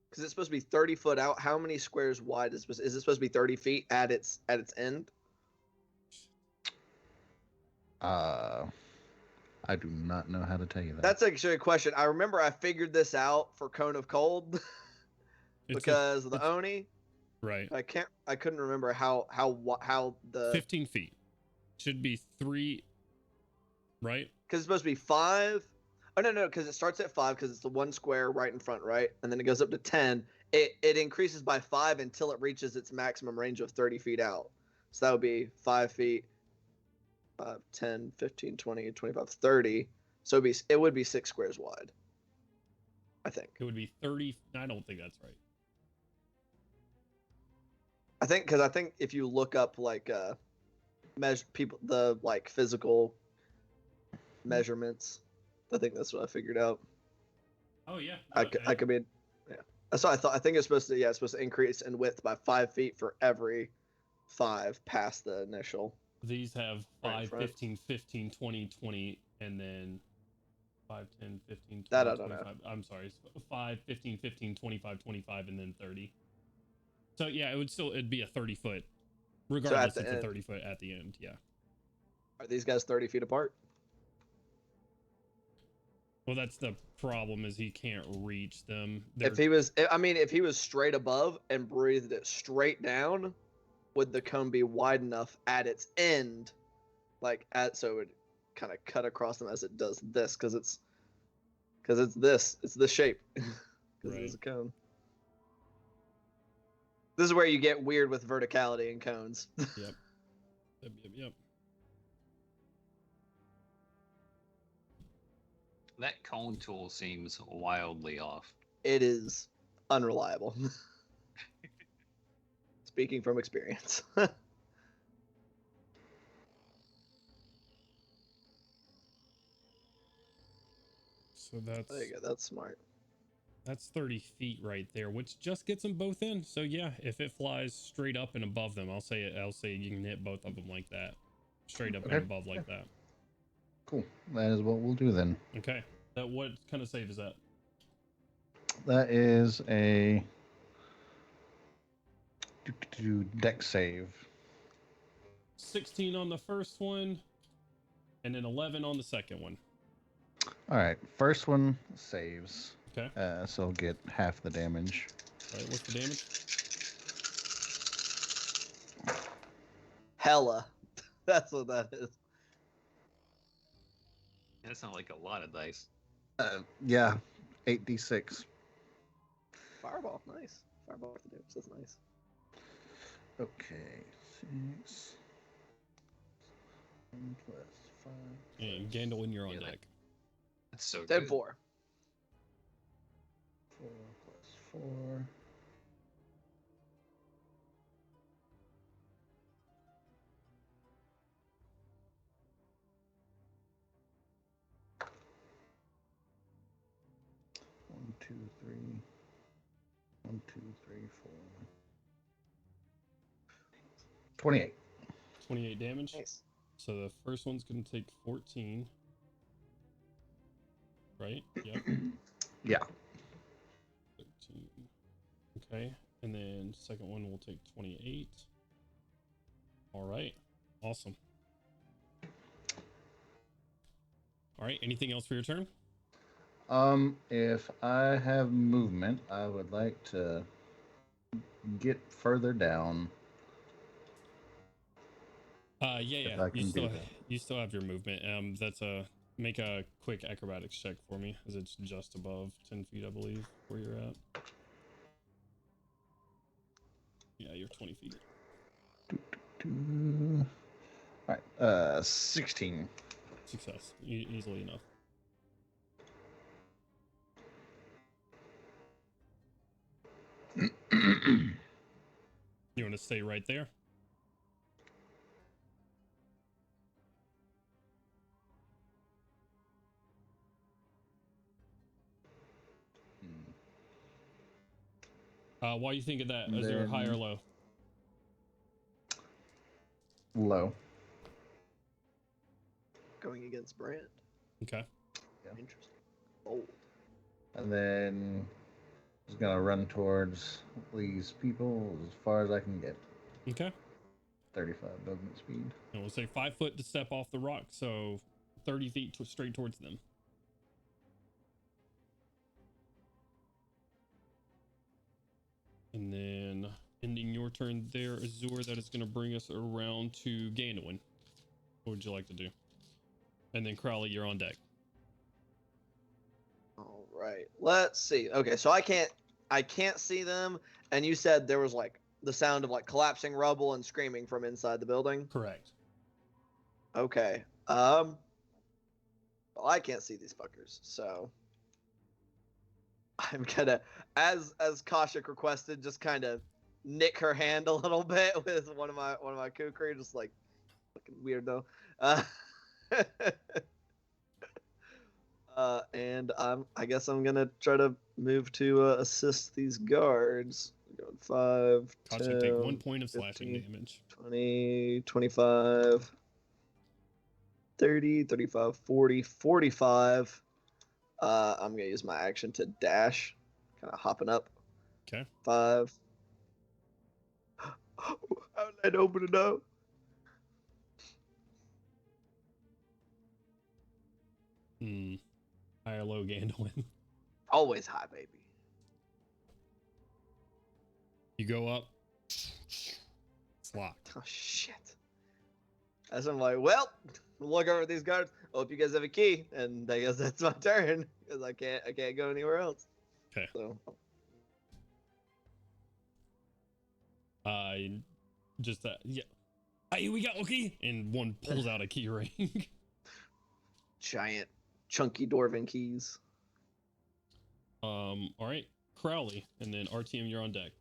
Because it's supposed to be 30 foot out. How many squares wide is it supposed to be 30 feet at its end? I do not know how to tell you that. That's actually a question. I remember I figured this out for Cone of Cold because of the Oni. Right. I couldn't remember how the 15 feet should be 3, right? Because it's supposed to be 5. Oh no, because it starts at 5 because it's the one square right in front, right? And then it goes up to 10. It increases by 5 until it reaches its maximum range of 30 feet out. So that would be 5 feet, 5, 10, 15, 20, 25, 30. So it would be 6 squares wide. I think. It would be 30. I don't think that's right. I think if you look up like measure people the like physical measurements, I think that's what I figured out. Oh yeah. I could be, yeah. That's what I thought. I think it's supposed to increase in width by 5 feet for every 5 past the initial. These have Right in 5, front. 15, 15, 20, 20, and then 5, 10, 15, 20, That I don't know. 25. I'm sorry. 5, 15, 15, 25, 25, and then 30. So yeah, it'd be a 30 foot. Regardless, it's a 30 foot at the end. Yeah. Are these guys 30 feet apart? Well, that's the problem, is he can't reach them. If he was straight above and breathed it straight down, would the cone be wide enough at its end, so it would kind of cut across them as it does this, because it's this shape, because it's a cone. This is where you get weird with verticality in cones. Yep. That cone tool seems wildly off. It is unreliable. Speaking from experience. So that's There you go. That's smart. That's 30 feet right there, which just gets them both in. So yeah, if it flies straight up and above them, I'll say you can hit both of them like that, straight up and above like that. Cool. That is what we'll do then. Okay. What kind of save is that? That is a dex save. 16 on the first one, and then 11 on the second one. All right. First one saves. Okay. So I'll get half the damage. All right. What's the damage? Hella. That's what that is. That's not like a lot of dice. Yeah. 8d6. Fireball. Nice. Fireball with the damage. That's nice. Okay. 6. 1 plus 5. And Gandalf, you're on Yeah, deck. That's so 10 good. 4. 4 plus 4. One, 2, 3. 1, 2, 3, 4. 28. 28 damage. Nice. So the first one's going to take 14. Right? Yep. Yeah. 13. Okay. And then second one will take 28. All right. Awesome. All right. Anything else for your turn? If I have movement, I would like to get further down. Yeah. I can do that. You still have your movement. That's make a quick acrobatics check for me, as it's just above 10 feet, I believe, where you're at. Yeah, you're 20 feet. All right. 16. Success, easily enough. You want to stay right there? Why do you think of that? Is there high or low? Low. Going against Brand. Okay. Yeah. Interesting. Bold. And then just gonna run towards these people as far as I can get. Okay. 35 movement speed. And we'll say 5 foot to step off the rock, so 30 feet straight towards them. And then ending your turn there, Azur, that is going to bring us around to Ganowin. What would you like to do? And then Crowley, you're on deck. All right. Let's see. Okay, so I can't see them, and you said there was like the sound of like collapsing rubble and screaming from inside the building. Correct. Okay. Well, I can't see these fuckers, so I'm gonna, as Kaushik requested, just kind of nick her hand a little bit with one of my kukri, just like fucking weirdo. And I guess I'm gonna try to move to assist these guards. Going 5, Kaushik, 10, take 1 point of slashing 15, damage. 20, 25, 30, 35, 40, 45. I'm gonna use my action to dash, kind of hopping up. Okay. 5. How did I open it up? High or low, Gandalf? Always high, baby. You go up. It's locked. Oh shit. As I'm like, well, look over at these guards. Hope you guys have a key, and I guess that's my turn because I can't go anywhere else. Okay. So. Just yeah. Hey, we got okay. And one pulls out a key ring. Giant, chunky dwarven keys. All right, Crowley, and then RTM, you're on deck.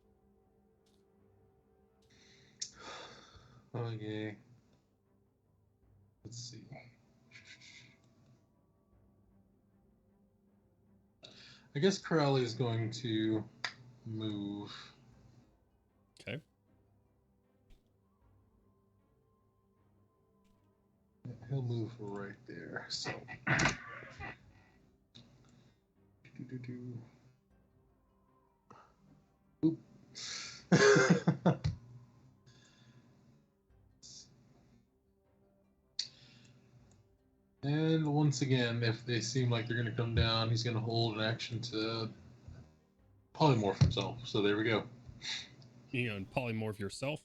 Okay. Let's see. I guess Crowley is going to move. Okay. He'll move right there. So. Oop. And once again, if they seem like they're going to come down, he's going to hold an action to polymorph himself. So there we go. You gonna polymorph yourself?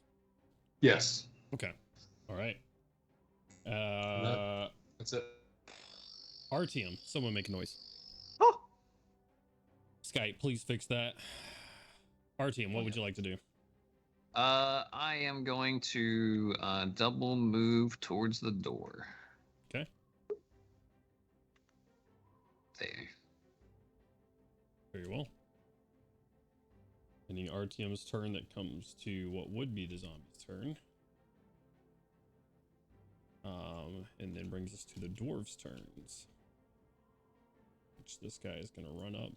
Yes. Okay. All right. That's it. RTM, someone make a noise. Oh. Skype, please fix that. RTM, what would you like to do? I am going to double move towards the door. Okay. There. Very well. Ending RTM's turn, that comes to what would be the zombie's turn. And then brings us to the dwarves' turns. Which this guy is going to run up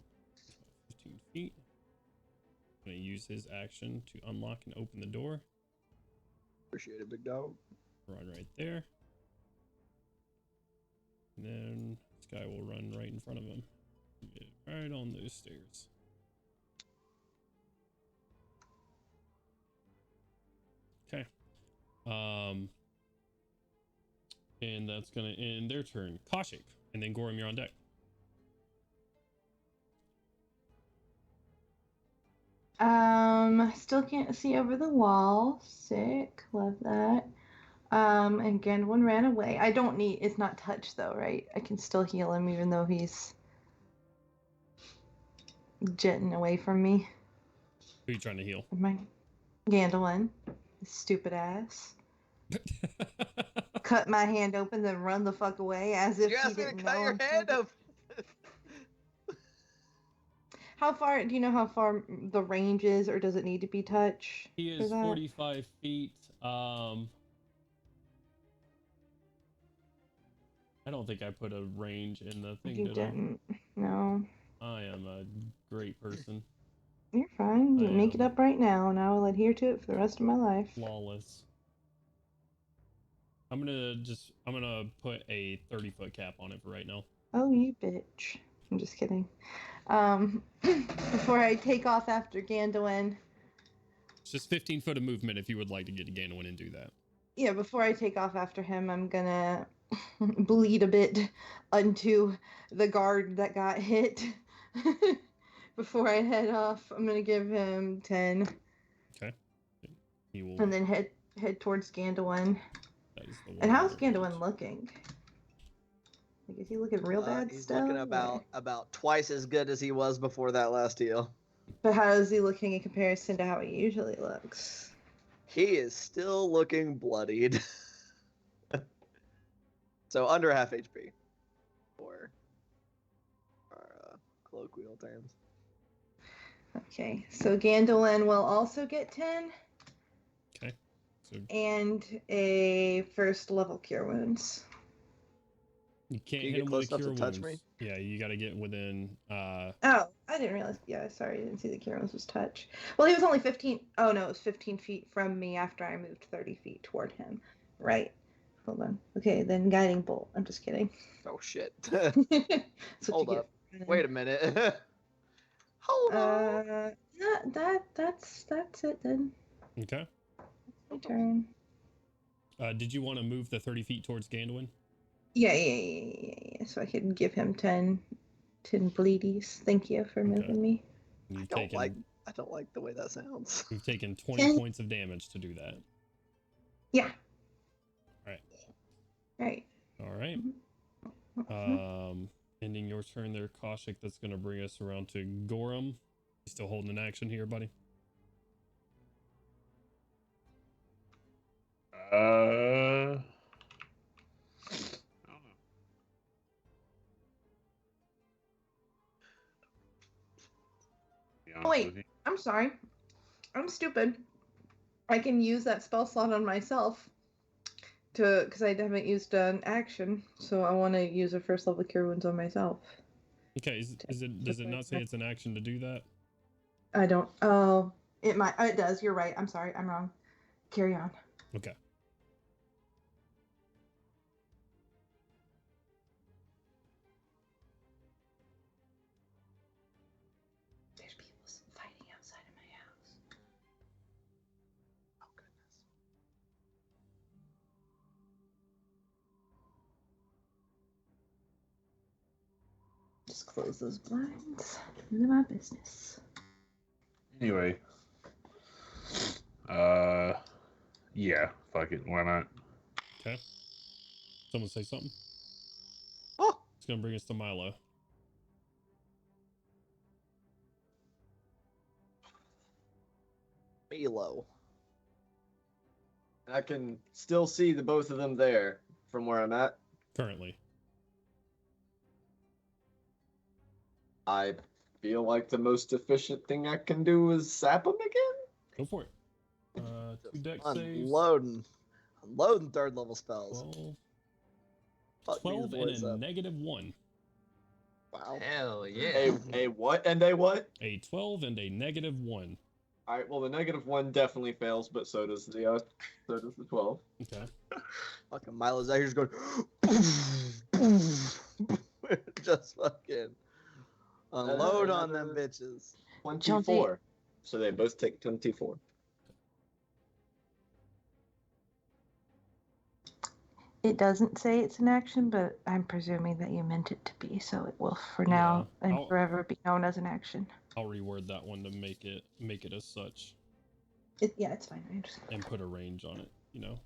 15 feet. Going to use his action to unlock and open the door. Appreciate it, big dog. Run right there. And then this guy will run right in front of him. Get right on those stairs. Okay. And that's gonna end their turn. Kaushik, And then Gorham, you're on deck. Still can't see over the wall. Sick. Love that. And Gandalf ran away. I don't need, it's not touch though, right? I can still heal him even though he's jetting away from me. Who are you trying to heal? My Gandalf, stupid ass. Cut my hand open, then run the fuck away as if You he asked me to didn't cut know. your hand open. How far, do you know how far the range is, or does it need to be touch? He for is that? 45 feet. I don't think I put a range in the thing, You did didn't. No. I am a great person. You're fine. I You make it am. up right now, and I will adhere to it for the rest of my life. Flawless. I'm gonna put a 30-foot cap on it for right now. Oh, you bitch. I'm just kidding. Before I take off after Gandalf, It's just 15 foot of movement if you would like to get to Ganowin and do that. yeah, before I take off after him, I'm gonna bleed a bit onto the guard that got hit. Before I head off, I'm gonna give him 10. Okay. He will. And then head towards Gandalf. That is the one. And how's Gandalf looking? Like, is he looking real bad He's still? looking or- about twice as good as he was before that last heal. But how is he looking in comparison to how he usually looks? He is still looking bloodied. So under half HP. For our colloquial terms. Okay, so Gandalf will also get 10. Okay. So And a first level cure wounds. you can't Can you hit get him close with a enough cure to touch wounds. me? Yeah, you got to get within. Oh, I didn't realize. Yeah, sorry, I didn't see the cure wounds was touch. Well, he was only 15. Oh no, it was 15 feet from me after I moved 30 feet toward him. Right. Hold on. Okay, then guiding bolt. I'm just kidding. Oh shit. That's what Hold you up. get. Wait a minute. Hold on. That's it then. Okay. My turn. Did you want to move the 30 feet towards Gandalf? Yeah. So I can give him 10 bleedies. Thank you for moving me. You've I taken don't like the way that sounds. you've taken 20 points of damage to do that. Yeah. Right. Right. All right. Ending your turn there, Kaushik. That's going to bring us around to Gorham. You still holding an action here, buddy? I don't know. Be honest Wait. with you. I'm sorry. I'm stupid. I can use that spell slot on myself because I haven't used an action, so I want to use a first level cure wounds on myself. Okay. Does it not say it's an action to do that? I don't. Oh, it might. It does. You're right. I'm sorry. I'm wrong. Carry on. Okay. There's people fighting outside of my house. Oh goodness. Just close those blinds. None of my business. Anyway. Yeah, fuck it. Why not? Okay. Someone say something. Oh, It's going to bring us to Milo. Milo. I can still see the both of them there from where I'm at. Currently. I feel like the most efficient thing I can do is zap them again. Go for it. 2 deck saves. Unloading third level spells. 12. Fuck 12 these and boys a up. -1. Wow. Hell yeah. A what and a what? A 12 and a -1. All right. Well, the -1 definitely fails, but so does the 12. Okay. Fucking Milo's out here just going. Just fucking unload on them another- bitches. 24. So they both take 24. It doesn't say it's an action, but I'm presuming that you meant it to be, so it will for now and forever be known as an action. I'll reword that one to make it as such. Yeah, it's fine. And put a range on it. You know,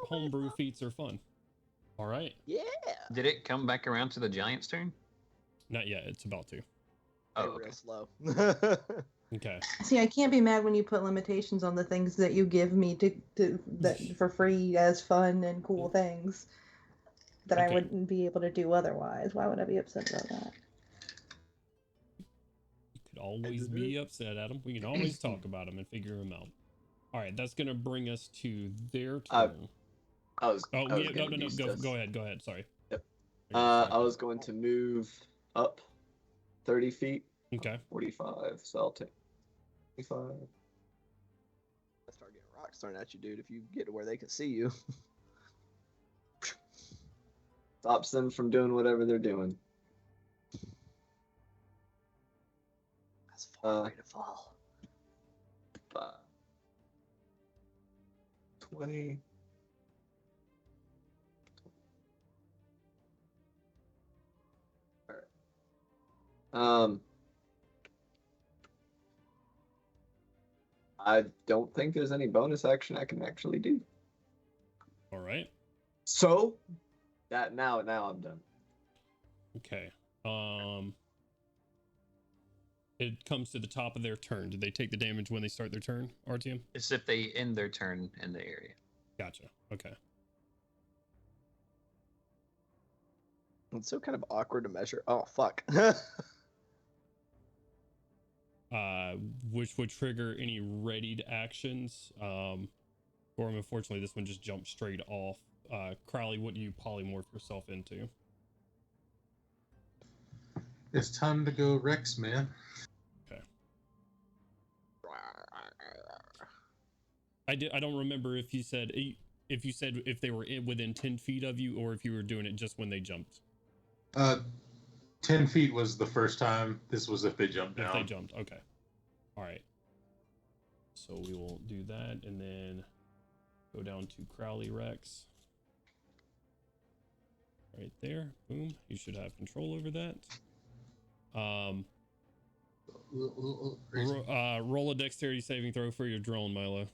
homebrew feats are fun. All right. Yeah. Did it come back around to the giant's turn? Not yet. It's about to. Oh, Real okay. slow. Okay. See, I can't be mad when you put limitations on the things that you give me that for free as fun and cool things that I wouldn't be able to do otherwise. Why would I be upset about that? You could always be upset at them. We can always talk about them and figure them out. All right, that's gonna bring us to their turn. Go ahead. Sorry. Yep. I was going to move up 30 feet. Okay. 45. So I'll take 25. I start getting rocks thrown at you, dude. If you get to where they can see you, stops them from doing whatever they're doing. That's far away to fall. 20. All right. I don't think there's any bonus action I can actually do. All right. So that now I'm done. Okay. It comes to the top of their turn. Do they take the damage when they start their turn, RTM? It's if they end their turn in the area. Gotcha. Okay. It's so kind of awkward to measure. Oh, fuck. Which would trigger any readied actions. Gorham, unfortunately, this one just jumped straight off. Crowley, what do you polymorph yourself into? It's time to go Rex, man. Okay. I don't remember if you said if they were within 10 feet of you or if you were doing it just when they jumped. 10 feet was the first time. This was if they jumped down. If they jumped, okay. All right. So we will do that and then go down to Crowley Rex. Right there. Boom. You should have control over that. Roll a dexterity saving throw for your drone, Milo.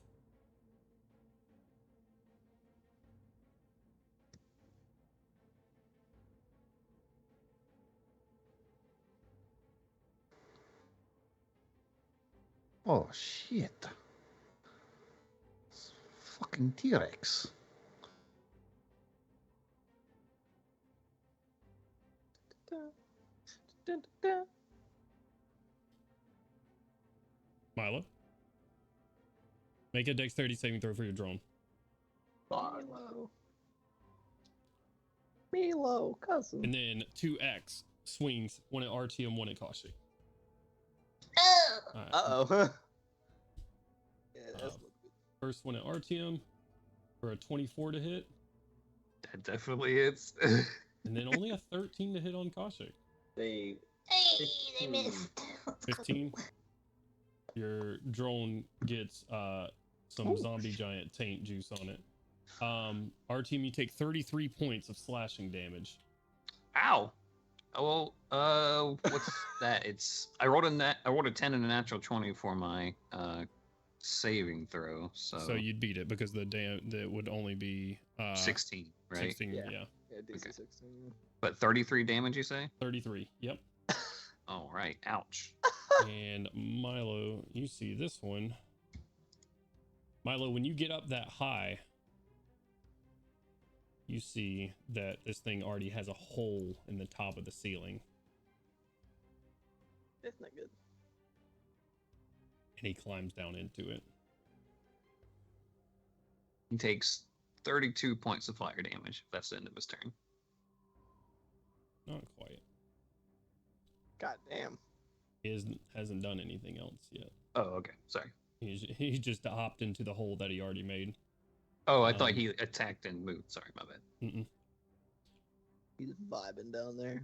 Oh shit. It's fucking T-Rex. Milo. Make a dexterity saving throw for your drone. Milo, cousin. And then 2x swings, one at RTM, one at Kashi. Right. Uh-oh. Yeah, that's First one at RTM for a 24 to hit. That definitely hits. And then only a 13 to hit on Kashi. They missed. 15. Your drone gets some zombie giant taint juice on it. RTM, you take 33 points of slashing damage. Ow. Oh, well, what's that? I rolled a 10 and a natural 20 for my saving throw. So you'd beat it because that would only be 16, right? 16, yeah. Yeah, DC Okay. 16. But 33 damage, you say? 33, yep. All right. Ouch. And Milo, you see this one. Milo, when you get up that high, you see that this thing already has a hole in the top of the ceiling. That's not good. And he climbs down into it. He takes 32 points of fire damage. If that's the end of his turn. Not quite. God damn. He hasn't done anything else yet. Oh, okay. Sorry. He just hopped into the hole that he already made. Oh, I thought he attacked and moved. Sorry, my bad. Mm-mm. He's vibing down there.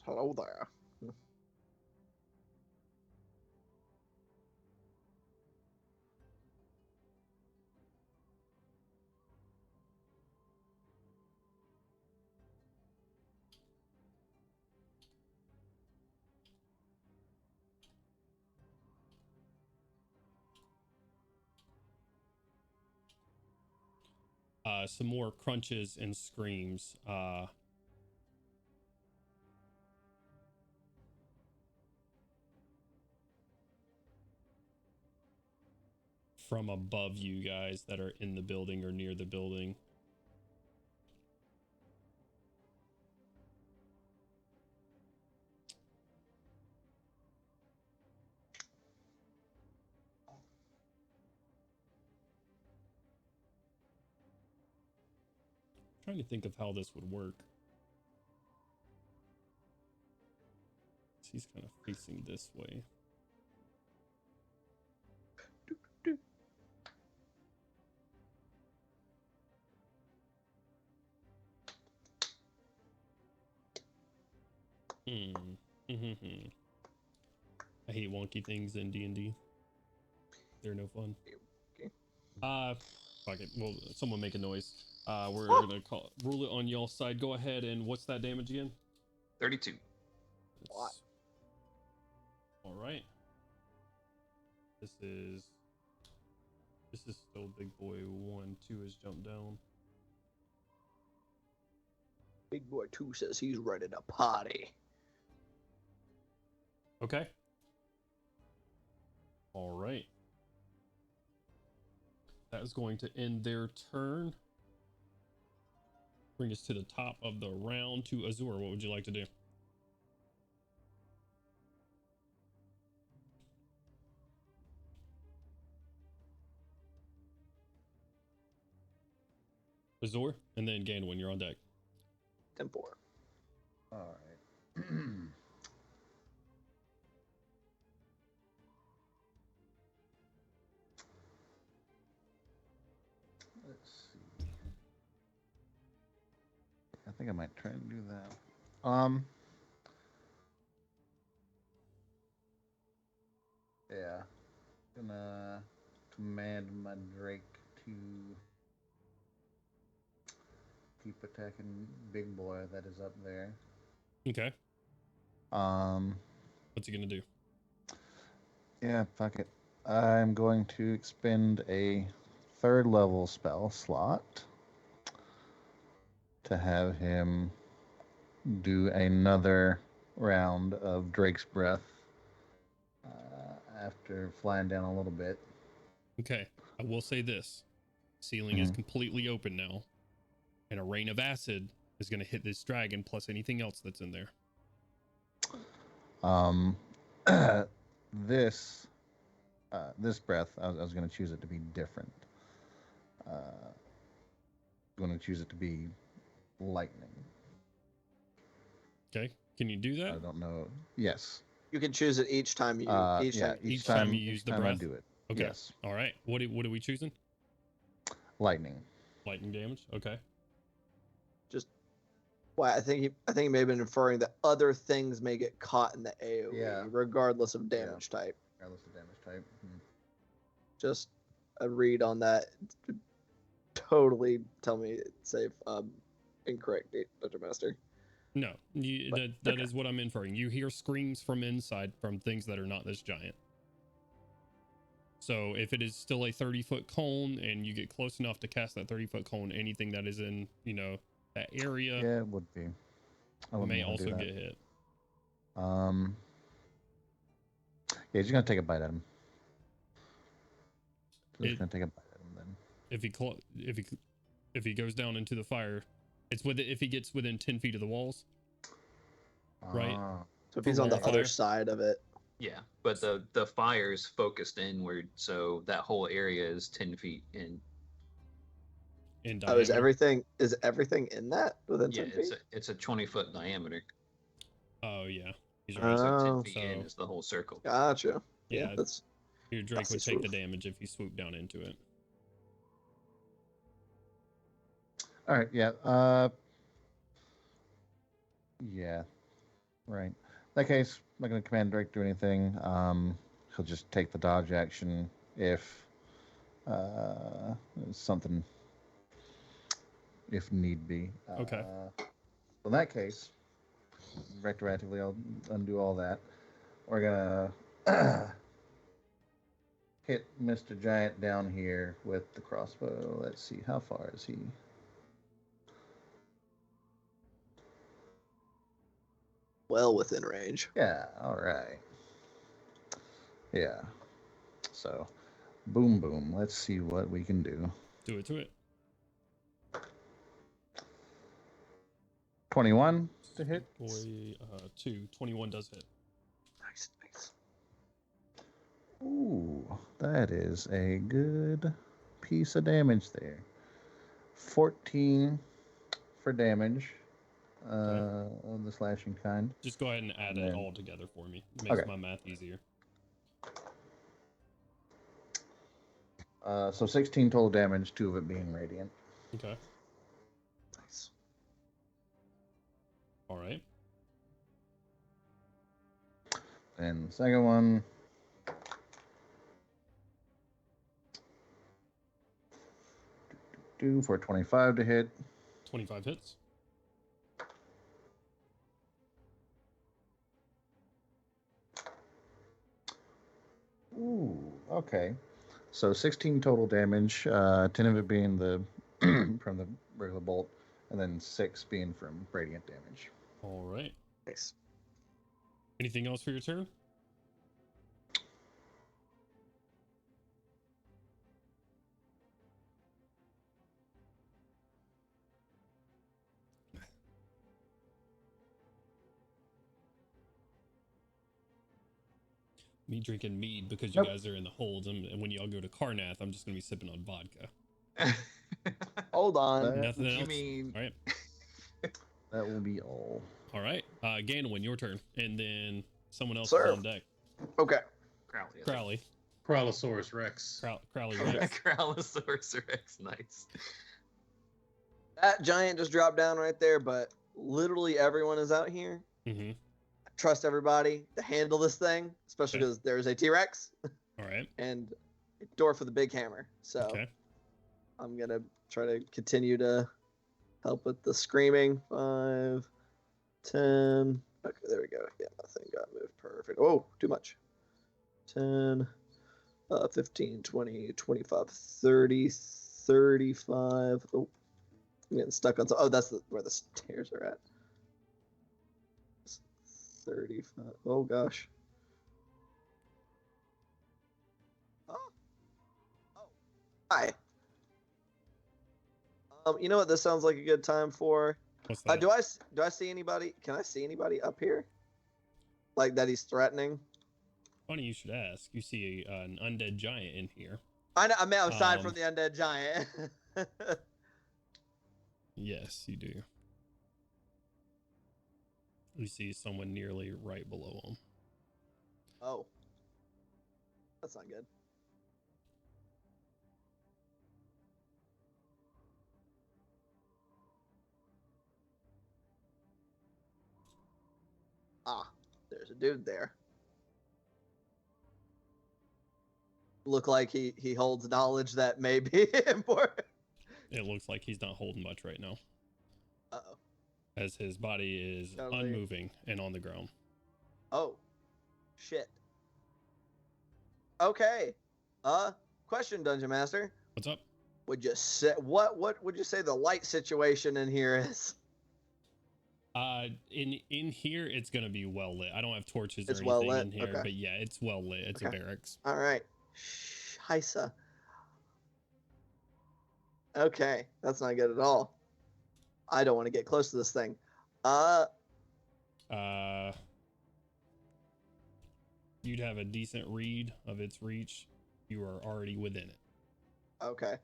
Hello there. some more crunches and screams. From above you guys that are in the building or near the building. Trying to think of how this would work. He's kind of facing this way. I hate wonky things in D&D. They're no fun. Fuck it. Well, someone make a noise. We're gonna rule it on y'all's side. Go ahead, and what's that damage again? 32. What? All right. This is still big boy 1. 2 has jumped down. Big boy 2 says he's ready to party. Okay. All right. That is going to end their turn. Bring us to the top of the round to Azur. What would you like to do? Azur, and then Ganwin, you're on deck. 10-4. All right. Let's see. I think I might try and do that. Yeah. Gonna command my Drake to keep attacking Big Boy that is up there. Okay. What's he gonna do? Yeah, fuck it. I'm going to expend a 3rd level spell slot to have him do another round of Drake's Breath after flying down a little bit. Okay. I will say this. Ceiling is completely open now. And a rain of acid is going to hit this dragon plus anything else that's in there. This breath, I was going to choose it to be different. I'm going to choose it to be lightning. Okay. Can you do that? I don't know. Yes. You can choose it each time you each time you use the breath. I do it. Okay. Yes. All right. What are we choosing? Lightning. Lightning damage. Okay. Just I think he may have been inferring that other things may get caught in the AoE, regardless of damage type. Regardless of damage type. Just a read on that. Totally tell me say incorrect, Dr. Master. No, that is what I'm inferring. You hear screams from inside from things that are not this giant. So if it is still a 30-foot cone and you get close enough to cast that 30-foot cone, anything that is in, that area, yeah, it would be. May also get hit. Yeah, he's gonna take a bite at him. He's gonna take a bite at him then. If he goes down into the fire, if he gets within 10 feet of the walls, right? So if he's on the other side of it. Yeah, but the fire is focused inward, so that whole area is 10 feet in. Oh, is everything in that within 10 feet? It's a 20-foot diameter. Oh yeah, he's right. So 10 feet in is the whole circle. Gotcha. Yeah, your Drake would take the damage if he swooped down into it. All right. Yeah. Yeah. Right. In that case, I'm not going to command Drake to do anything. He'll just take the dodge action if something, if need be. Okay. In that case, retroactively, I'll undo all that. We're gonna hit Mr. Giant down here with the crossbow. Let's see, how far is he? Well within range. Yeah, all right. Yeah. So, boom, boom. Let's see what we can do. Do it to it. 21 to hit. Boy, 21 does hit. Nice. Ooh, that is a good piece of damage there. 14 for damage of the slashing kind. Just go ahead and add it all together for me. It makes my math easier. So 16 total damage, 2 of it being radiant. Okay. Nice. All right. And the second one. Do for 25 to hit. 25 hits. Ooh, okay. So 16 total damage, 10 of it being the from the regular bolt, and then 6 being from radiant damage. All right. Nice. Anything else for your turn? Me drinking mead because you guys are in the hold, and when y'all go to Karnath, I'm just gonna be sipping on vodka. Hold on. Nothing else. You mean? All right. That will be all. All right. Ganwin, your turn, and then someone else Sir. is on deck. Okay. Crowley. Crowlosaurus Rex. Crowley Rex. Crowlosaurus Rex, nice. That giant just dropped down right there, but literally everyone is out here. Mm-hmm. I trust everybody to handle this thing, especially because there's a T-Rex All right. and a dwarf with a big hammer. So Okay. I'm going to try to continue to help with the screaming. 5, 10. Okay, there we go. Yeah, nothing got moved. Perfect. Oh, too much. 10, 15, 20, 25, 30, 35. Oh, I'm getting stuck on. Oh, that's where the stairs are at. 35. Oh, gosh. Oh. Hi. You know what this sounds like a good time for? What's that? Do I see anybody? Can I see anybody up here? Like that he's threatening? Funny you should ask. You see an undead giant in here. I know. I mean, aside from the undead giant. Yes, you do. You see someone nearly right below him. Oh. That's not good. Ah, there's a dude there. Look like he holds knowledge that may be important. It looks like he's not holding much right now, Uh-oh. as his body is unmoving and on the ground. Oh, shit. Okay. Question, Dungeon Master. What's up? Would you say what would you say the light situation in here is? In here it's gonna be well lit. I don't have torches It's or well anything lit? in here, Okay. but yeah, it's well lit. It's a barracks. All right. Scheisse. Okay, that's not good at all. I don't want to get close to this thing. You'd have a decent read of its reach. You are already within it. Okay.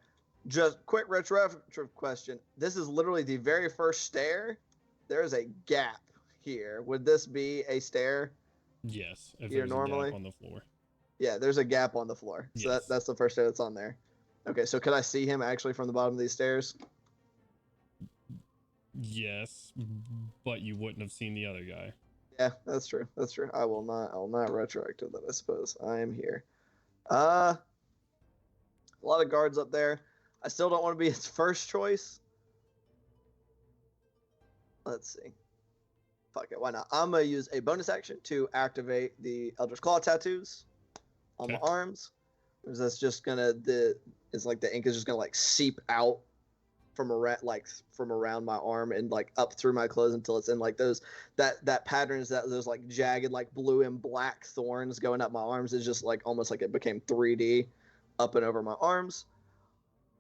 Just quick retroactive question. This is literally the very first stair. There is a gap here. Would this be a stair? Yes, if Here there's normally? a gap on the floor. Yeah, there's a gap on the floor. So Yes. that's the first stair that's on there. Okay, so could I see him actually from the bottom of these stairs? Yes, but you wouldn't have seen the other guy. Yeah, that's true. That's true. I'll not retroactive that, I suppose. I am here. A lot of guards up there. I still don't want to be his first choice. Let's see. Fuck it, why not? I'm gonna use a bonus action to activate the Eldritch Claw tattoos on my arms. I'm Or is that's just gonna it's like the ink is just gonna like seep out from around my arm and like up through my clothes until it's in like that pattern is that those like jagged like blue and black thorns going up my arms is just like almost like it became 3D up and over my arms.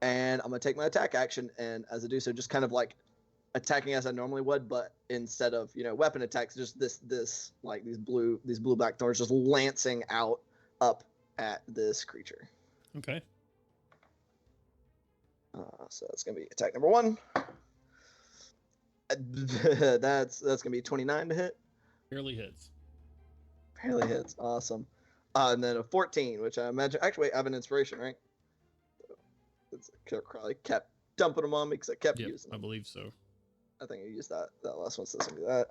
And I'm gonna take my attack action, and as I do so, just kind of like attacking as I normally would, but instead of weapon attacks, just this like these blue black thorns just lancing out up at this creature. Okay. So that's gonna be attack number 1. That's gonna be 29 to hit. Barely hits. Barely hits. Awesome. And then a 14, which I imagine. Actually, wait, I have an inspiration, right? It's Crowley kept dumping them on me because I kept using them. I believe so. I think I used that last one, so let's do that.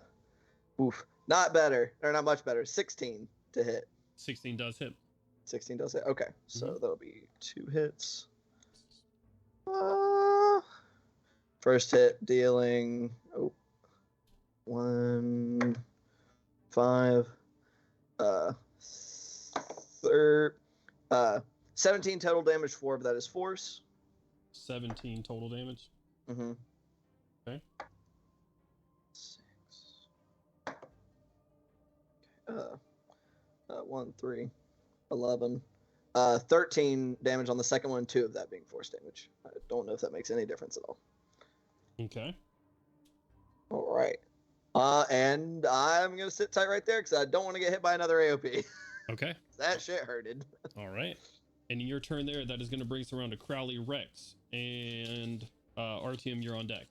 Oof. Not better, or not much better. 16 to hit. 16 does hit. 16 does hit. Okay, so that'll be 2 hits. First hit dealing 1, 5, 17 total damage. 4 of that is force. 17 total damage. Mm-hmm. Okay. 6. 1, 3, 11. 13 damage on the second one, 2 of that being force damage. I don't know if that makes any difference at all. Okay. All right. And I'm going to sit tight right there because I don't want to get hit by another AOP. Okay. That shit hurted. All right. And in your turn there, that is going to bring us around to Crowley Rex. And Artyom, you're on deck.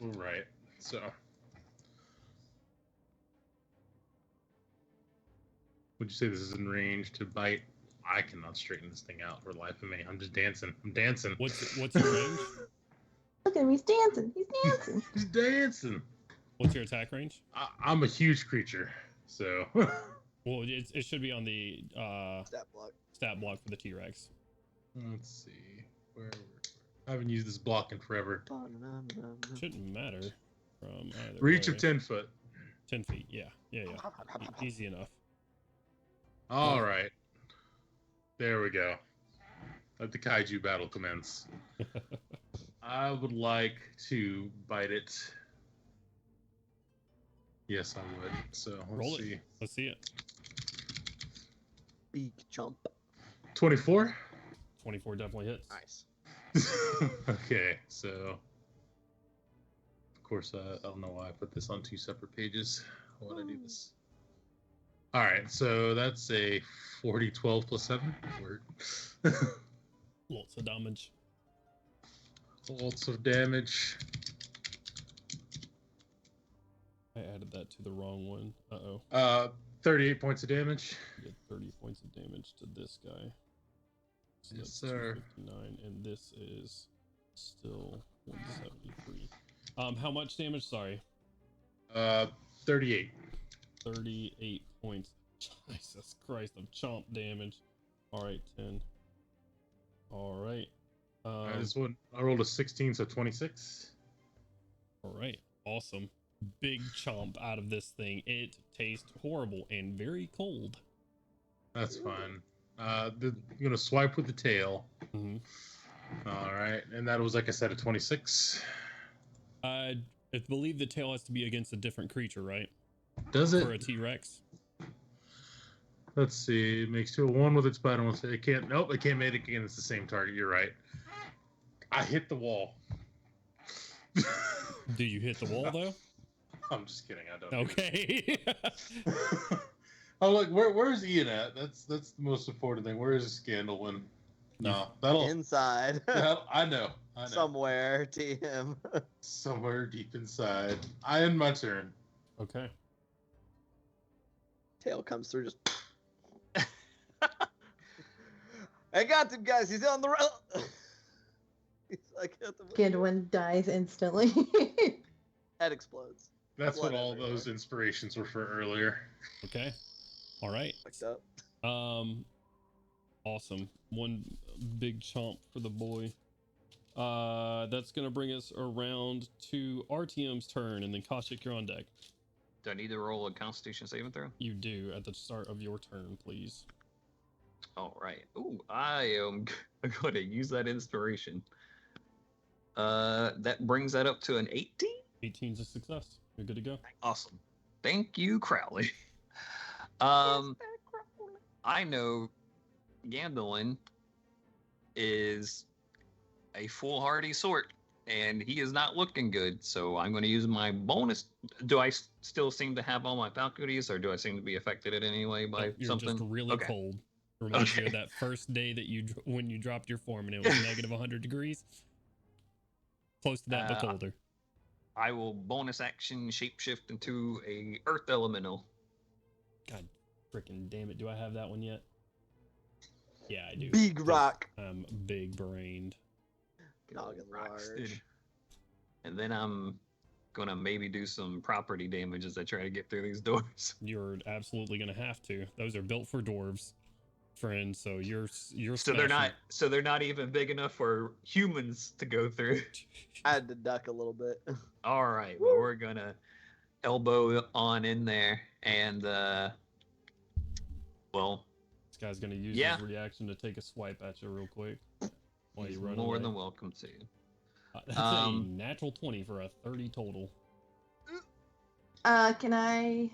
All right. So, would you say this is in range to bite? I cannot straighten this thing out for the life of me. I'm just dancing. I'm dancing. What's your range? Look at him, he's dancing. He's dancing. He's dancing. What's your attack range? I'm a huge creature, so. Well, it should be on the stat block for the T-Rex. Let's see. Where I haven't used this block in forever. Shouldn't matter from either Reach way. of 10 foot. 10 feet. Yeah. Easy enough. All right. There we go. Let the kaiju battle commence. I would like to bite it. Yes, I would. So Roll let's see. it. Let's see it. Big jump. 24. 24 definitely hits. Nice. Okay, so of course I don't know why I put this on 2 separate pages. Why would I do this? All right, so that's a 40, 12 plus 7. Word. Lots of damage. Lots of damage. I added that to the wrong one. 38 points of damage. Get 30 points of damage to this guy. So Yes, that's sir. 259, and this is still 173. How much damage? Sorry. 38. 38 points. Jesus Christ of chomp damage. All right, 10. All right. This one I rolled a 16, so 26. All right. Awesome. Big chomp out of this thing. It tastes horrible and very cold. That's fine. I'm gonna swipe with the tail. Mm-hmm. All right, and that was, like I said, a 26. I believe the tail has to be against a different creature, right? Does it? For a T-Rex. Let's see. It makes 2 of 1 with its bite. It can't. Nope, it can't make it against the same target. You're right. I hit the wall. Do you hit the wall though? I'm just kidding. I don't. Okay. Oh look, where's Ian at? That's the most important thing. Where is the scandal one? No, that'll Inside. I know. Somewhere, TM. Somewhere deep inside. I end my turn. Okay. Tail comes through just. I got him, guys. He's on the road. He's like at the Gidwin dies instantly. head explodes. That's what Blood all everywhere. those inspirations were for earlier. Okay. All right. Fucked up. Awesome. One big chomp for the boy. That's gonna bring us around to Artyom's turn, and then Koshik, you're on deck. Do I need to roll a Constitution saving throw? You do at the start of your turn, please. All right. Ooh, I am going to use that inspiration. That brings that up to an 18. 18's a success. You're good to go. Awesome. Thank you, Crowley. I know Gandolin is a foolhardy sort, and he is not looking good, so I'm going to use my bonus. Do I still seem to have all my faculties, or do I seem to be affected in any way by You're something? just really Okay. cold. Reminds you of Okay. that first day that when you dropped your form and it was negative 100 degrees. Close to that, but colder. I will bonus action shapeshift into a earth elemental. God freaking damn it. Do I have that one yet? Yeah, I do. Big rock. I'm big brained. Noggin Rocks, large. dude. And then I'm gonna maybe do some property damage as I try to get through these doors. You're absolutely going to have to. Those are built for dwarves, friend. So you're So they're not even big enough for humans to go through. I had to duck a little bit. All right, well, we're gonna elbow on in there, and well, This guy's going to use Yeah. his reaction to take a swipe at you real quick while he's you run more away. than welcome to. That's a natural 20 for a 30 total. Can I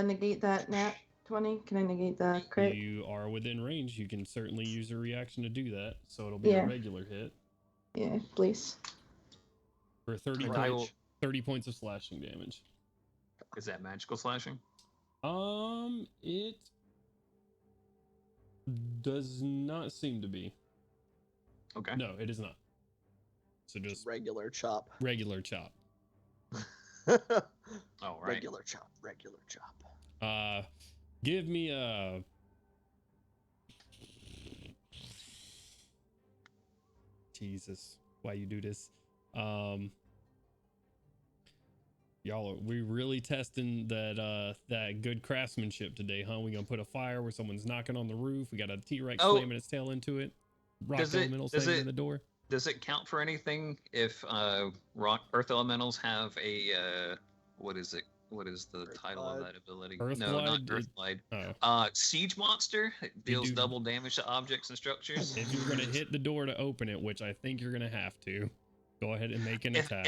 negate that nat 20? Can I negate the crit? You are within range. You can certainly use a reaction to do that. So it'll be Yeah. a regular hit Yeah, please. for 30 And I will- points, 30 points of slashing damage. Is that magical slashing? It does not seem to be. Okay. No, it is not. So just Regular chop. regular chop. All right. Regular chop. Regular chop. Give me a. Jesus, why you do this? Y'all, we really testing that good craftsmanship today, huh? We gonna put a fire where someone's knocking on the roof. We got a T-Rex Oh. slamming its tail into it. Rock Does it- elemental does slamming it- in the door. Does it count for anything if earth elementals have a what is it? What is the Earth title of Glide? that ability? Earth no, not Glide, Earth Glide. Oh, Siege monster. It deals do- double damage to objects and structures. if you're gonna hit the door to open it, which I think you're gonna have to, go ahead and make an attack.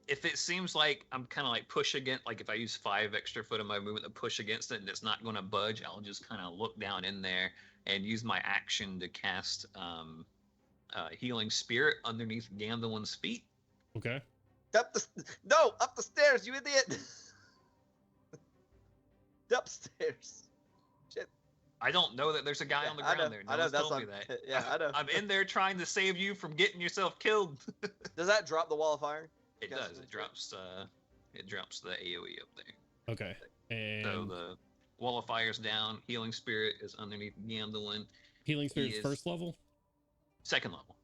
If it seems like I'm kind of like push against, like if I use 5 extra foot of my movement to push against it and it's not going to budge, I'll just kind of look down in there and use my action to cast healing spirit underneath Gandolin's feet. Okay. Up the stairs, you idiot! Upstairs. Shit. I don't know that there's a guy on the I ground know, there. I No know one's that's told me on- that. yeah, I know. I'm in there trying to save you from getting yourself killed. Does that drop the wall of fire? It Cast does. it. It drops the AoE up there. Okay. And So the wall of fire's down. Healing spirit is underneath Gandolin. healing spirit's is- first level. Second level.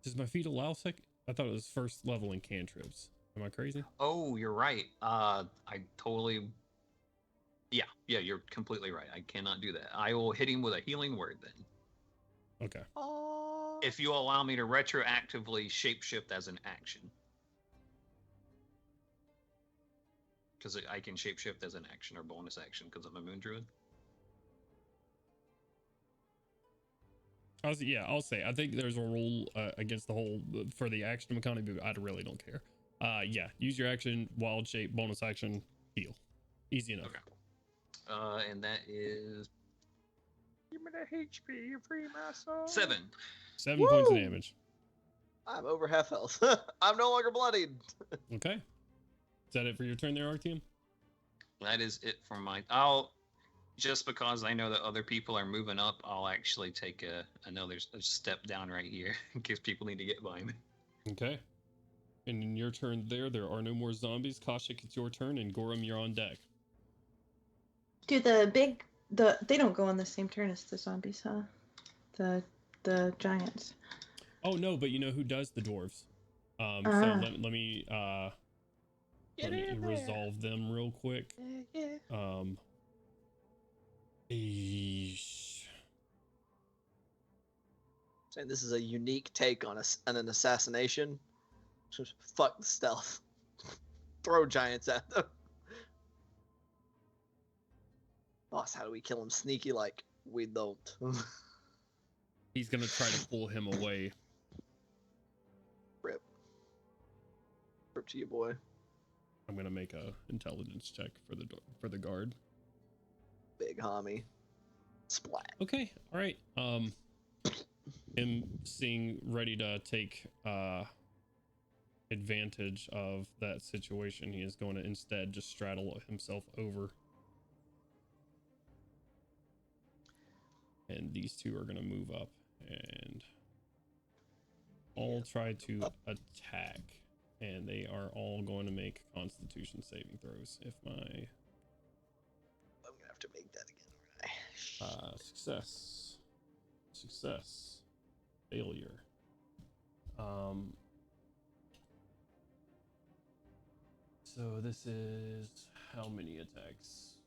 Does my feet allow second? I thought it was first level in cantrips. Am I crazy? Oh, you're right. I totally. Yeah, you're completely right. I cannot do that. I will hit him with a healing word then. Okay. Oh. If you allow me to retroactively shapeshift as an action. Because I can shapeshift as an action or bonus action because I'm a moon druid. I'll say. I think there's a rule against the whole for the action mechanic, but I really don't care. Yeah, use your action, wild shape, bonus action, heal. Easy enough. Okay. And that is Give me the HP, you free my soul. 7. 7 points of Woo! damage. I'm over half health. I'm no longer bloodied. Okay. Is that it for your turn there, Artyom? That is it for my. Just because I know that other people are moving up, I'll actually take another step down right here in case people need to get by me. Okay. And in your turn there are no more zombies. Koshik, it's your turn, and Gorum, you're on deck. Do they don't go on the same turn as the zombies, huh? The giants. Oh no, but you know who does the dwarves? So let me resolve them real quick. Yeah. Eesh. Saying this is a unique take on an assassination. Fuck the stealth. throw giants at them. Boss, how do we kill him sneaky like we don't? He's gonna try to pull him away. Rip. Rip to you, boy. I'm gonna make a intelligence check for the guard. Big homie. Splat. Okay, all right. Him seeing ready to take advantage of that situation, he is going to instead just straddle himself over. And these two are going to move up and all try to attack. And they are all going to make Constitution saving throws. If my... I'm going to have to make that again, aren't I? Success. Success. Failure. So this is how many attacks?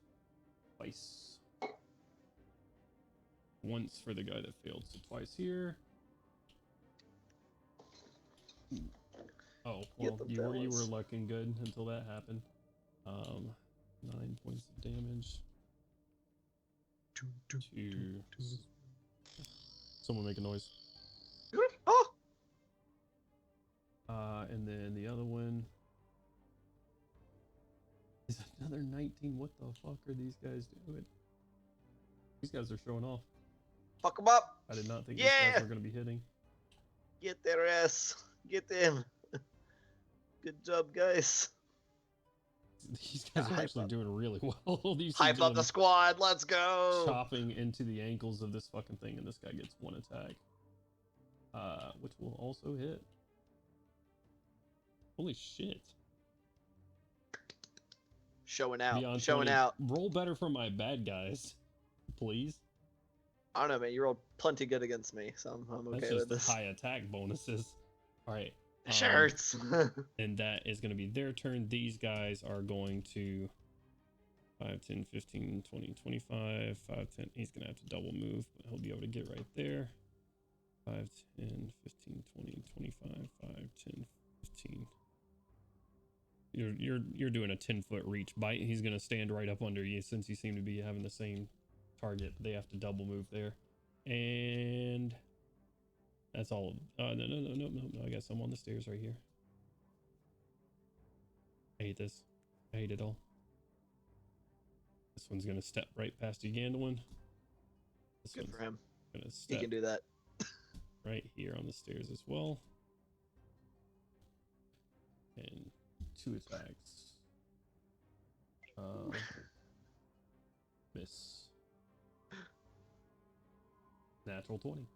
Twice. Once for the guy that failed, so twice here. Oh, well, you were looking good until that happened. 9 points of damage. Someone make a noise. Oh! And then the other one is another 19. What the fuck are these guys doing? These guys are showing off. Fuck them up! I did not think these guys were going to be hitting. Get their ass. Get them. Good job, guys. These guys are actually doing really well. These Hype up the squad. Let's go. Chopping into the ankles of this fucking thing, and this guy gets one attack. Which will also hit. Holy shit. Showing out. Beyond Showing 20. out. Roll better for my bad guys, please. I don't know, man. You rolled plenty good against me, so I'm okay That's with just this. high attack bonuses. All right. Shirts. And that is going to be their turn. These guys are going to 5, 10, 15, 20, 25, 5, 10. He's going to have to double move, but he'll be able to get right there. 5, 10, 15, 20, 25, 5, 10, 15. You're doing a 10-foot reach bite. He's going to stand right up under you since you seem to be having the same target. They have to double move there. And that's all. No. I got some on the stairs right here. I hate this. I hate it all. This one's gonna step right past you, Gandolin. This Good one's for him. gonna He step can do that. right here on the stairs as well. And 2 attacks. Miss. Natural 20.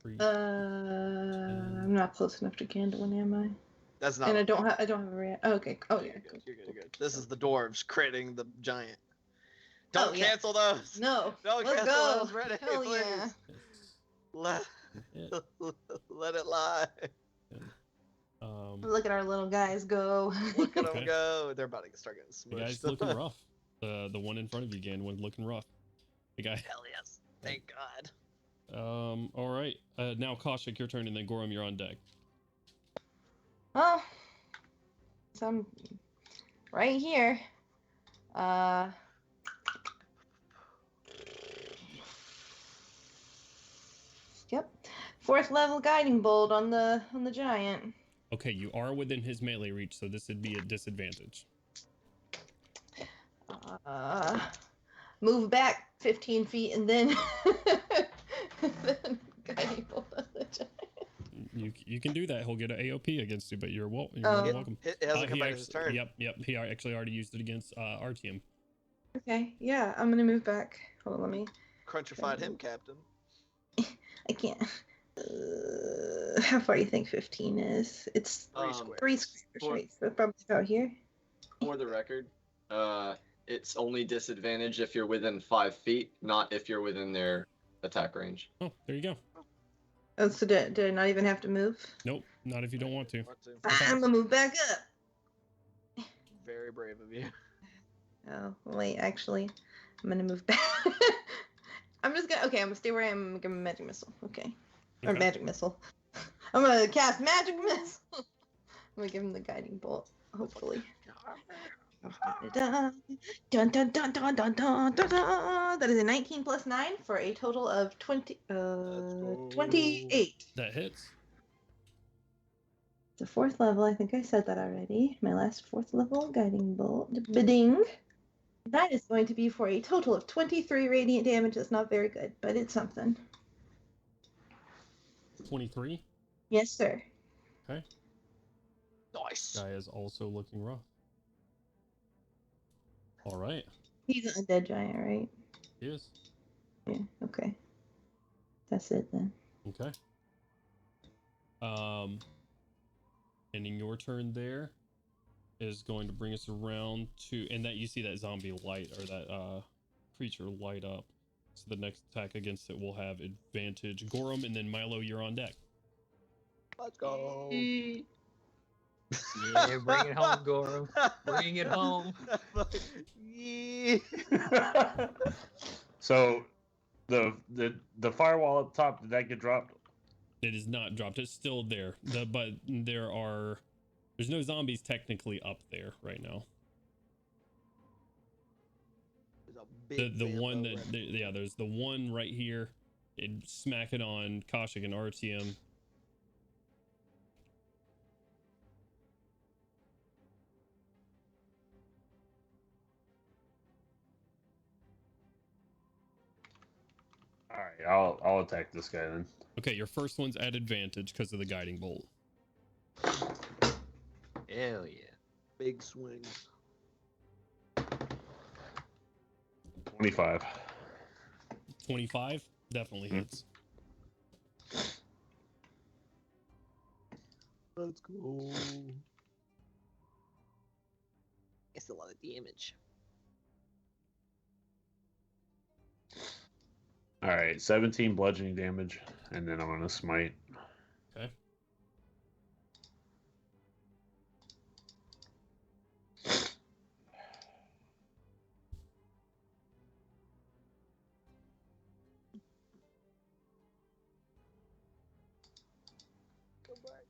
3. I'm not close enough to Gandolin, am I? That's not. And I don't have a react. Oh, okay. Oh yeah. Cool. You're good. This is the dwarves critting the giant. Don't yeah. cancel those. No. Don't Let's cancel go. those. Ready, Hell please. yeah. Let it lie. Look at our little guys go. Look at Okay. them go. They're about to start getting The guy's smushed. looking rough. The one in front of you, again, was looking rough. The guy. Hell yes. Thank God. All right. Now Kaushik, your turn, and then Gorum, you're on deck. Well, so I'm right here. Yep. 4th level guiding bolt on the giant. Okay, you are within his melee reach, so this would be a disadvantage. Move back 15 feet and then, then guiding bolt on the giant. You can do that. He'll get an AOP against you, but you're welcome. It hasn't come back his turn. Yep. He actually already used it against Artyom. Okay, yeah, I'm gonna move back. Hold on, let me. Crunchified him, Captain. I can't. How far do you think 15 is? It's 3 squares. 3 squares, Four. right? So probably about here. For the record, it's only disadvantage if you're within 5 feet, not if you're within their attack range. Oh, there you go. Oh, so did I not even have to move? Nope, not if you don't want to. I'm gonna move back up. Very brave of you. Oh, wait, actually, I'm gonna move back. I'm gonna stay where I am. I'm gonna magic missile. Okay. Or Okay. magic missile. I'm gonna cast magic missile. gonna give him the guiding bolt, hopefully. Dun, dun, dun, dun, dun, dun, dun, dun. That is a 19 plus 9 for a total of 28. That hits. It's a 4th level. I think I said that already. My last 4th level guiding bolt. Bidding. That is going to be for a total of 23 radiant damage. That's not very good, but it's something. 23. Yes, sir. Okay. Nice. Guy is also looking rough. All right. He's an undead giant, right? He is. Yeah, okay. That's it then. Okay. Ending your turn there is going to bring us around to, and that you see that zombie light or that creature light up. So the next attack against it will have advantage. Gorum, and then Milo, you're on deck. Let's go. Yeah, bring it home, Goro. Bring it home. Yeah. So the firewall up top, did that get dropped? It is not dropped. It's still there. But there's no zombies technically up there right now. The one that there's the one right here. It smack it on Koshik and RTM. All right, I'll attack this guy then. Okay, your first one's at advantage because of the guiding bolt. Hell yeah. Big swing. 25. 25 definitely hits. Let's go. It's a lot of damage. All right, 17 bludgeoning damage, and then I'm gonna smite. Okay. Come back.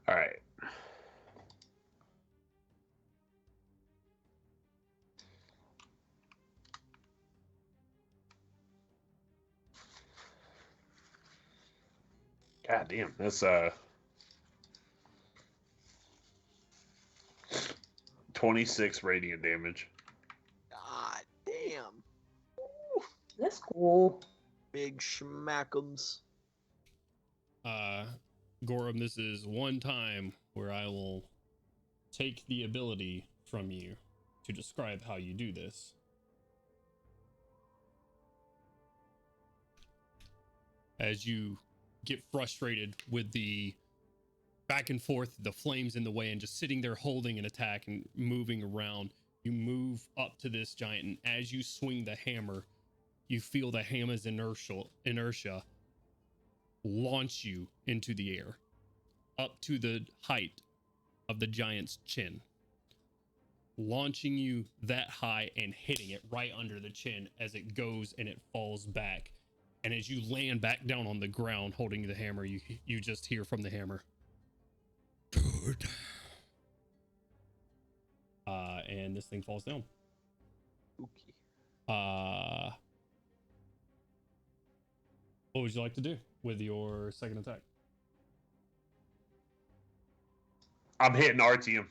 All right. God damn, that's 26 radiant damage. God damn. That's cool. Big schmackums. Gorum, this is one time where I will take the ability from you to describe how you do this. As you get frustrated with the back and forth, the flames in the way, and just sitting there holding an attack and moving around, you move up to this giant, and as you swing the hammer, you feel the hammer's inertia launch you into the air up to the height of the giant's chin, launching you that high and hitting it right under the chin as it goes and it falls back. And as you land back down on the ground holding the hammer, you just hear from the hammer, "Good." And this thing falls down. Okay. What would you like to do with your second attack? I'm hitting RTM.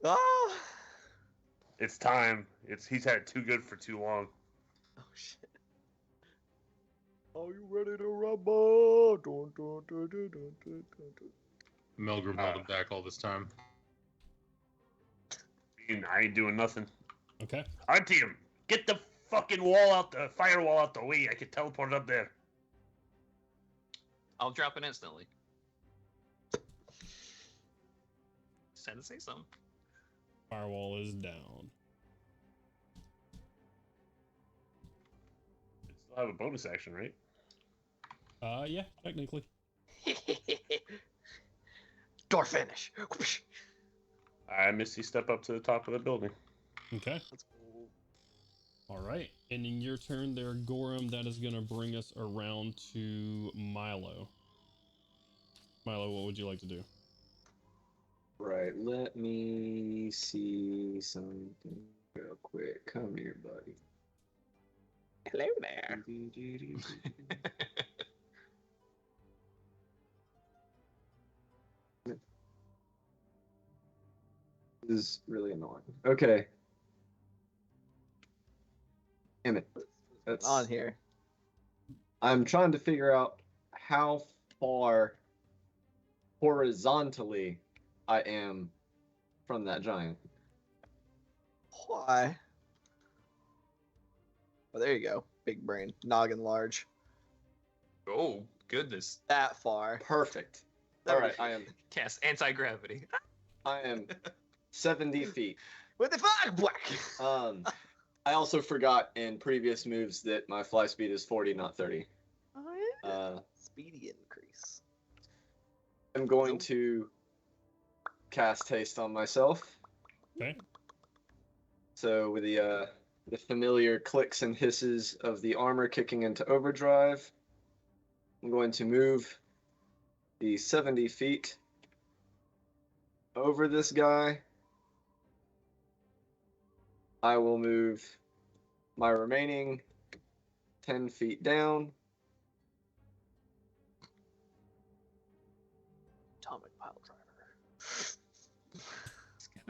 Ah! It's time. He's had it too good for too long. Oh shit. Are you ready to rumble? Dun, dun, dun, dun, dun, dun, dun. Melgrim held him back all this time. I ain't doing nothing. Okay. RTM, get the fucking firewall out the way. I can teleport it up there. I'll drop it instantly. Just had to say something. Firewall is down. It still have a bonus action, right? Yeah, technically. Door finish. I Misty step up to the top of the building. Okay. That's cool. All right. And in your turn there, Gorham, that is going to bring us around to Milo. Milo, what would you like to do? Right, let me see something real quick. Come here, buddy. Hello there. This is really annoying. Okay. Damn it. What's on here? I'm trying to figure out how far horizontally I am from that giant. Why? Oh, there you go. Big brain. Noggin large. Oh, goodness. That far. Perfect. That All would right, be- I am Cast anti-gravity. 70 feet. What the fuck? Black. I also forgot in previous moves that my fly speed is 40, not 30. Oh, yeah. Speedy increase. I'm going to cast haste on myself. Okay. So with the familiar clicks and hisses of the armor kicking into overdrive, I'm going to move the 70 feet over this guy. I will move my remaining 10 feet down. Atomic pile driver.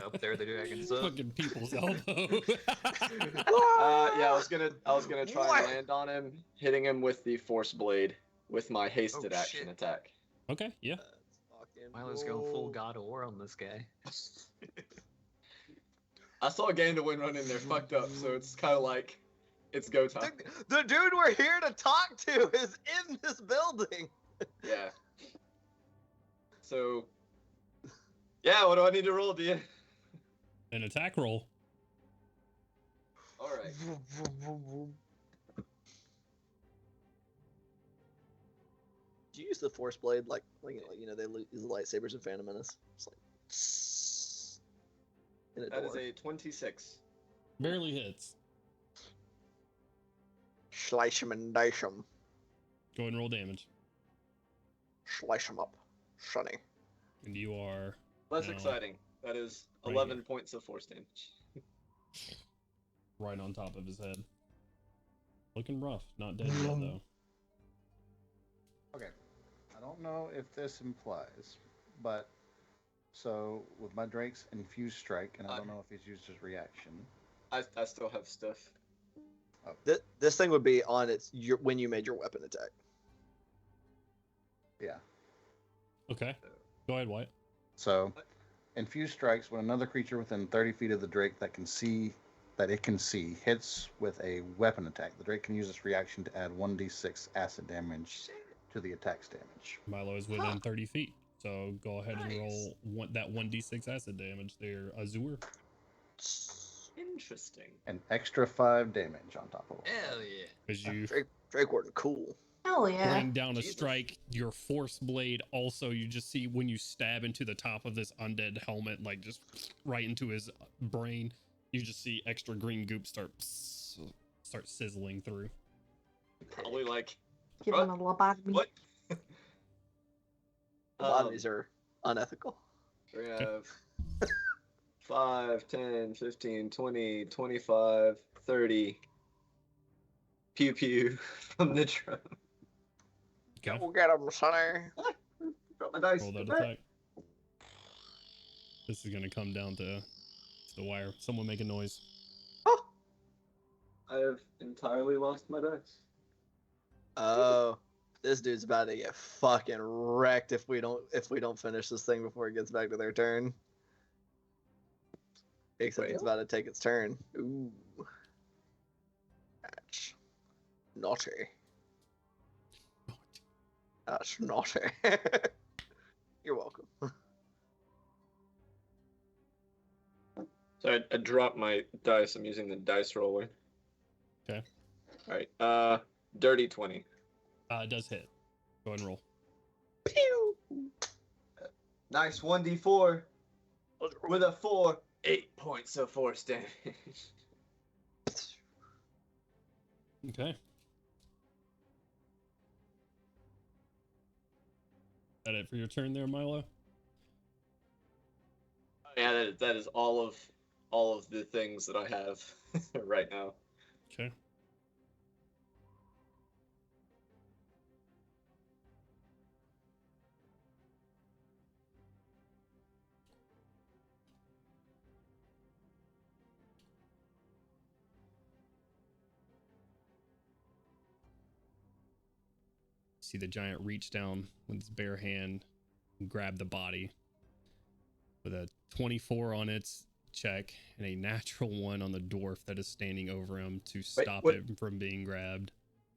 Up there, the dragon's up. Fucking people's elbow. Yeah, I was gonna try What? and land on him, hitting him with the force blade with my hasted Oh, action shit. attack. Okay, yeah. Let's fucking Milo's going full roll. God of War on this guy. I saw Gandalf run in there fucked up, so it's kind of like it's go time. The dude we're here to talk to is in this building. Yeah. So, yeah, what do I need to roll, dear? An attack roll. All right. Did you use the force blade like you know they use the lightsabers in Phantom Menace? It's like in a That is door. a 26. Barely hits. Slice him and dice him. Go ahead and roll damage. Slice him up. Sunny. And you are Less No. exciting. That is Right 11 here. points of force damage. right on top of his head. Looking rough. Not dead yet, though. Okay. I don't know if this implies, but so with my Drake's infused strike, and I don't know if he's used his reaction. I still have stuff. This thing would be on when you made your weapon attack. Yeah. Okay. Go ahead, Wyatt. So, infused strikes when another creature within 30 feet of the Drake that it can see hits with a weapon attack. The Drake can use this reaction to add 1d6 acid damage to the attack's damage. Milo is within 30 feet. So go ahead and Nice. roll that 1d6 acid damage there, Azur. Interesting. An extra 5 damage on top of it. Hell yeah. As you Drake Warden, cool. Hell yeah. bring down a Jesus. strike, your force blade also, you just see when you stab into the top of this undead helmet, like just right into his brain, you just see extra green goop start sizzling through. Probably like Give him a lobotomy. what? Bodies are unethical. We have 5, 10, 15, 20, 25, 30 pew pew from the drum. Okay. Go get him, Sonny. Drop my dice. Roll that attack. This is gonna come down to the wire. Someone make a noise. I have entirely lost my dice. Oh, this dude's about to get fucking wrecked if we don't finish this thing before it gets back to their turn. Except Wait. it's about to take its turn. Ooh. That's naughty. That's naughty. You're welcome. So I dropped my dice. I'm using the dice roller. Okay. Alright. Dirty 20. It does hit. Go ahead and roll. Pew! Nice 1d4. with a 4, 8 points of force damage. Okay. That it for your turn there, Milo? Yeah, that is all of the things that I have right now. Okay. See the giant reach down with his bare hand and grab the body with a 24 on its check and a natural 1 on the dwarf that is standing over him to stop what? it from being grabbed.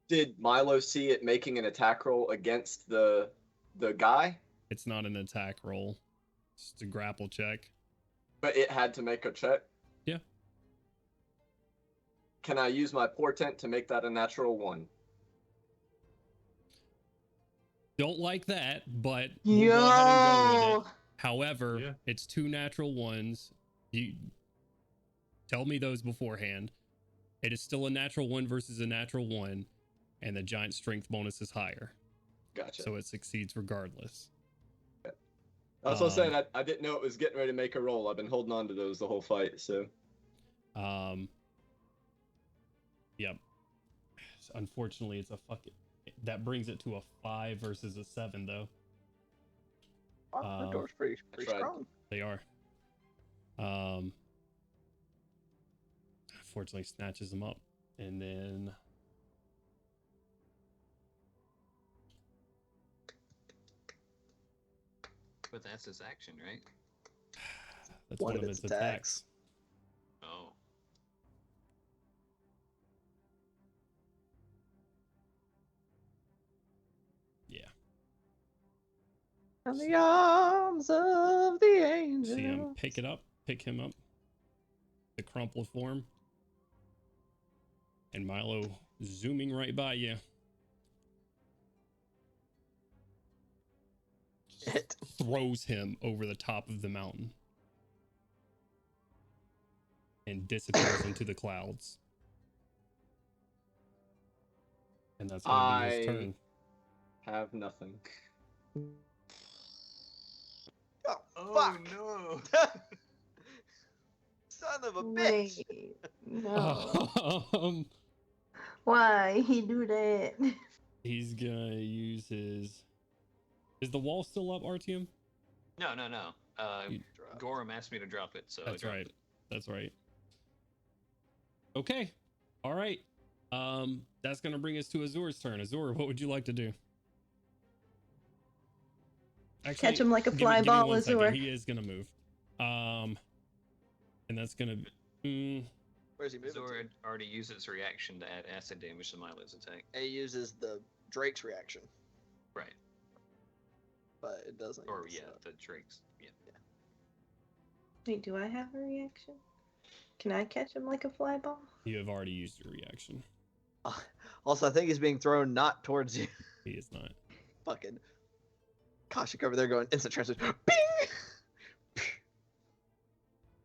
Did Milo see it making an attack roll against the guy? It's not an attack roll. It's just a grapple check. But it had to make a check? Yeah. Can I use my portent to make that a natural 1? Don't like that, but we'll go ahead and go with it. However, Yeah. it's 2 natural 1s. You tell me those beforehand. It is still a natural 1 versus a natural 1, and the giant strength bonus is higher. Gotcha. So it succeeds regardless. That's what I'm saying. I didn't know it was getting ready to make a roll. I've been holding on to those the whole fight, so. Yep. Unfortunately, it's a fucking. That brings it to a 5 versus a 7, though. Wow, that door's pretty strong. They are. Unfortunately, snatches them up, and then. But that's his action, right? That's one of its attacks. Oh. Yeah. In the arms of the angel. See him pick him up. The crumpled form. And Milo zooming right by you. It throws him over the top of the mountain. And disappears into the clouds. And that's going to be his turn. Have nothing. Oh, fuck! No! Son of a bitch! Wait, no. Why he do that? He's gonna use his. Is the wall still up, Artyom? No. You Gorham asked me to drop it, so I That's dropped right. it. That's right. Okay. All right. That's gonna bring us to Azur's turn. Azur, what would you like to do? Actually, Catch him like a give fly me ball, one second. Azur. He is gonna move. And that's gonna be. Where's he moving Zora to? already used its reaction to add acid damage to Milo's attack. It uses the Drake's reaction, Right. but it doesn't. Or, use, yeah, the Drake's. Yeah. Wait, do I have a reaction? Can I catch him like a fly ball? You have already used your reaction. Also, I think he's being thrown not towards you. He is not. Fucking Koshik over there going instant transfer. Bing!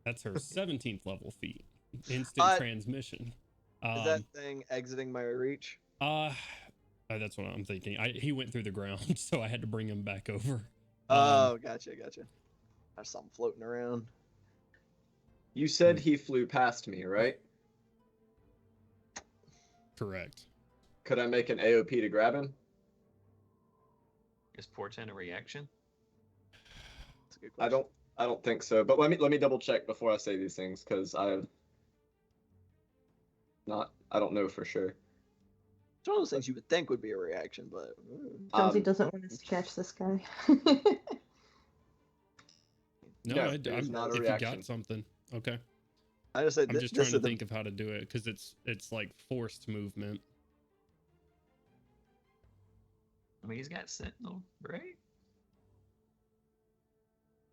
That's her 17th level feat. Instant transmission. Is that thing exiting my reach? That's what I'm thinking. He went through the ground, so I had to bring him back over. Oh, gotcha. I saw him floating around. You said he flew past me, right? Correct. Could I make an AOP to grab him? Is Portent a reaction? That's a good question. I don't think so. But let me double check before I say these things, because I don't know for sure. It's one of those things you would think would be a reaction, but Jonesy doesn't want us to catch this guy. No, No, I'm there's not a if you reaction. got something. Okay. I just said I'm just trying to think of how to do it because it's like forced movement. I mean, he's got Sentinel, right?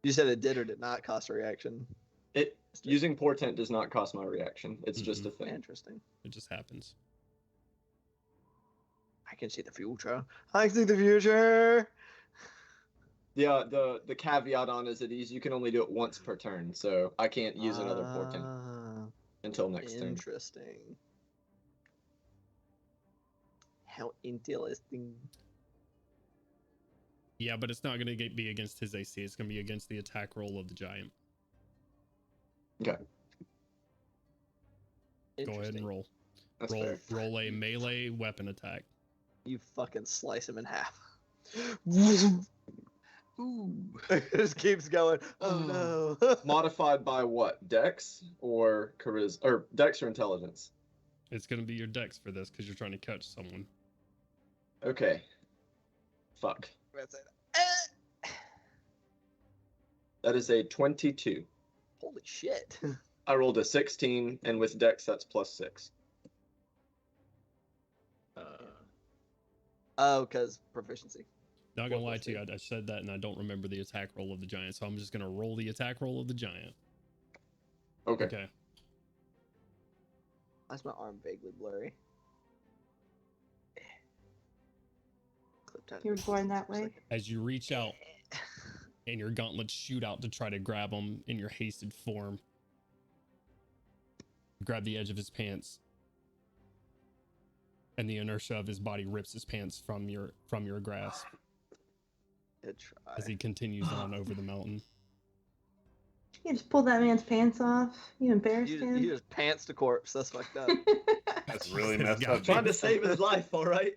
You said it did or did not cost a reaction. Using portent does not cost my reaction. It's just a thing. Interesting. It just happens. I can see the future. I see the future. Yeah, the caveat on is you can only do it once per turn, so I can't use another portent until next turn. Interesting. How interesting. Yeah, but it's not going to be against his AC. It's going to be against the attack roll of the giant. Okay. Go ahead and roll. That's fair. Roll a melee weapon attack. You fucking slice him in half. Ooh. It just keeps going. Oh no. Modified by what? Dex or charisma? Or Dex or intelligence? It's going to be your dex for this because you're trying to catch someone. Okay. Fuck. That is a 22. Holy shit. I rolled a 16, and with Dex, that's +6. Oh, because proficiency. Not going to lie to you. I said that and I don't remember the attack roll of the giant. So I'm just going to roll the attack roll of the giant. Okay. Okay. Why is my arm vaguely blurry? You were born that way. As you reach out and your gauntlets shoot out to try to grab him in your hasted form, grab the edge of his pants, and the inertia of his body rips his pants from your grasp Good try. as he continues on over the mountain. You just pulled that man's pants off. You embarrassed him. You just pants to corpse. That's fucked up. That's really messed up. Trying to save his life, all right?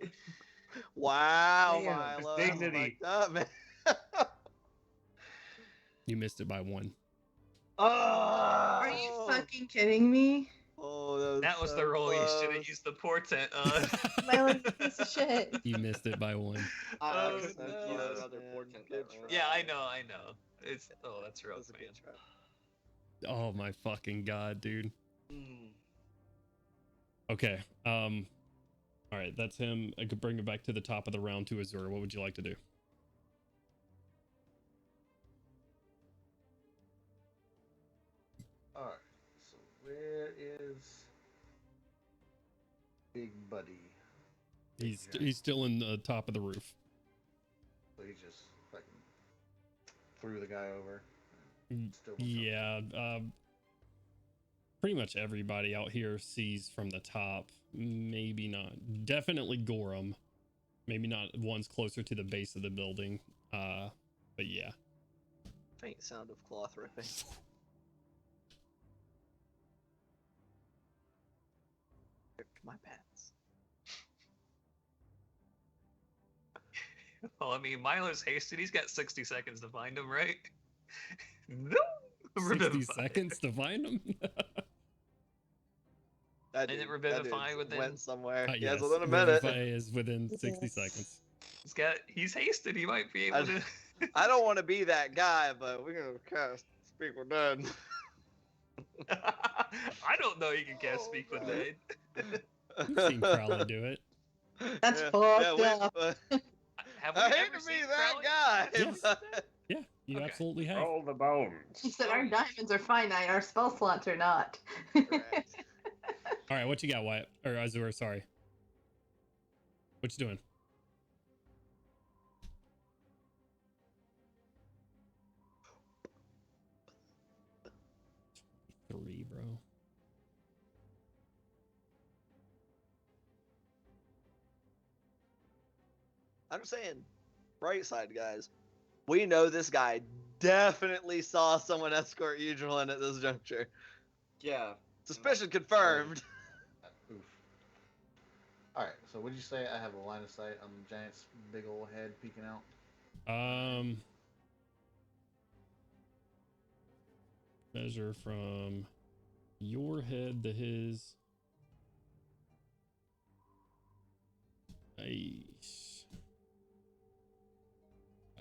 Wow, Damn, Milo. dignity. That's fucked up, man. You missed it by 1. Oh, Are you fucking kidding me? Oh, That was so the roll you should close. have used the portent on. Milo's a piece of shit. You missed it by 1. I Oh, couldn't no. use another portent Good that round. try. Yeah, I know. It's that's rough, That's a man. good try. Oh my fucking god, dude. Mm. Okay. All right, that's him. I could bring it back to the top of the round to Azura. What would you like to do? Alright, so where is Big Buddy? He's still in the top of the roof. So he just fucking threw the guy over. Still Yeah, pretty much everybody out here sees from the top. Maybe not. Definitely Gorham. Maybe not ones closer to the base of the building. But yeah. Faint sound of cloth ripping. Ripped my pants. Well, I mean, Milo's hasted. He's got 60 seconds to find him, right? No. 60 seconds to find him? That Isn't it dude- Revivify that dude within- went somewhere. Yes, Yes, within a minute. Revivify is within 60 seconds. He's hasted. He might be able to. I don't want to be that guy, but we're gonna cast Speak with Dead. I don't know. You can cast Speak with Dead. You've seen Crowley do it. That's fucked up. Have we I hate ever to be seen that Crowley? guy. Yes. but- Yeah, you Okay. absolutely have. Roll the bones. He said our diamonds are finite, our spell slots are not. Correct. All right, what you got, Wyatt? Or Azura, sorry. What you doing? Three, bro. I'm saying, right side guys. We know this guy definitely saw someone escort Eugene at this juncture. Yeah. Suspicion confirmed. Oof. Alright, so would you say I have a line of sight on the giant's big old head peeking out? Measure from your head to his. Nice.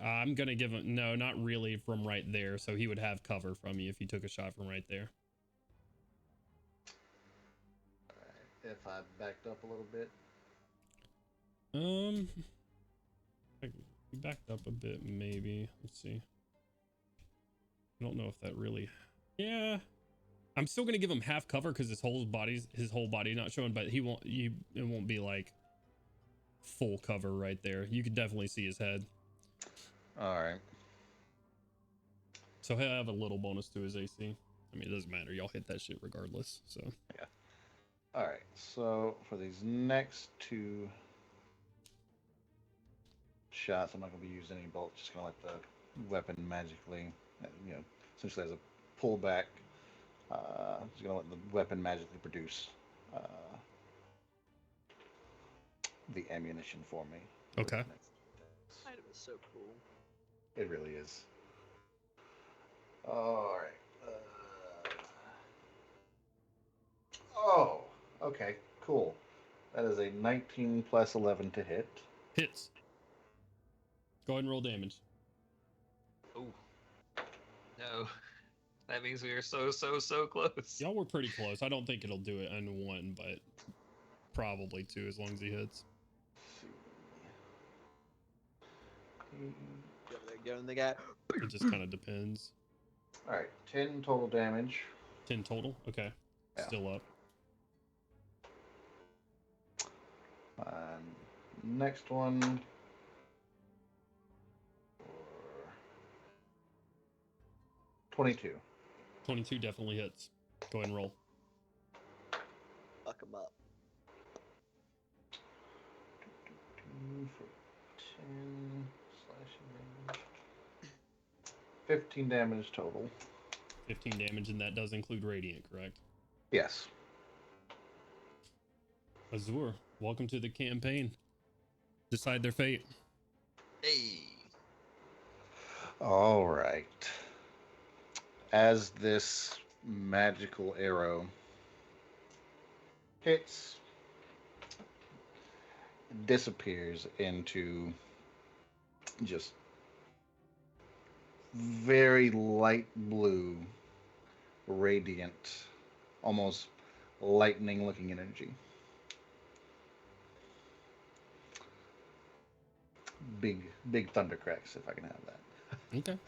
I'm gonna give him no, not really from right there. So he would have cover from you if you took a shot from right there. Alright, if I backed up a little bit. He backed up a bit, maybe. Let's see. I don't know if that really. Yeah, I'm still gonna give him half cover because his whole body's not showing, but he won't. It won't be like full cover right there. You could definitely see his head. Alright. So he'll have a little bonus to his AC. I mean, it doesn't matter. Y'all hit that shit regardless. So All right. So for these next two shots, I'm not going to be using any bolts. Just going to let the weapon magically, essentially as a pullback. Just going to let the weapon magically produce the ammunition for me. Okay. Item is so cool. It really is. All right. Oh, okay, cool. That is a 19 plus 11 to hit. hits. Go ahead and roll damage. Oh. No. That means we are so close. Y'all were pretty close. I don't think it'll do it on one, but probably two as long as he hits. Giving the guy. It just kind of depends. All right, 10 total damage. 10 total? Okay. Yeah. Still up. Next one. 22. 22 definitely hits. Go ahead and roll. Fuck him up. 10 slashing damage. 15 damage total. 15 damage, and that does include radiant, correct? Yes. Azur, welcome to the campaign. Decide their fate. Hey. All right. As this magical arrow hits, disappears into just very light blue, radiant, almost lightning looking energy. Big thunder cracks, if I can have that. Okay.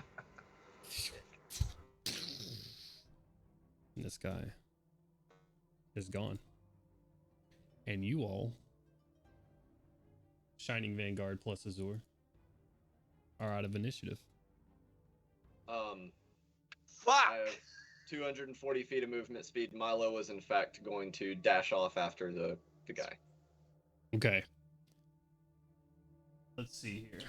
And this guy is gone. And you all, Shining Vanguard plus Azur, are out of initiative. Fuck! I have 240 feet of movement speed. Milo was in fact going to dash off after the guy. Okay. Let's see here.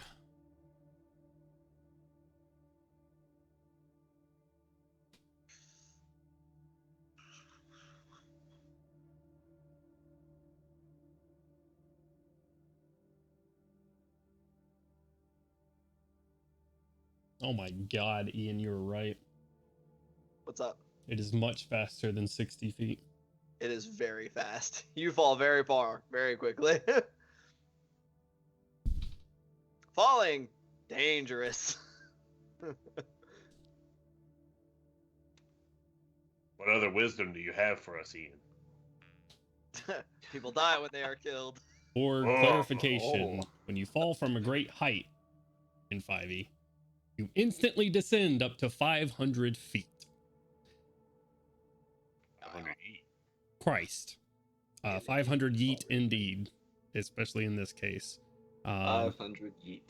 Oh my god, Ian, you were right. What's up? It is much faster than 60 feet. It is very fast. You fall very far, very quickly. Falling, dangerous. What other wisdom do you have for us, Ian? People die when they are killed. For clarification, when you fall from a great height in 5e, you instantly descend up to 500 feet. 500 eat. Christ. 500 yeet indeed, especially in this case. 500 yeet.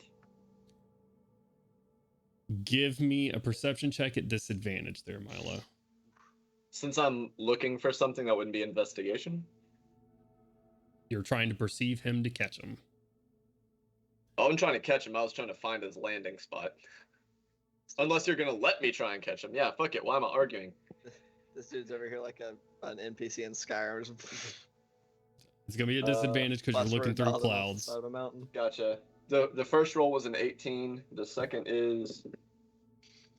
Give me a perception check at disadvantage there, Milo. Since I'm looking for something, that wouldn't be investigation. You're trying to perceive him to catch him. Oh, I'm trying to catch him. I was trying to find his landing spot. Unless you're gonna let me try and catch him. Yeah, fuck it. Why am I arguing? This dude's over here like an NPC in Skyrim. It's going to be a disadvantage because you're looking through clouds. Side of a mountain. Gotcha. The first roll was an 18. The second is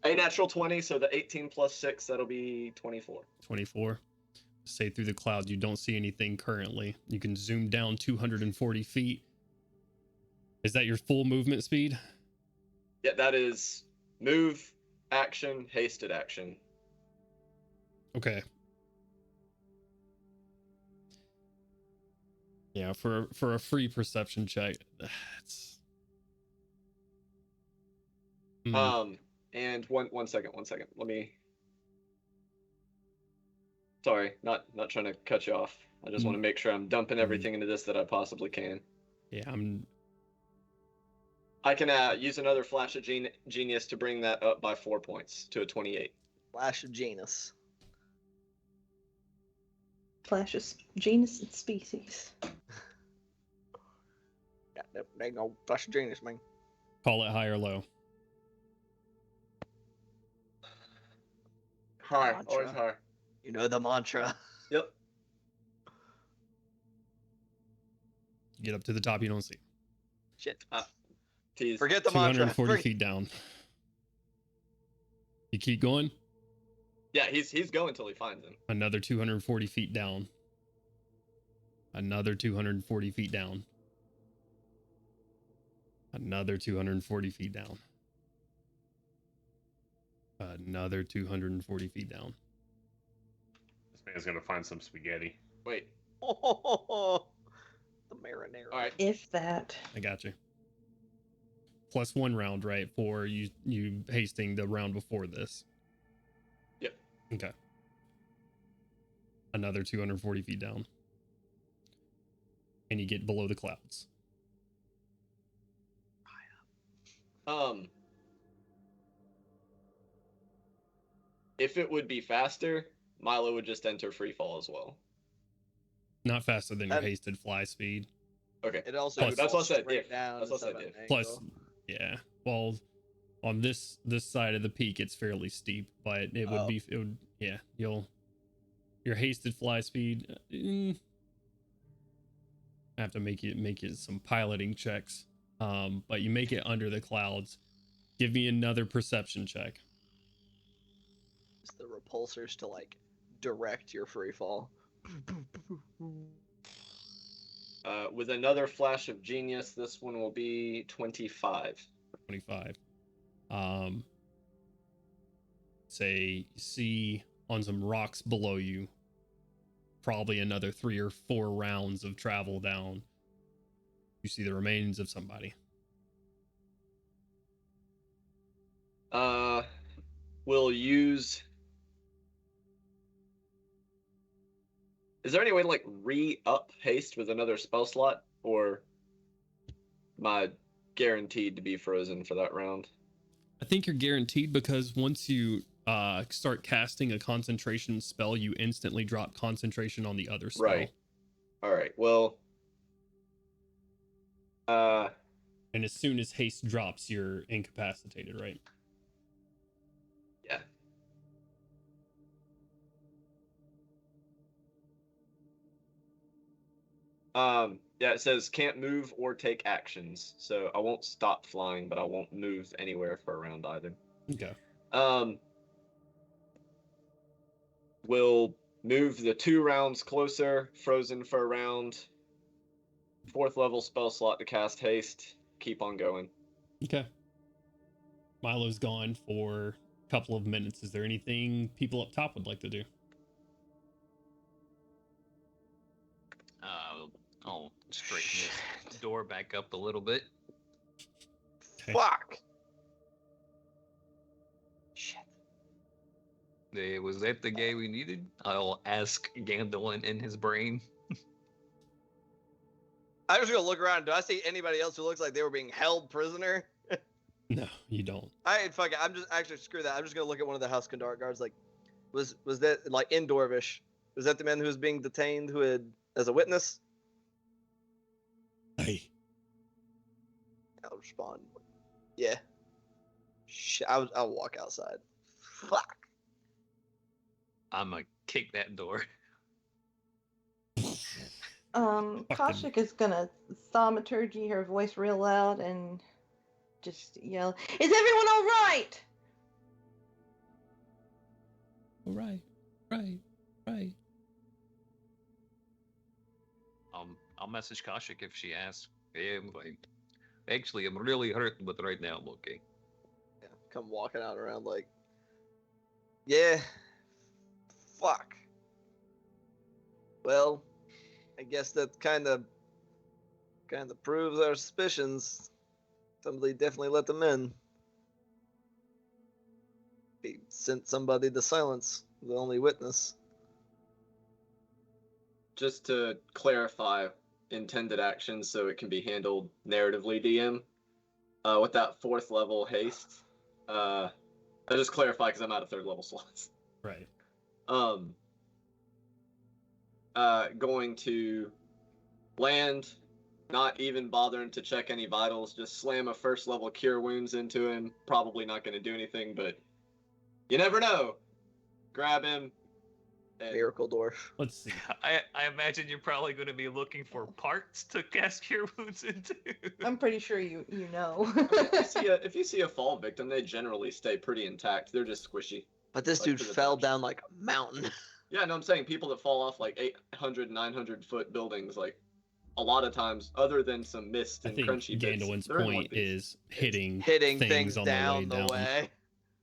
a natural 20, so the 18 plus 6, that'll be 24. 24. Say through the clouds, you don't see anything currently. You can zoom down 240 feet. Is that your full movement speed? Yeah, that is move, action, hasted action. Okay. Yeah, for a free perception check, that's... And one second. Let me. Sorry, not trying to cut you off. I just want to make sure I'm dumping everything into this that I possibly can. Yeah, I can use another flash of genius to bring that up by 4 points to a 28. Flash of Janus. Flash of genus and species. Yeah, there ain't no Flash of Janus, man. Call it high or low. High, Mantra. always high. You know the mantra. Yep. Get up to the top, you don't see. Shit. Tease. Forget the mantra. 240 feet down. You keep going. Yeah, he's going till he finds him. Another 240 feet down. Another 240 feet down. Another 240 feet down. Another 240 feet down. This man's gonna find some spaghetti. Wait. Oh, the marinara. All right. If that. I got you. Plus 1 round, right? For you hasting the round before this. Yep. Okay. Another 240 feet down. And you get below the clouds. If it would be faster, Milo would just enter free fall as well. Not faster than your hasted fly speed. Okay. It also Plus- That's what I said, straight if. down That's what I instead said, of an if. Plus, angle. yeah. Well, on this side of the peak, it's fairly steep, but it would yeah. Your hasted fly speed. I have to make you some piloting checks. But you make it under the clouds. Give me another perception check. It's the repulsors to like direct your free fall. With another flash of genius, this one will be 25. 25. Say you see on some rocks below you, probably another 3 or 4 rounds of travel down. You see the remains of somebody. We'll use. Is there any way to like re-up haste with another spell slot, or am I guaranteed to be frozen for that round? I think you're guaranteed because once you start casting a concentration spell, you instantly drop concentration on the other spell. Right. All right. Well. And as soon as haste drops, you're incapacitated, right? Yeah. Yeah, it says can't move or take actions. So I won't stop flying, but I won't move anywhere for a round either. Okay. We'll move the 2 rounds closer, frozen for a round. 4th level spell slot to cast haste. Keep on going. Okay. Milo's gone for a couple of minutes. Is there anything people up top would like to do? I'll straighten this door back up a little bit. Okay. Fuck. Shit. Was that the guy we needed? I'll ask Gandalin in his brain. I was gonna look around. Do I see anybody else who looks like they were being held prisoner? No, you don't. Fuck it. I'm just actually screw that. I'm just gonna look at one of the House Kandar guards. Like, was that like in Dorvish? Was that the man who was being detained who had as a witness? Hey. I'll respond. Yeah. I'll walk outside. Fuck. I'm gonna kick that door. Kashik is gonna thaumaturgy her voice real loud and just yell, "Is everyone all right?" Right. I'll message Kashik if she asks. Yeah, actually, I'm really hurt, but right now I'm okay. Yeah, come walking out around like, yeah, fuck. Well, I guess that kind of proves our suspicions. Somebody definitely let them in. He sent somebody to silence the only witness. Just to clarify intended actions so it can be handled narratively, DM. with that 4th level haste. I'll just clarify because I'm out of 3rd level slots. Right. Going to land, not even bothering to check any vitals, just slam a 1st level cure wounds into him. Probably not going to do anything, but you never know. Grab him. And Miracle Dwarf. Let's see. I imagine you're probably going to be looking for parts to cast Cure Wounds into. I'm pretty sure you know. if you see a fall victim, they generally stay pretty intact. They're just squishy. But this Like dude to the fell touch. down like a mountain. Yeah, no, I'm saying people that fall off like 800, 900 foot buildings, like a lot of times, other than some mist I and think crunchy bits, Gandalf's they're in one point piece. is hitting Things on down the the way down way.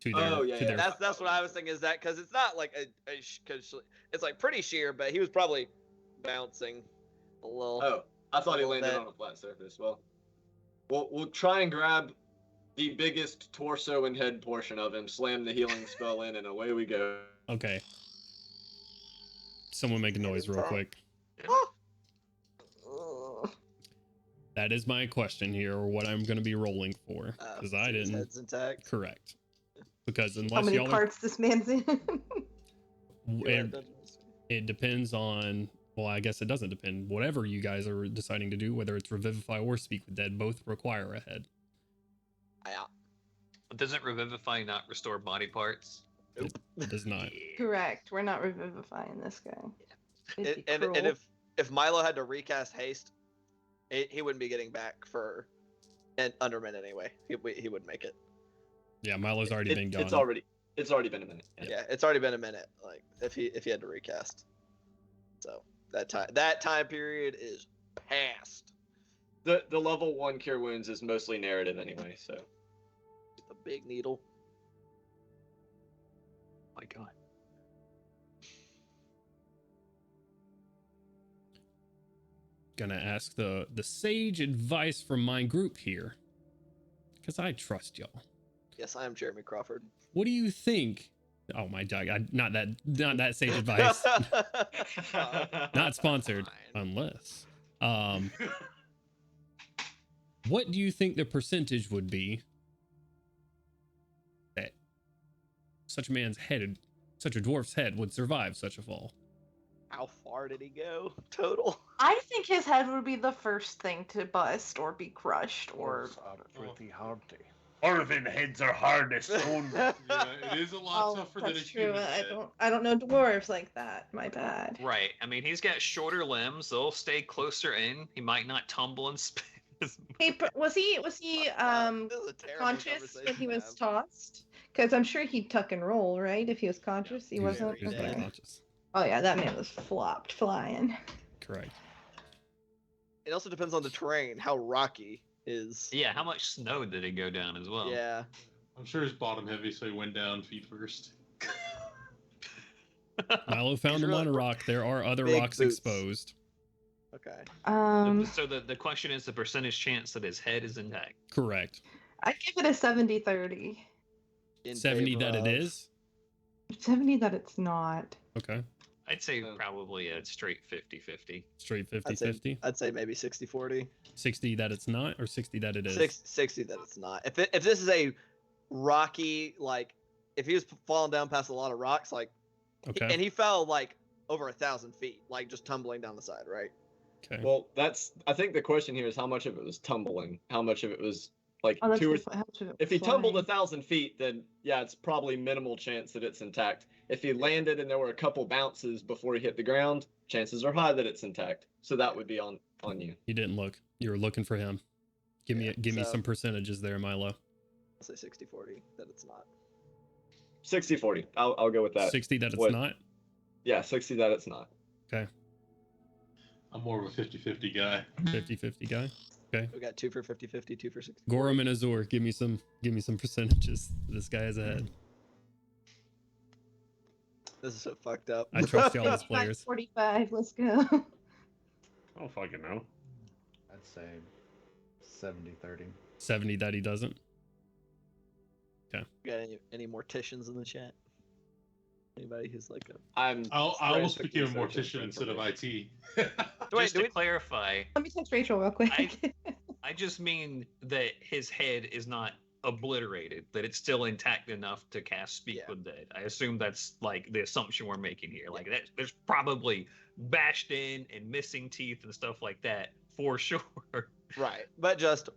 to their. Oh, yeah, to yeah. their That's what I was thinking. Is that because it's not like because it's like pretty sheer, but he was probably bouncing a little. Oh, I thought he little landed bit. on a flat surface. Well, we'll try and grab the biggest torso and head portion of him, slam the healing spell in, and away we go. Okay. Someone make a noise real quick. Ugh. That is my question here, or what I'm going to be rolling for, because I His didn't. head's intact. Correct. Because How unless many y'all are, parts this man's in? it depends on. Well, I guess it doesn't depend. Whatever you guys are deciding to do, whether it's Revivify or Speak with Dead, both require a head. Yeah. Doesn't Revivify not restore body parts? It does not. Correct. We're not revivifying this guy. It'd be And cruel. if Milo had to recast haste, he wouldn't be getting back for an under a minute anyway. He wouldn't make it. Yeah, Milo's already been gone. It's already been a minute. Yeah, it's already been a minute. Like if he had to recast, so that time period is past. The level 1 cure wounds is mostly narrative anyway, so. The big needle. My God. Gonna ask the sage advice from my group here, because I trust y'all. Yes, I am Jeremy Crawford. What do you think? Oh my god, not that sage advice. Not sponsored, Fine. unless. What do you think the percentage would be that such a dwarf's head would survive such a fall? How far did he go total? I think his head would be the first thing to bust or be crushed or. Dwarves are pretty hardy. Dwarven heads are hard as stone. Yeah, it is a lot tougher than a that's true. human head. I don't know dwarves like that. My bad. Right. I mean, he's got shorter limbs. They'll stay closer in. He might not tumble and spin. Hey, was he This is a terrible conscious when he conversation to was have. tossed? Because I'm sure he'd tuck and roll, right? If he was conscious, he wasn't. He was Okay. unconscious. Oh yeah, that man was flying. Correct. It also depends on the terrain, how rocky is. Yeah, how much snow did he go down as well? Yeah. I'm sure it's bottom heavy, so he went down feet first. Milo found him really on a rock. There are other big rocks boots. exposed. Okay. So the question is the percentage chance that his head is intact. Correct. I'd give it a 70-30. In 70 favor that it of- is. 70 that it's not. Okay. I'd say probably a straight 50-50. Straight I'd say, 50-50. I'd say maybe 60-40. 60 that it's not, or 60 that it is. 60 that it's not. If this is a rocky, like, if he was falling down past a lot of rocks, like, Okay. and he fell like over 1,000 feet, like just tumbling down the side, right? Okay. Well, I think the question here is how much of it was tumbling, how much of it was like Oh, that's two or good. How much of it if he was tumbled flying? 1,000 feet, then yeah, it's probably minimal chance that it's intact. If he landed and there were a couple bounces before he hit the ground, chances are high that it's intact. So that would be on you. You didn't look. You were looking for him. Give me so- some percentages there, Milo. I'll say 60-40 that it's not. 60-40. I'll go with that. 60 that it's What? not. Yeah, 60 that it's not. I'm more of a 50-50 guy. 50-50 guy. We got 2 for 50-50, 2 for 60. Gorum and Azor, give me some percentages. This guy is ahead. This is so fucked up. I trust y'all as players. 45. Let's go. I don't fucking know. I'd say 70-30. 70 that he doesn't. Got any morticians in the chat? Anybody who's like a I almost became a mortician instead of IT. Wait, Just to clarify, Let me text Rachel real quick. I I just mean that his head is not obliterated, that it's still intact enough to cast Speak with Dead. I assume that's like the assumption we're making here. Like that, there's probably bashed in and missing teeth and stuff like that for sure. Right, but just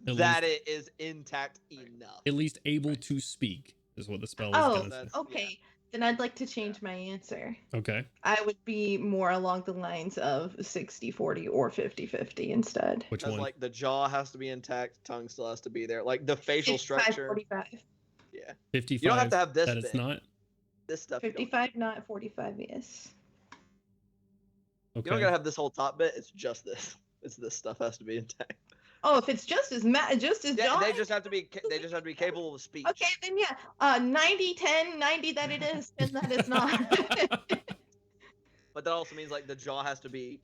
At that least- it is intact enough. At least able to speak is what the spell is Oh, gonna say. okay. Then I'd like to change my answer. Okay. I would be more along the lines of 60-40 or 50-50 instead. Which Because one? like the jaw has to be intact, tongue still has to be there. Like the facial structure. 45. Yeah. 55. You don't have to have this That it's big. not. This stuff. You don't, 55 not, 45 yes. you don't Okay. gotta have this whole top bit. It's just this. It's this stuff has to be intact. Oh, if it's just as Yeah, John. they just have to be. They just have to be capable of speech. Okay, then yeah. 90 10, 90 that it is, 10 that it's not. But that also means like the jaw has to be.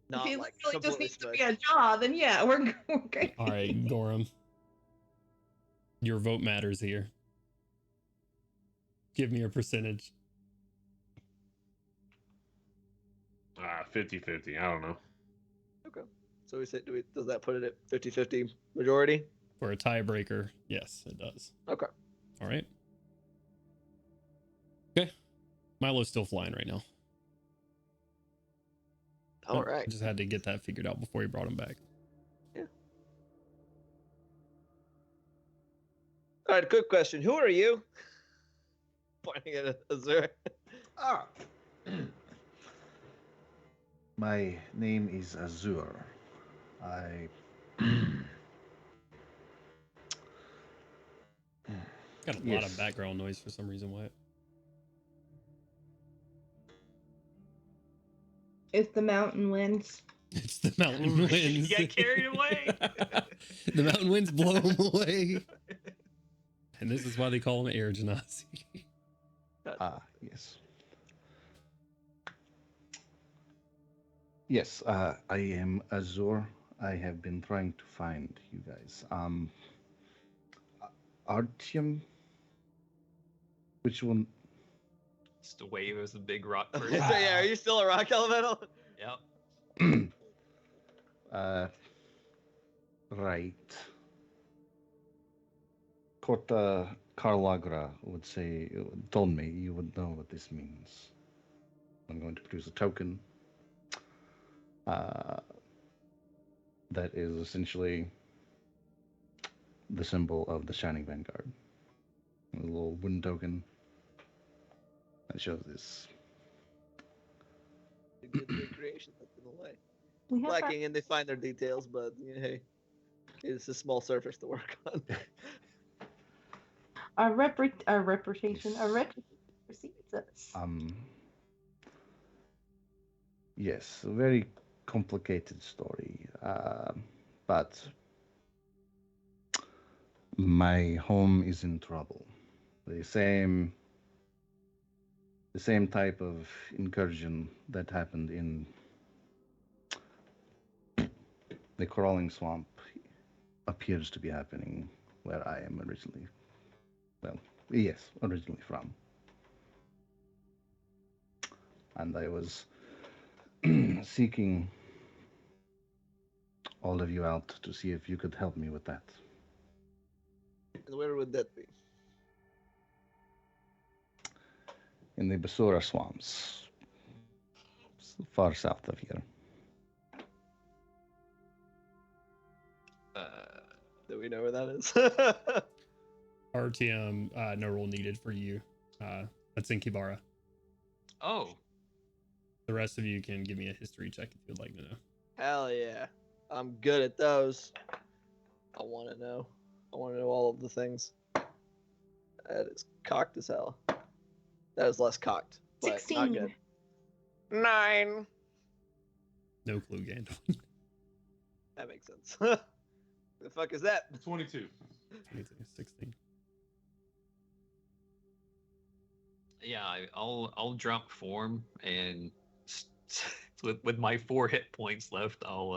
Not If he like literally just completely needs to smushed. be a jaw, then yeah, we're great. All right, Gorham. Your vote matters here. Give me a percentage. 50-50. I don't know. Okay. So we say, does that put it at 50-50 majority? For a tiebreaker, yes, it does. Okay. All right. Okay. Milo's still flying right now. All Oh, right. I just had to get that figured out before he brought him back. All right. Quick question. Who are you? Pointing at Azure. Ah. My name is Azur. I Got a lot Yes. of background noise for some reason, Wyatt. It's the mountain winds. It's the mountain winds. You got carried away. The mountain winds blow him away. And this is why they call him Air Genasi. yes. Yes, I am Azur. I have been trying to find you guys. Artyom? Which one? Just a wave as a big rock So person. yeah, are you still a rock elemental? Yep. Right. Korta Karlagra told me you would know what this means. I'm going to produce a token. That is essentially the symbol of the Shining Vanguard. A little wooden token that shows this. Good recreation that's in the way. We have Lacking and they find their details, but hey, it's a small surface to work on. our reputation precedes us. Yes, a very complicated story, but my home is in trouble. The same type of incursion that happened in the crawling swamp appears to be happening where I am originally from. And I was seeking all of you out to see if you could help me with that. And where would that be? In the Basura swamps, far south of here. Do we know where that is? RTM, no roll needed for you. That's in Kibara. Oh, The rest of you can give me a history check if you'd like to know. Hell yeah. I'm good at those. I want to know. I want to know all of the things. That is cocked as hell. That is less cocked. But not 16. good. 9. No clue, Gandalf. That makes sense. The fuck is that? 22. 16. yeah. I'll drop form and with my 4 hit points left, I'll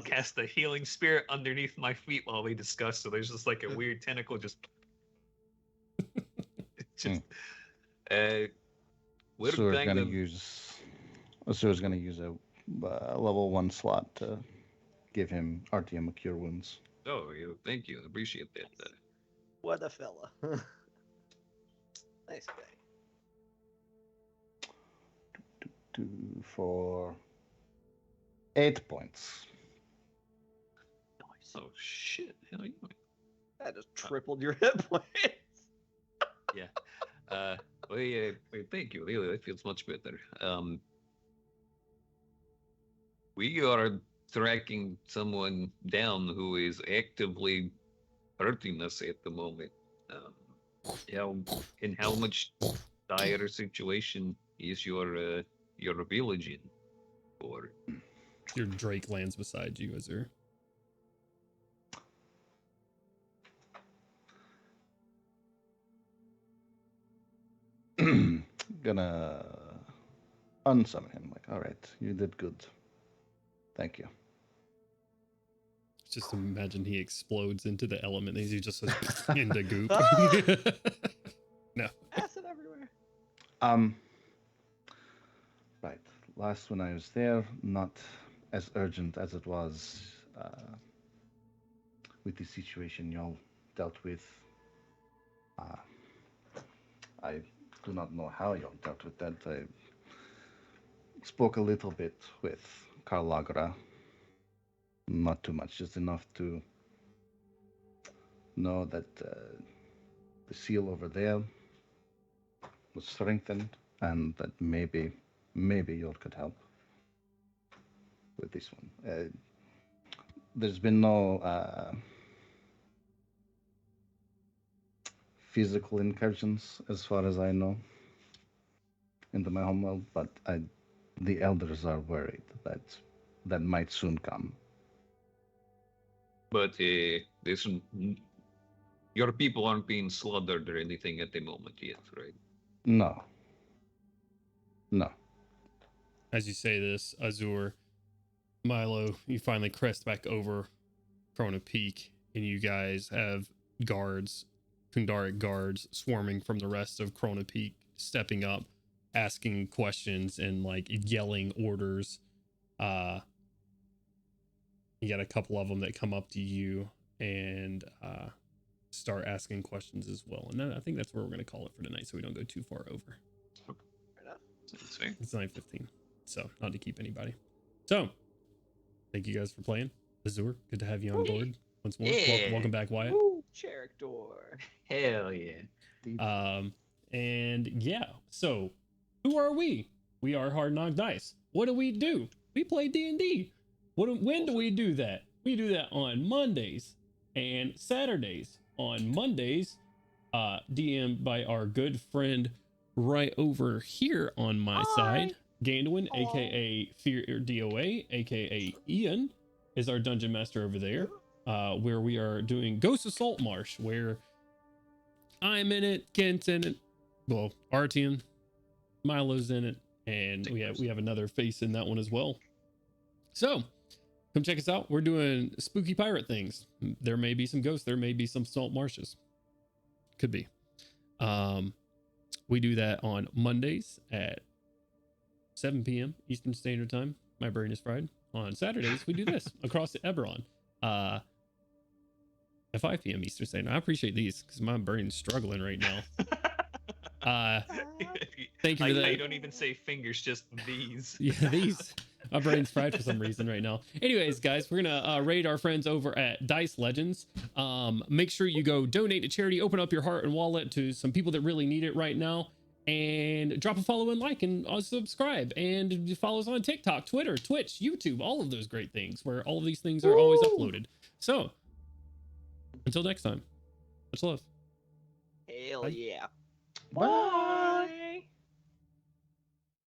cast the healing spirit underneath my feet while we discuss. So there's just like a weird tentacle we're Sur's kind gonna of use. Sur's gonna use a level 1 slot to give him Artyom a cure wounds. Oh, thank you. Appreciate that. What a fella. Nice guy. 2 for 8 points. Oh shit! Hell yeah. That just tripled your hit points. Yeah. Well, yeah, thank you. Really, that feels much better. We are tracking someone down who is actively hurting us at the moment. How much dire situation is your village in? Or Your Drake lands beside you, Azur. Gonna unsummon him. Like, all right, you did good. Thank you. Just imagine he explodes into the element and he just says into goop. No. Acid everywhere. Right. Last when I was there, not as urgent as it was with the situation y'all dealt with. I do not know how y'all dealt with that. I spoke a little bit with Karl Lagra. Not too much, just enough to know that the seal over there was strengthened, and that maybe y'all could help with this one. There's been no physical incursions, as far as I know, into my homeworld, but the elders are worried that might soon come. But your people aren't being slaughtered or anything at the moment yet, right? No. As you say this, Azur, Milo, you finally crest back over Krona Peak, and you guys have guards, Kundaric guards, swarming from the rest of Krona Peak, stepping up, asking questions and like yelling orders. You got a couple of them that come up to you and start asking questions as well. And I think that's where we're going to call it for tonight, so we don't go too far over. It's 9:15, so not to keep anybody. So, thank you guys for playing. Azur, good to have you on board once more. Yeah. Welcome back, Wyatt. Woo, Cherektor. Hell yeah. And yeah, so who are we? We are Hard Knock Dice. What do? We play D&D. When do we do that? We do that on Mondays and Saturdays. On Mondays, DM'd by our good friend right over here on my side, Gandwin, aka Fear DOA, aka Ian, is our dungeon master over there. Where we are doing Ghost of Saltmarsh, where I'm in it, Kent's in it, well, Artyom, Milo's in it, and we have another face in that one as well. So come check us out. We're doing spooky pirate things. There may be some ghosts, there may be some salt marshes. Could be. We do that on Mondays at 7 p.m. Eastern Standard Time. My brain is fried. On Saturdays, we do this across the Eberron. At 5 p.m. Eastern Standard. I appreciate these because my brain's struggling right now. Thank you for that. I don't even say fingers, just these. Yeah, these. My brain's fried for some reason right now. Anyways, guys, we're gonna raid our friends over at Dice Legends. Make sure you go donate to charity, open up your heart and wallet to some people that really need it right now, and drop a follow and like and subscribe, and follow us on TikTok, Twitter, Twitch, YouTube, all of those great things where all of these things are always uploaded. So until next time, much love. Hell Bye. yeah. Bye.